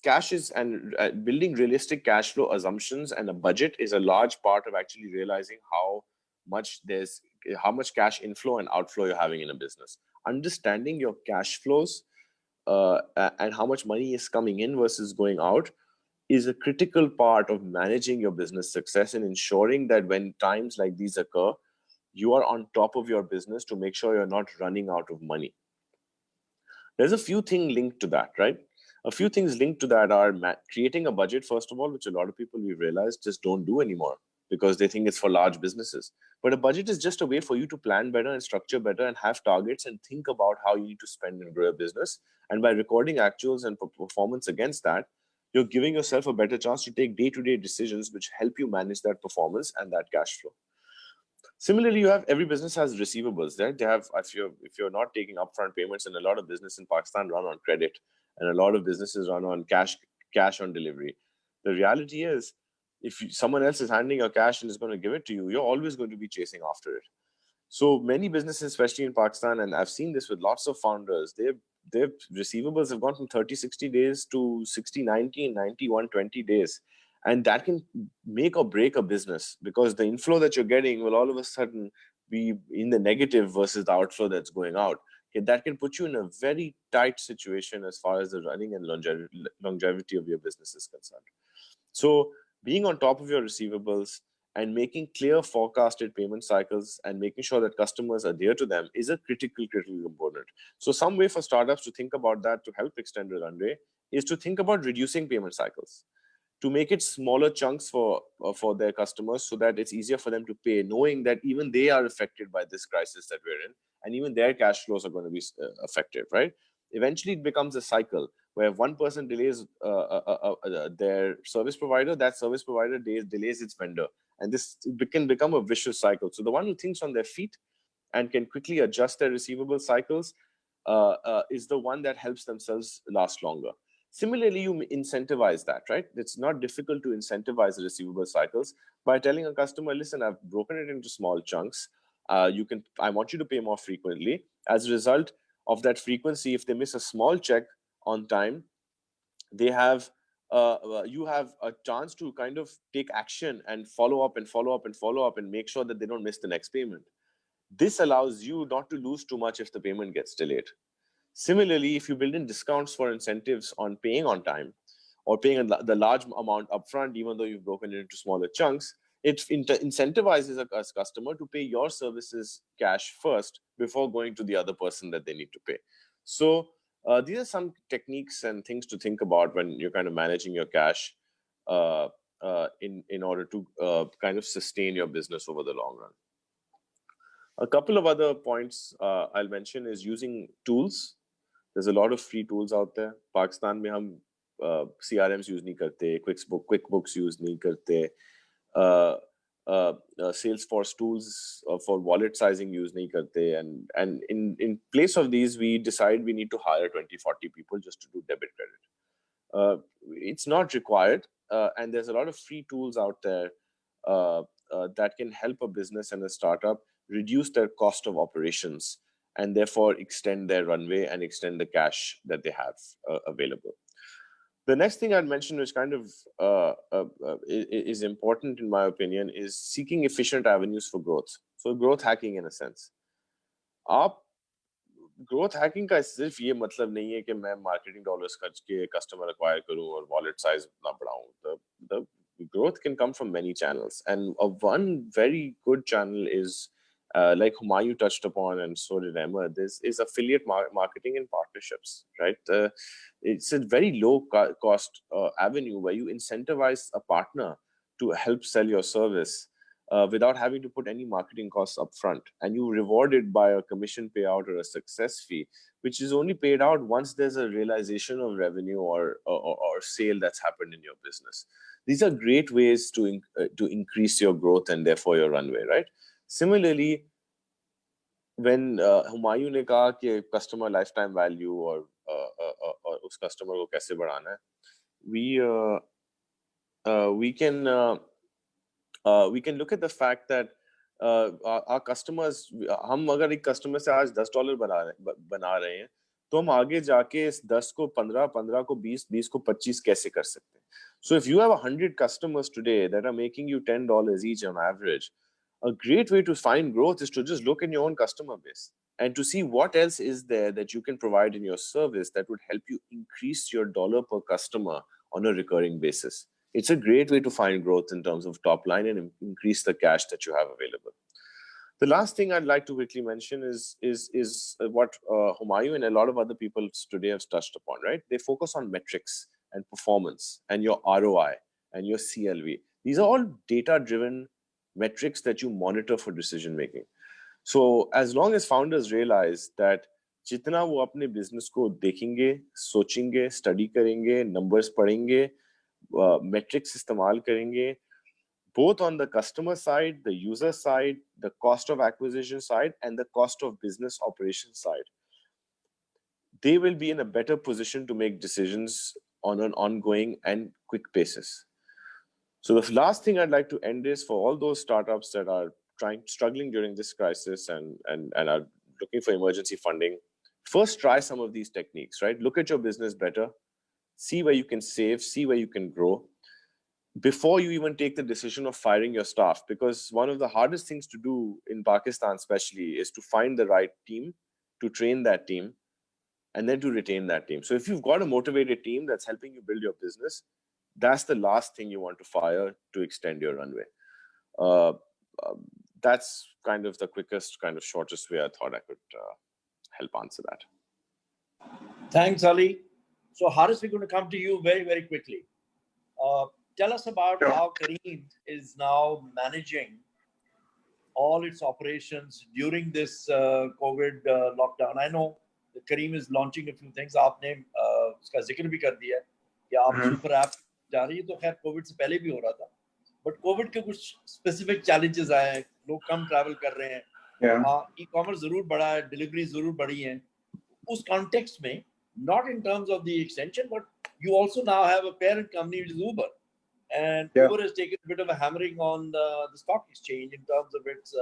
cash is, and building realistic cash flow assumptions and a budget is a large part of actually realizing how much cash inflow and outflow you're having in a business. Understanding your cash flows and how much money is coming in versus going out is a critical part of managing your business success and ensuring that when times like these occur, you are on top of your business to make sure you're not running out of money. There's a few things linked to that, right? A few things linked to that are creating a budget, first of all, which a lot of people we've realized just don't do anymore because they think it's for large businesses. But a budget is just a way for you to plan better and structure better and have targets and think about how you need to spend and grow your business. And by recording actuals and performance against that, you're giving yourself a better chance to take day-to-day decisions which help you manage that performance and that cash flow. Similarly, every business has receivables, right? They have, if you're not taking upfront payments, and a lot of business in Pakistan run on credit, and a lot of businesses run on cash on delivery. The reality is, if someone else is handing your cash and is going to give it to you, you're always going to be chasing after it. So many businesses, especially in Pakistan, and I've seen this with lots of founders, their receivables have gone from 30, 60 days to 60, 90, 90, 120 days. And that can make or break a business, because the inflow that you're getting will all of a sudden be in the negative versus the outflow that's going out. Okay, that can put you in a very tight situation as far as the running and longevity of your business is concerned. So being on top of your receivables and making clear forecasted payment cycles and making sure that customers adhere to them is a critical component. So some way for startups to think about that to help extend the runway is to think about reducing payment cycles, to make it smaller chunks for their customers so that it's easier for them to pay, knowing that even they are affected by this crisis that we're in, and even their cash flows are going to be affected, right? Eventually, it becomes a cycle where if one person delays their service provider, that service provider delays its vendor. And this can become a vicious cycle. So the one who thinks on their feet and can quickly adjust their receivable cycles is the one that helps themselves last longer. Similarly, you incentivize that, right? It's not difficult to incentivize the receivable cycles by telling a customer, listen, I've broken it into small chunks. I want you to pay more frequently. As a result of that frequency, if they miss a small check on time, they have you have a chance to kind of take action and follow up and make sure that they don't miss the next payment. This allows you not to lose too much if the payment gets delayed. Similarly, if you build in discounts for incentives on paying on time or paying the large amount upfront, even though you've broken it into smaller chunks, it incentivizes a customer to pay your services cash first before going to the other person that they need to pay. So these are some techniques and things to think about when you're kind of managing your cash in order to kind of sustain your business over the long run. A couple of other points I'll mention is using tools. There's a lot of free tools out there. Pakistan mein hum CRMs use nahi karte, QuickBooks use nahi karte, Salesforce tools for wallet sizing use nahi karte, and in place of these, we decide we need to hire 20-40 people just to do debit credit. It's not required, and there's a lot of free tools out there that can help a business and a startup reduce their cost of operations and therefore extend their runway and extend the cash that they have available. The next thing I'd mention, which kind of is important in my opinion, is seeking efficient avenues for growth. So growth hacking in a sense. Growth hacking का सिर्फ ये मतलब नहीं है कि मैं marketing dollars खर्च के customer acquire करूँ और wallet size ना बढ़ाऊँ. The growth can come from many channels, and one very good channel is like Humayun touched upon, and so did Emma. This is affiliate marketing and partnerships, right? It's a very low cost avenue where you incentivize a partner to help sell your service without having to put any marketing costs up front, and you reward it by a commission payout or a success fee, which is only paid out once there's a realization of revenue or sale that's happened in your business. These are great ways to increase your growth and therefore your runway, right? Similarly, when Humayun ने कहा कि customer lifetime value और उस customer को कैसे बढ़ाना है, we can look at the fact that our customers, हम अगर एक customer से आज $10 बना रहे हैं, तो हम आगे जाके इस 10 को 15, 15 को 20, 20 को 25 कैसे कर सकते हैं? So if you have 100 customers today that are making you $10 each on average, a great way to find growth is to just look in your own customer base and to see what else is there that you can provide in your service that would help you increase your dollar per customer on a recurring basis. It's a great way to find growth in terms of top line and increase the cash that you have available. The last thing I'd like to quickly mention is what Humayun and a lot of other people today have touched upon, right? They focus on metrics and performance and your ROI and your CLV. These are all data-driven metrics that you monitor for decision making. So as long as founders realize that जितना वो अपने business को देखेंगे, सोचेंगे, study करेंगे, numbers पढ़ेंगे, metrics इस्तेमाल करेंगे, both on the customer side, the user side, the cost of acquisition side, and the cost of business operation side, they will be in a better position to make decisions on an ongoing and quick basis. So the last thing I'd like to end is for all those startups that are struggling during this crisis and are looking for emergency funding, first try some of these techniques, right? Look at your business better, see where you can save, see where you can grow, before you even take the decision of firing your staff, because one of the hardest things to do in Pakistan especially is to find the right team, to train that team, and then to retain that team. So if you've got a motivated team that's helping you build your business, that's the last thing you want to fire to extend your runway. That's kind of the quickest, kind of shortest way I thought I could help answer that. Thanks, Ali. So Haris, we're going to come to you very, very quickly. Tell us about how Careem is now managing all its operations during this COVID lockdown. I know that Careem is launching a few things. आपने उसका जिक्र भी कर दिया कि आप super app जा रही है, तो खैर COVID से पहले भी हो रहा था. But COVID के कुछ specific challenges आए हैं, लोग कम travel कर रहे हैं, e-commerce जरूर बढ़ा है, delivery जरूर बढ़ी है. उस context में, not in terms of the extension, but you also now have a parent company, which is Uber. And Yeah. Uber has taken a bit of a hammering on the stock exchange in terms of its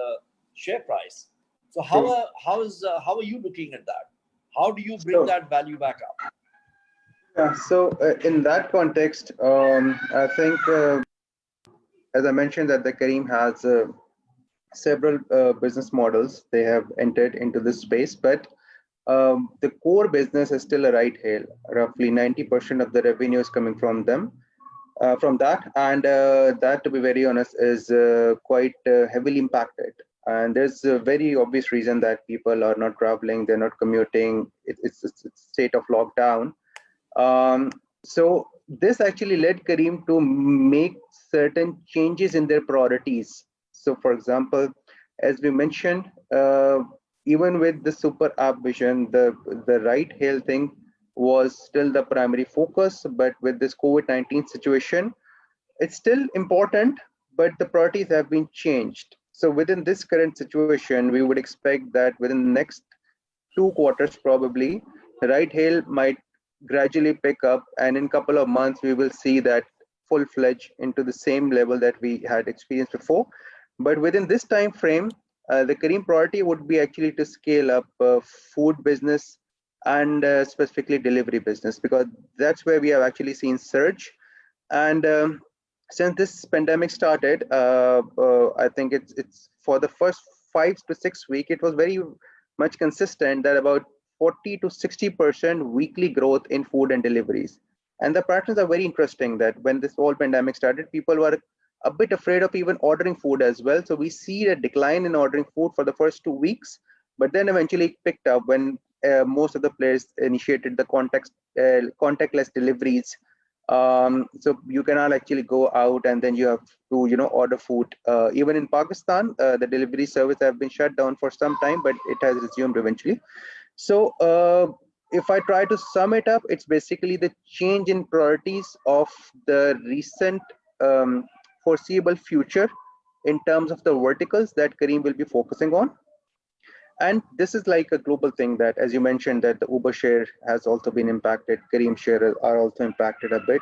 share price. So how are you looking at that? How do you bring that value back up? Yeah, so in that context, I think, as I mentioned, that the Careem has several business models. They have entered into this space, but the core business is still a ride hail. Roughly 90% of the revenue is coming from them, from that, and that, to be very honest, is quite heavily impacted. And there's a very obvious reason that people are not traveling, they're not commuting. It's a state of lockdown. So this actually led Careem to make certain changes in their priorities. So, for example, as we mentioned, even with the super app vision, the ride hail thing was still the primary focus. But with this COVID-19 situation, it's still important, but the priorities have been changed. So within this current situation, we would expect that within the next 2 quarters, probably, ride hail might gradually pick up, and in a couple of months, we will see that full-fledged into the same level that we had experienced before. But within this time frame, the Careem priority would be actually to scale up food business and specifically delivery business, because that's where we have actually seen surge. And since this pandemic started, I think it's for the first 5 to 6 weeks, it was very much consistent that about 40 to 60% weekly growth in food and deliveries. And the patterns are very interesting, that when this whole pandemic started, people were a bit afraid of even ordering food as well. So we see a decline in ordering food for the first 2 weeks, but then eventually it picked up when most of the players initiated the contactless deliveries. So you cannot actually go out and then you have to, order food. Even in Pakistan, the delivery service have been shut down for some time, but it has resumed eventually. So if I try to sum it up, it's basically the change in priorities of the recent foreseeable future in terms of the verticals that Careem will be focusing on. And this is like a global thing, that, as you mentioned, that the Uber share has also been impacted. Careem share are also impacted a bit.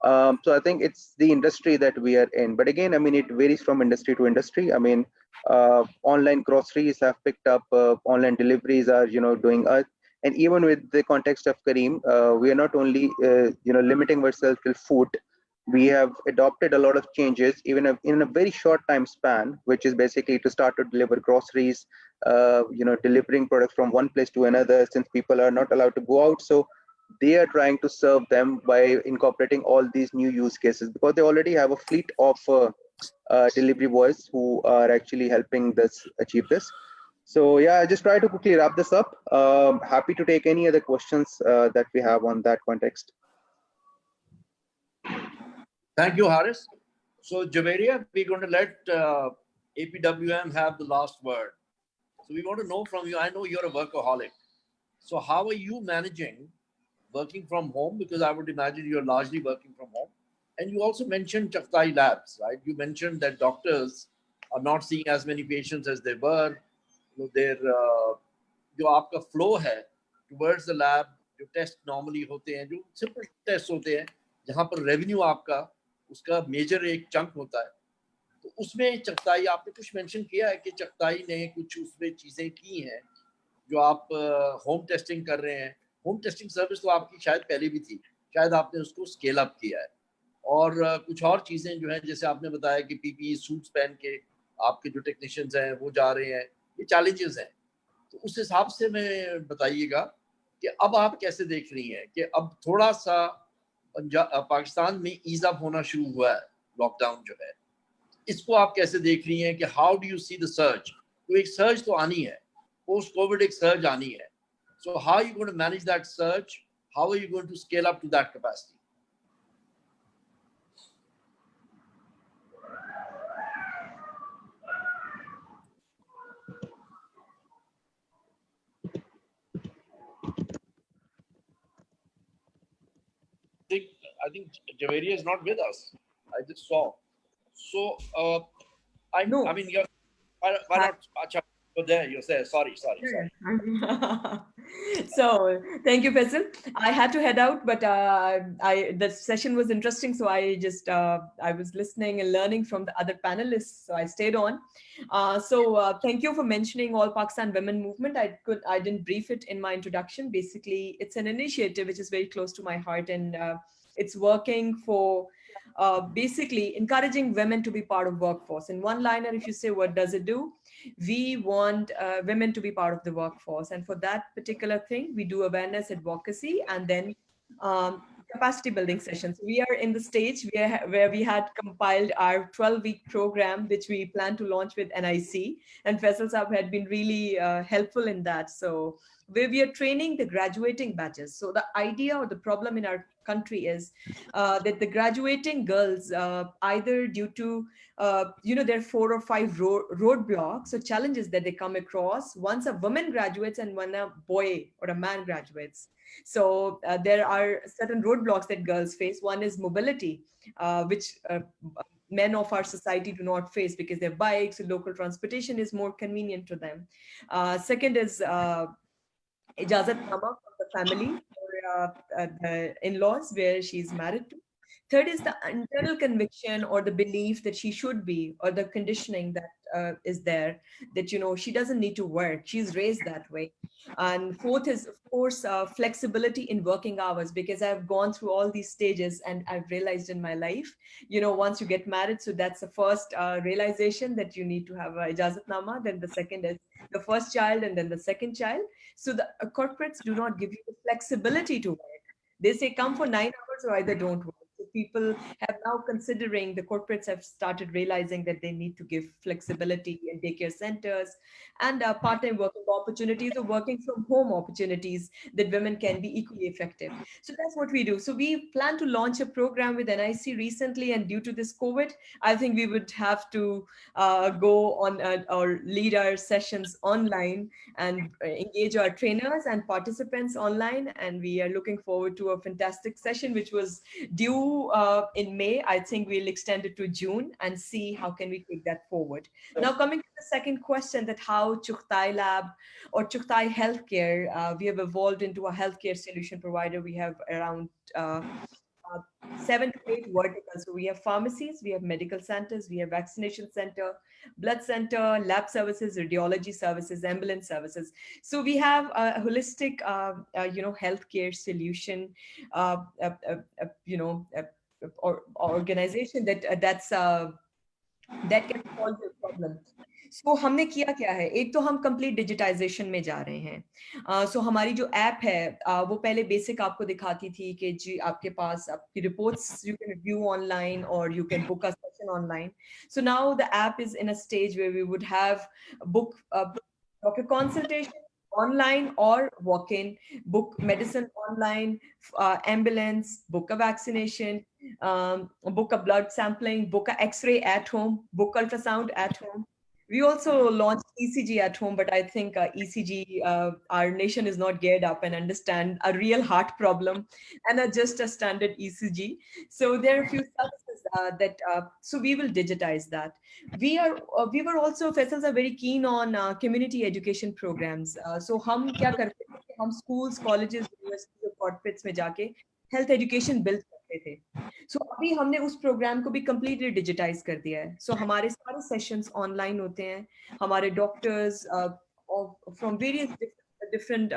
So I think it's the industry that we are in. But again, I mean, it varies from industry to industry. I mean, online groceries have picked up, online deliveries are, doing. And even with the context of Careem, we are not only, limiting ourselves to food. We have adopted a lot of changes, even in a very short time span, which is basically to start to deliver groceries, delivering products from one place to another, since people are not allowed to go out. So they are trying to serve them by incorporating all these new use cases, because they already have a fleet of delivery boys who are actually helping this achieve this. So yeah, I just try to quickly wrap this up. Happy to take any other questions that we have on that context. Thank you, Haris. So, Javeria, we're going to let APWM have the last word. So, we want to know from you. I know you're a workaholic. So, how are you managing working from home? Because I would imagine you're largely working from home. And you also mentioned Chaktai Labs, right? You mentioned that doctors are not seeing as many patients as they were. Their जो आपका flow है towards the lab, जो test normally होते हैं, जो simple test होते हैं, जहाँ पर रेवेन्यू आपका उसका मेजर एक चंक होता है, तो उसमें चगताई आपने कुछ मेंशन किया है कि चगताई ने कुछ उसमें चीज़ें की हैं जो आप होम टेस्टिंग कर रहे हैं. होम टेस्टिंग सर्विस तो आपकी शायद पहले भी थी, शायद आपने उसको स्केल अप किया है, और कुछ और चीज़ें जो हैं, जैसे आपने बताया कि पीपीई सूट्स पहन के आपके जो टेक्नीशियंस हैं वो जा रहे हैं, ये चैलेंजेस हैं. तो उस हिसाब से मैं बताइएगा कि अब आप कैसे देख रही हैं कि अब थोड़ा सा पाकिस्तान में ईज अप होना शुरू हुआ है, लॉकडाउन जो है, इसको आप कैसे देख रही हैं कि how do you see the surge? तो एक सर्ज तो आनी है, पोस्ट कोविड एक सर्ज आनी है. So how you going to manage that surge? How are you going to scale up to that capacity? I think Javeria is not with us. I just saw. So I know. I mean, you're why not? You're there. You're there. Sorry. Sure. So thank you, Faisal. I had to head out, but the session was interesting, so I was listening and learning from the other panelists, so I stayed on. Thank you for mentioning All Pakistan Women Movement. I didn't brief it in my introduction. Basically, it's an initiative which is very close to my heart, and it's working for basically encouraging women to be part of workforce. In one liner, if you say what does it do, we want women to be part of the workforce, and for that particular thing we do awareness, advocacy, and then capacity building sessions. We are in the stage where we had compiled our 12-week program, which we plan to launch with NIC, and Faisal Saab had been really helpful in that. So where we are training the graduating batches. So the idea or the problem in our country is that the graduating girls, either due to there are 4 or 5 roadblocks or challenges that they come across once a woman graduates and when a boy or a man graduates. So there are certain roadblocks that girls face. One is mobility, which men of our society do not face because their bikes or local transportation is more convenient to them. Second is ijazatnama from the family or the in-laws where she's married to. Third is the internal conviction or the belief that she should be, or the conditioning that is there, that, she doesn't need to work. She's raised that way. And fourth is, of course, flexibility in working hours, because I've gone through all these stages and I've realized in my life, once you get married, so that's the first realization that you need to have a ijazatnama. Then the second is the first child, and then the second child. So the corporates do not give you the flexibility to work. They say come for 9 hours or either don't work. So people have now considering, the corporates have started realizing that they need to give flexibility in daycare centers and part-time working opportunities or working from home opportunities that women can be equally effective. So that's what we do. So we plan to launch a program with NIC recently, and due to this COVID, I think we would have to go on or lead our sessions online and engage our trainers and participants online. And we are looking forward to a fantastic session, which was due in May. I think we'll extend it to June and see how can we take that forward. Now, coming to the second question, that how Chughtai Lab or Chughtai Healthcare, we have evolved into a healthcare solution provider. We have around 7 to 8 verticals. So we have pharmacies, we have medical centers, we have vaccination center, blood center, lab services, radiology services, ambulance services. So we have a holistic, healthcare solution, organization that can solve your problem. So हमने किया क्या है, एक तो हम complete digitisation में जा रहे हैं. सो हमारी जो ऐप है वो पहले बेसिक आपको दिखाती थी कि जी आपके पास आपकी reports you can view online और you can book a session online. So now the app is in a stage where we would have book doctor consultation online or walk-in, book medicine online, ambulance, book a vaccination, book a blood sampling, book a x-ray at home, book ultrasound at home. We also launched ECG at home, but I think ECG, our nation is not geared up and understand a real heart problem and just a standard ECG. So there are a few services so we will digitize that. We were also, Faisals are very keen on community education programs. So हम क्या करते थे, हम schools, colleges, universities और corporates में जाके health education build करते थे. सो अभी हमने उस प्रोग्राम को भी कंप्लीटली डिजिटाइज कर दिया है. सो हमारे सारे सेशंस ऑनलाइन होते हैं. हमारे doctors from various different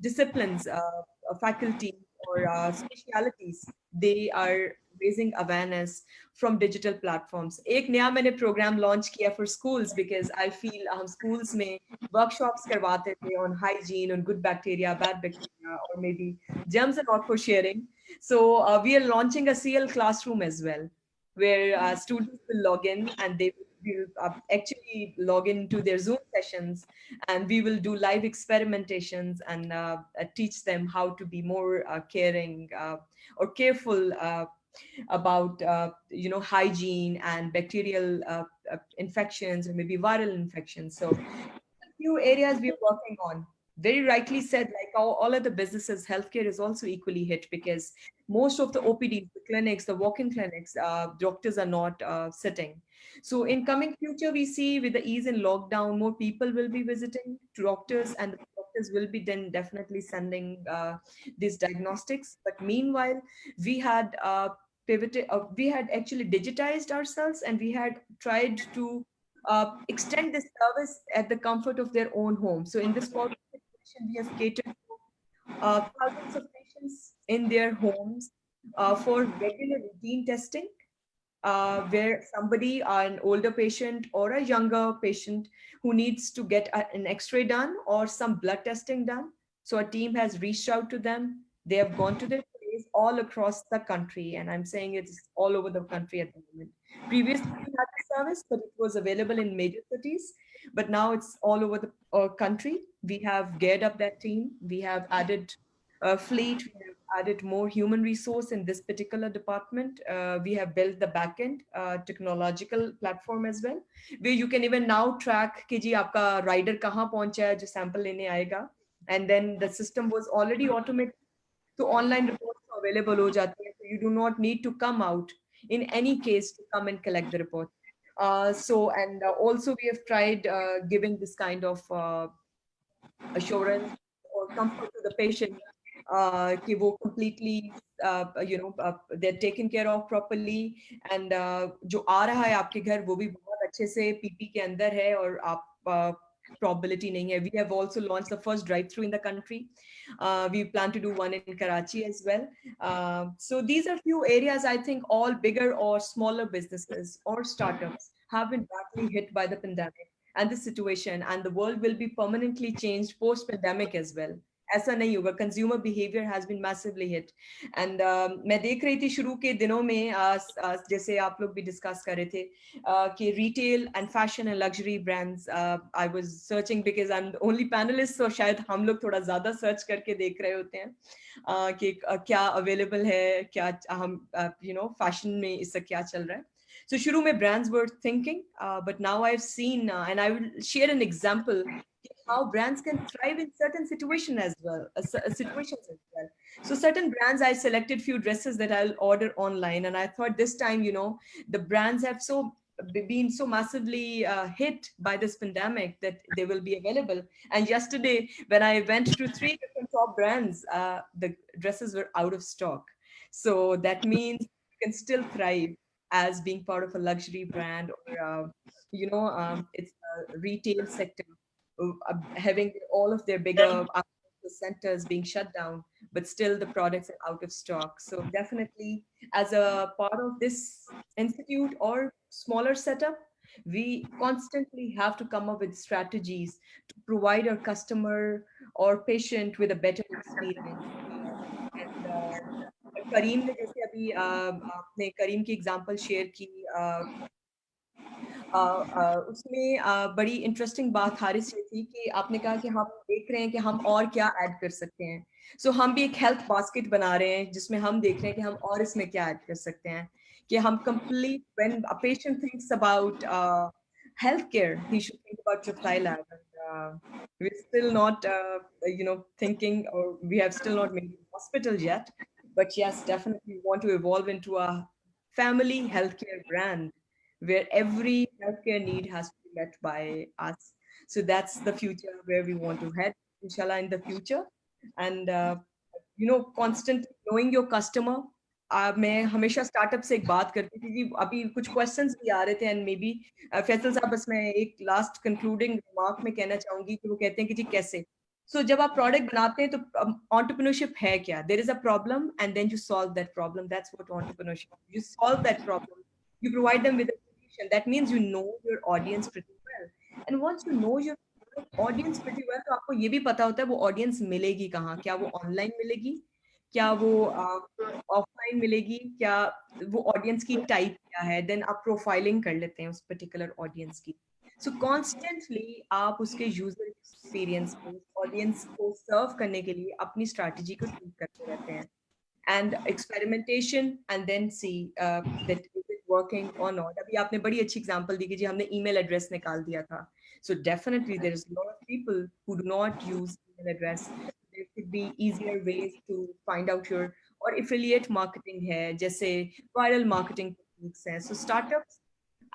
disciplines, faculty और specialities, they are raising awareness from digital platforms. एक नया मैंने प्रोग्राम लॉन्च किया for schools because I feel हम schools में workshops करवाते थे on hygiene, on good bacteria, bad bacteria, or maybe germs are not for sharing. So we are launching a CL classroom as well, where students will log in and they will actually log into their Zoom sessions, and we will do live experimentations and teach them how to be more caring or careful about hygiene and bacterial infections or maybe viral infections. So a few areas we're working on. Very rightly said, like all other businesses, healthcare is also equally hit because most of the OPDs, the clinics, the walk-in clinics, doctors are not sitting. So in coming future, we see with the ease in lockdown, more people will be visiting doctors, and the doctors will be then definitely sending these diagnostics. But meanwhile, we had pivoted, we had actually digitized ourselves, and we had tried to extend this service at the comfort of their own home. So in this situation, we have catered to thousands of patients in their homes for regular routine testing, where somebody, an older patient or a younger patient who needs to get an x-ray done or some blood testing done. So a team has reached out to them. They have gone to their place all across the country. And I'm saying it's all over the country at the moment. Previously, we had the service, but it was available in major cities. But now it's all over the country. We have geared up that team. We have added a fleet. We have added more human resource in this particular department. We have built the backend technological platform as well, where you can even now track कि जी आपका rider कहाँ पहुँचा है जो sample लेने आएगा, and then the system was already automated, so online reports are available हो जाती हैं, so you do not need to come out in any case to come and collect the report. Also we have tried giving this kind of assurance or comfort to the patient कि वो completely they're taken care of properly, and जो आ रहा है आपके घर वो भी बहुत अच्छे से PP के अंदर है और आप probability nahi hai. We have also launched the first drive-through in the country. We plan to do one in Karachi as well. So these are few areas, I think all bigger or smaller businesses or startups have been badly hit by the pandemic and the situation, and the world will be permanently changed post-pandemic as well. ऐसा नहीं होगा. Consumer behavior has been massively hit, and मैं देख रही थी शुरू के दिनों में जैसे आप लोग भी डिस्कस कर रहे थे कि retail and fashion and luxury brands. I was searching because I'm the only panelist, so शायद हम लोग थोड़ा ज़्यादा सर्च करके देख रहे होते हैं कि क्या available है, क्या हम fashion में इससे क्या चल रहा है. So शुरू में brands were thinking, but now I've seen, and I will share an example how brands can thrive in certain situations as well. So certain brands, I selected few dresses that I'll order online, and I thought this time, the brands have been so massively hit by this pandemic that they will be available. And yesterday, when I went to 3 different top brands, the dresses were out of stock. So that means you can still thrive as being part of a luxury brand, or it's a retail sector, having all of their bigger centers being shut down, but still the products are out of stock. So definitely, as a part of this institute or smaller setup, we constantly have to come up with strategies to provide our customer or patient with a better experience. And करीम ने जैसे अभी आपने करीम की example share की, उसमें बड़ी interesting बात हारिस ये थी कि आपने कहा कि हम देख रहे हैं कि हम और क्या ऐड कर सकते हैं. सो हम भी एक हेल्थ बास्केट बना रहे हैं जिसमें हम देख रहे हैं कि हम और इसमें क्या ऐड कर सकते हैं, कि हम complete when a patient thinks about healthcare, he should think about Triptylab. We're still not, thinking, or we have still not made a hospital yet. But yes, definitely want to evolve into a family healthcare brand where every healthcare need has to be met by us. So that's the future where we want to head, inshallah, in the future. And, constantly knowing your customer. मैं हमेशा startup से एक बात करती थी कि अभी कुछ क्वेश्चंस भी आ रहे थे, एंड मे बी फैसल साहब, बस मैं एक लास्ट कंक्लूडिंग रिमार्क में कहना चाहूंगी कि वो कहते हैं कि जी कैसे. सो जब आप प्रोडक्ट बनाते हैं तो एंटरप्रेन्योरशिप है क्या? There is a problem and then you solve that problem. That's what entrepreneurship. You solve that problem, you provide them with a solution. That means you know your audience pretty well, and once you know your audience pretty well, तो आपको ये भी पता होता है वो audience मिलेगी कहाँ. क्या वो ऑनलाइन मिलेगी, क्या वो ऑफलाइन मिलेगी, क्या वो ऑडियंस की टाइप क्या है. देन आप प्रोफाइलिंग कर लेते हैं उस पर्टिकुलर ऑडियंस की. सो कॉन्स्टेंटली आप उसके यूजर एक्सपीरियंस को, ऑडियंस को सर्व करने के लिए अपनी स्ट्रैटेजी को ट्वीक करते रहते हैं. And experimentation, and then see that is it working or not. अभी आपने बड़ी अच्छी एग्जांपल दी कि जी हमने ईमेल एड्रेस निकाल दिया था. So definitely there is a lot of people who do not use email address. There could be easier ways to find out your, or affiliate marketing है, जैसे viral marketing techniques हैं. So startups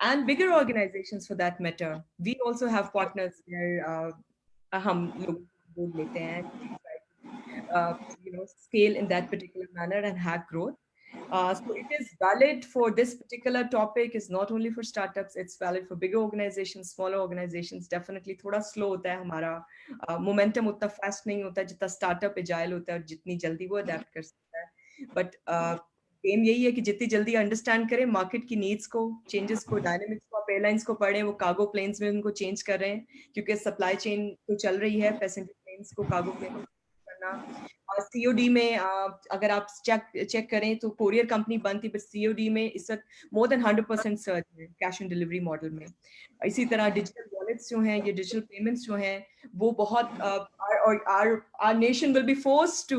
and bigger organizations for that matter, we also have partners where हम लोग load लेते हैं, scale in that particular manner and hack growth. So it is valid for this particular topic. Is not only for startups, it's valid for bigger organizations, smaller organizations. Definitely थोड़ा slow होता है हमारा momentum उतना fast नहीं होता जितना startup agile होता है और जितनी जल्दी वो adapt कर सकता है. But गेम यही है कि जितनी जल्दी अंडरस्टैंड करें मार्केट की नीड्स को, चेंजेस को, डायनेमिक्स को. आप एयरलाइंस को पढ़ें, वो कार्गो प्लेन्स में उनको चेंज कर रहे हैं क्योंकि सप्लाई चेन तो चल रही है, पैसेंजर प्लेन्स को कार्गो प्लेन करना. और सीओडी में अगर आप चेक करें तो कोरियर कंपनी बंद थी, बट सीओडी में इस वक्त मोर देन 100% सर्च है कैश ऑन डिलीवरी मॉडल में. इसी तरह डिजिटल वॉलेट्स जो हैं, ये डिजिटल पेमेंट्स जो हैं, वो बहुत our nation will be forced to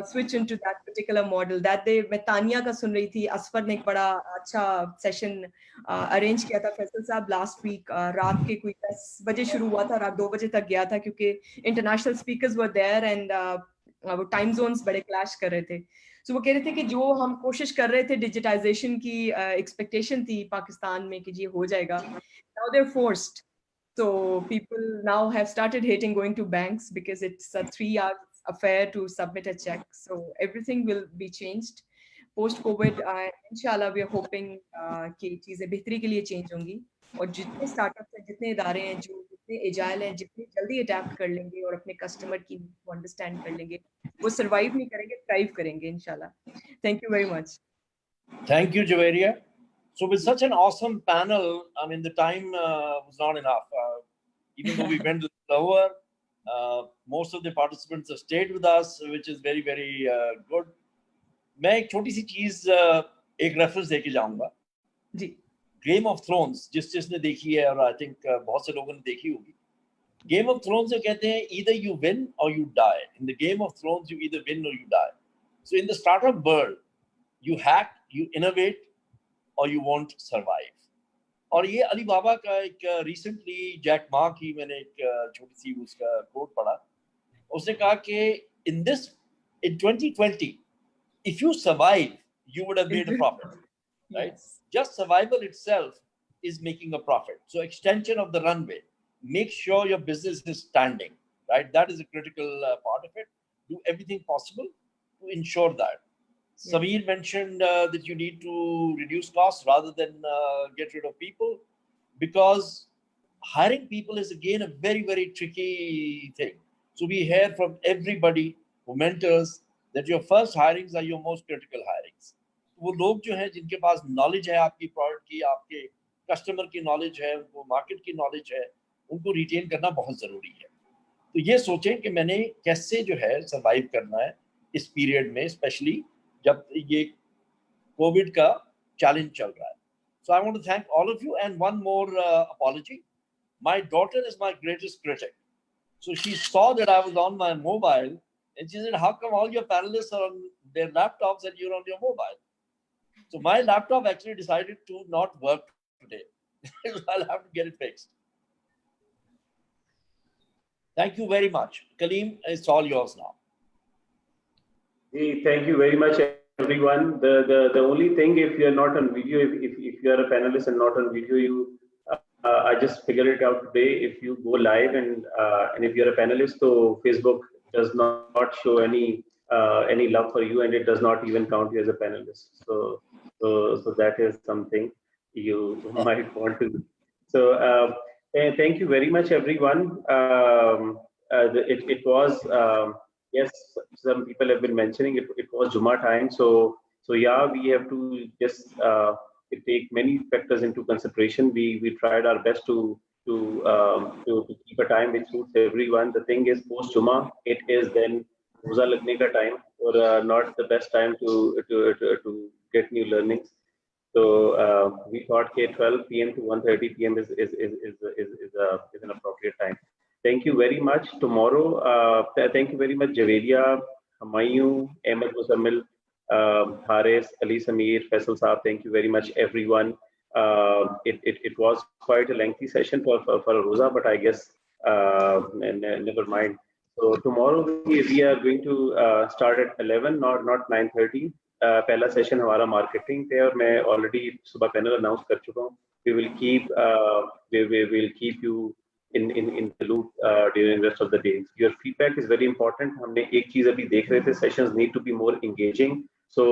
switch into that particular model. That day मैं तानिया का सुन रही थी, असफर ने एक बड़ा अच्छा सेशन अरेंज किया था फैसल साहब लास्ट वीक. रात के कोई 10 बजे शुरू हुआ था, रात 2 बजे तक गया था क्योंकि international speakers were there and वो टाइम जोन्स बड़े क्लैश कर रहे थे. सो वो कह रहे थे कि जो हम कोशिश कर रहे थे, डिजिटाइजेशन की एक्सपेक्टेशन थी पाकिस्तान में कि ये हो जाएगा, now they're forced. So people now have started hating going to banks because it's a 3-hour affair to submit a check. So everything will be changed post COVID. Inshallah we are hoping कि चीजें बेहतरी के लिए change होंगी और जितने startups हैं, जितने इदारे हैं जो जितने एजाइल हैं, जितने जल्दी अडैप्ट कर लेंगे और अपने कस्टमर की को अंडरस्टैंड कर लेंगे, वो सर्वाइव नहीं करेंगे, थ्राइव करेंगे इंशाल्लाह. Thank you very much. Thank you, Javeria. So with such an awesome panel, I mean, the time was not enough. Even though we went slower, most of the participants have stayed with us, which is very, very good. मैं एक छोटी सी चीज एक reference देके जाऊंगा जी. Game of thrones जिसने देखी है, और आई थिंक बहुत से लोगों ने देखी होगी. गेम ऑफ थ्रोन्स जो कहते हैं, either you win or you die. In the game of thrones, you either win or you die. So in the startup world, you hack, you innovate, or you won't survive. और ये अली बाबा का एक recently Jack Ma की मैंने एक छोटी सी उसका coat पढ़ा. उसने कहा कि in 2020 if you survive you would have made a profit, right? Yes. Just survival itself is making a profit. So extension of the runway, make sure your business is standing, right? That is a critical part of it. Do everything possible to ensure that. Yeah. Sameer mentioned that you need to reduce costs rather than get rid of people, because hiring people is again a very, very tricky thing. So we hear from everybody who mentors that your first hirings are your most critical hirings. वो लोग जो हैं जिनके पास knowledge है आपकी product की, आपके customer की नॉलेज है, उनको मार्केट की नॉलेज है, उनको रिटेन करना बहुत ज़रूरी है. तो ये सोचें कि मैंने कैसे जो है सर्वाइव करना है इस पीरियड में, स्पेशली जब ये कोविड का चैलेंज चल रहा है. So I want to thank all of you, and one more apology. My daughter is my greatest critic. So she saw that I was on my mobile and she said, how come all your panelists are on their laptops and you're on your mobile? So my laptop actually decided to not work today. I'll have to get it fixed. Thank you very much. Kaleem, it's all yours now. Hey, thank you very much, everyone. The only thing, if you're not on video, if you are a panelist and not on video, you I just figured it out today. If you go live and if you're a panelist, so Facebook does not show any love for you, and it does not even count you as a panelist. So that is something you might want to. So thank you very much, everyone. It was yes, some people have been mentioning it was Jummah time. So yeah, we have to just take many factors into consideration. We tried our best to keep a time which suits everyone. The thing is, post Jummah, it is then Roza Lagne ka time, or not the best time to get new learnings. So we thought 12 p.m. to 1:30 p.m. is an appropriate time. Thank you very much. Tomorrow, thank you very much, Javeria, Humayun, Ahmed Muzammil, Haris, Ali Sameer, Faisal Saab. Thank you very much, everyone. It was quite a lengthy session for a Roza, but I guess never mind. So tomorrow we are going to start at 11, not 9:30. पहला session हमारा marketing पे, और मैं already सुबह panel announce कर चुका हूँ. We will keep you in the loop during the rest of the day. Your feedback is very important. हमने एक चीज अभी देख रहे थे, sessions need to be more engaging. So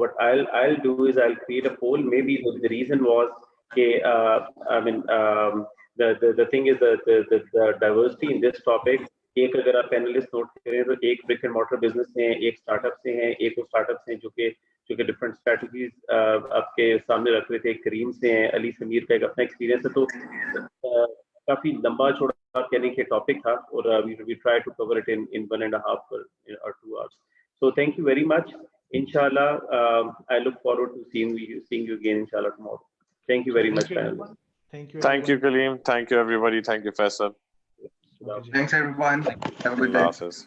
what I'll do is I'll create a poll. Maybe the reason was the thing is the diversity in this topic. एक अगर आप पैनलिस्ट नोट करें तो एक ब्रिक एंड मॉर्टर बिजनेस से हैं, एक startup से हैं, एक वो स्टार्टअप से हैं जो कि डिफरेंट स्ट्रेटजीज आपके सामने रख रहे थे, एक करीम से हैं, अली समीर का एक अपना एक्सपीरियंस है, तो काफी लंबा चौड़ा कहने के टॉपिक था और we try to cover it in 1.5 or 2 hours. So thank you very much. Inshallah, I look forward to seeing you again inshallah tomorrow. Thank you very much, panel. Thank you. Thank you, Kaleem. Thank you, everybody. Thank you, Faisal. Thanks, everyone. Have a good day. Allah Hafiz.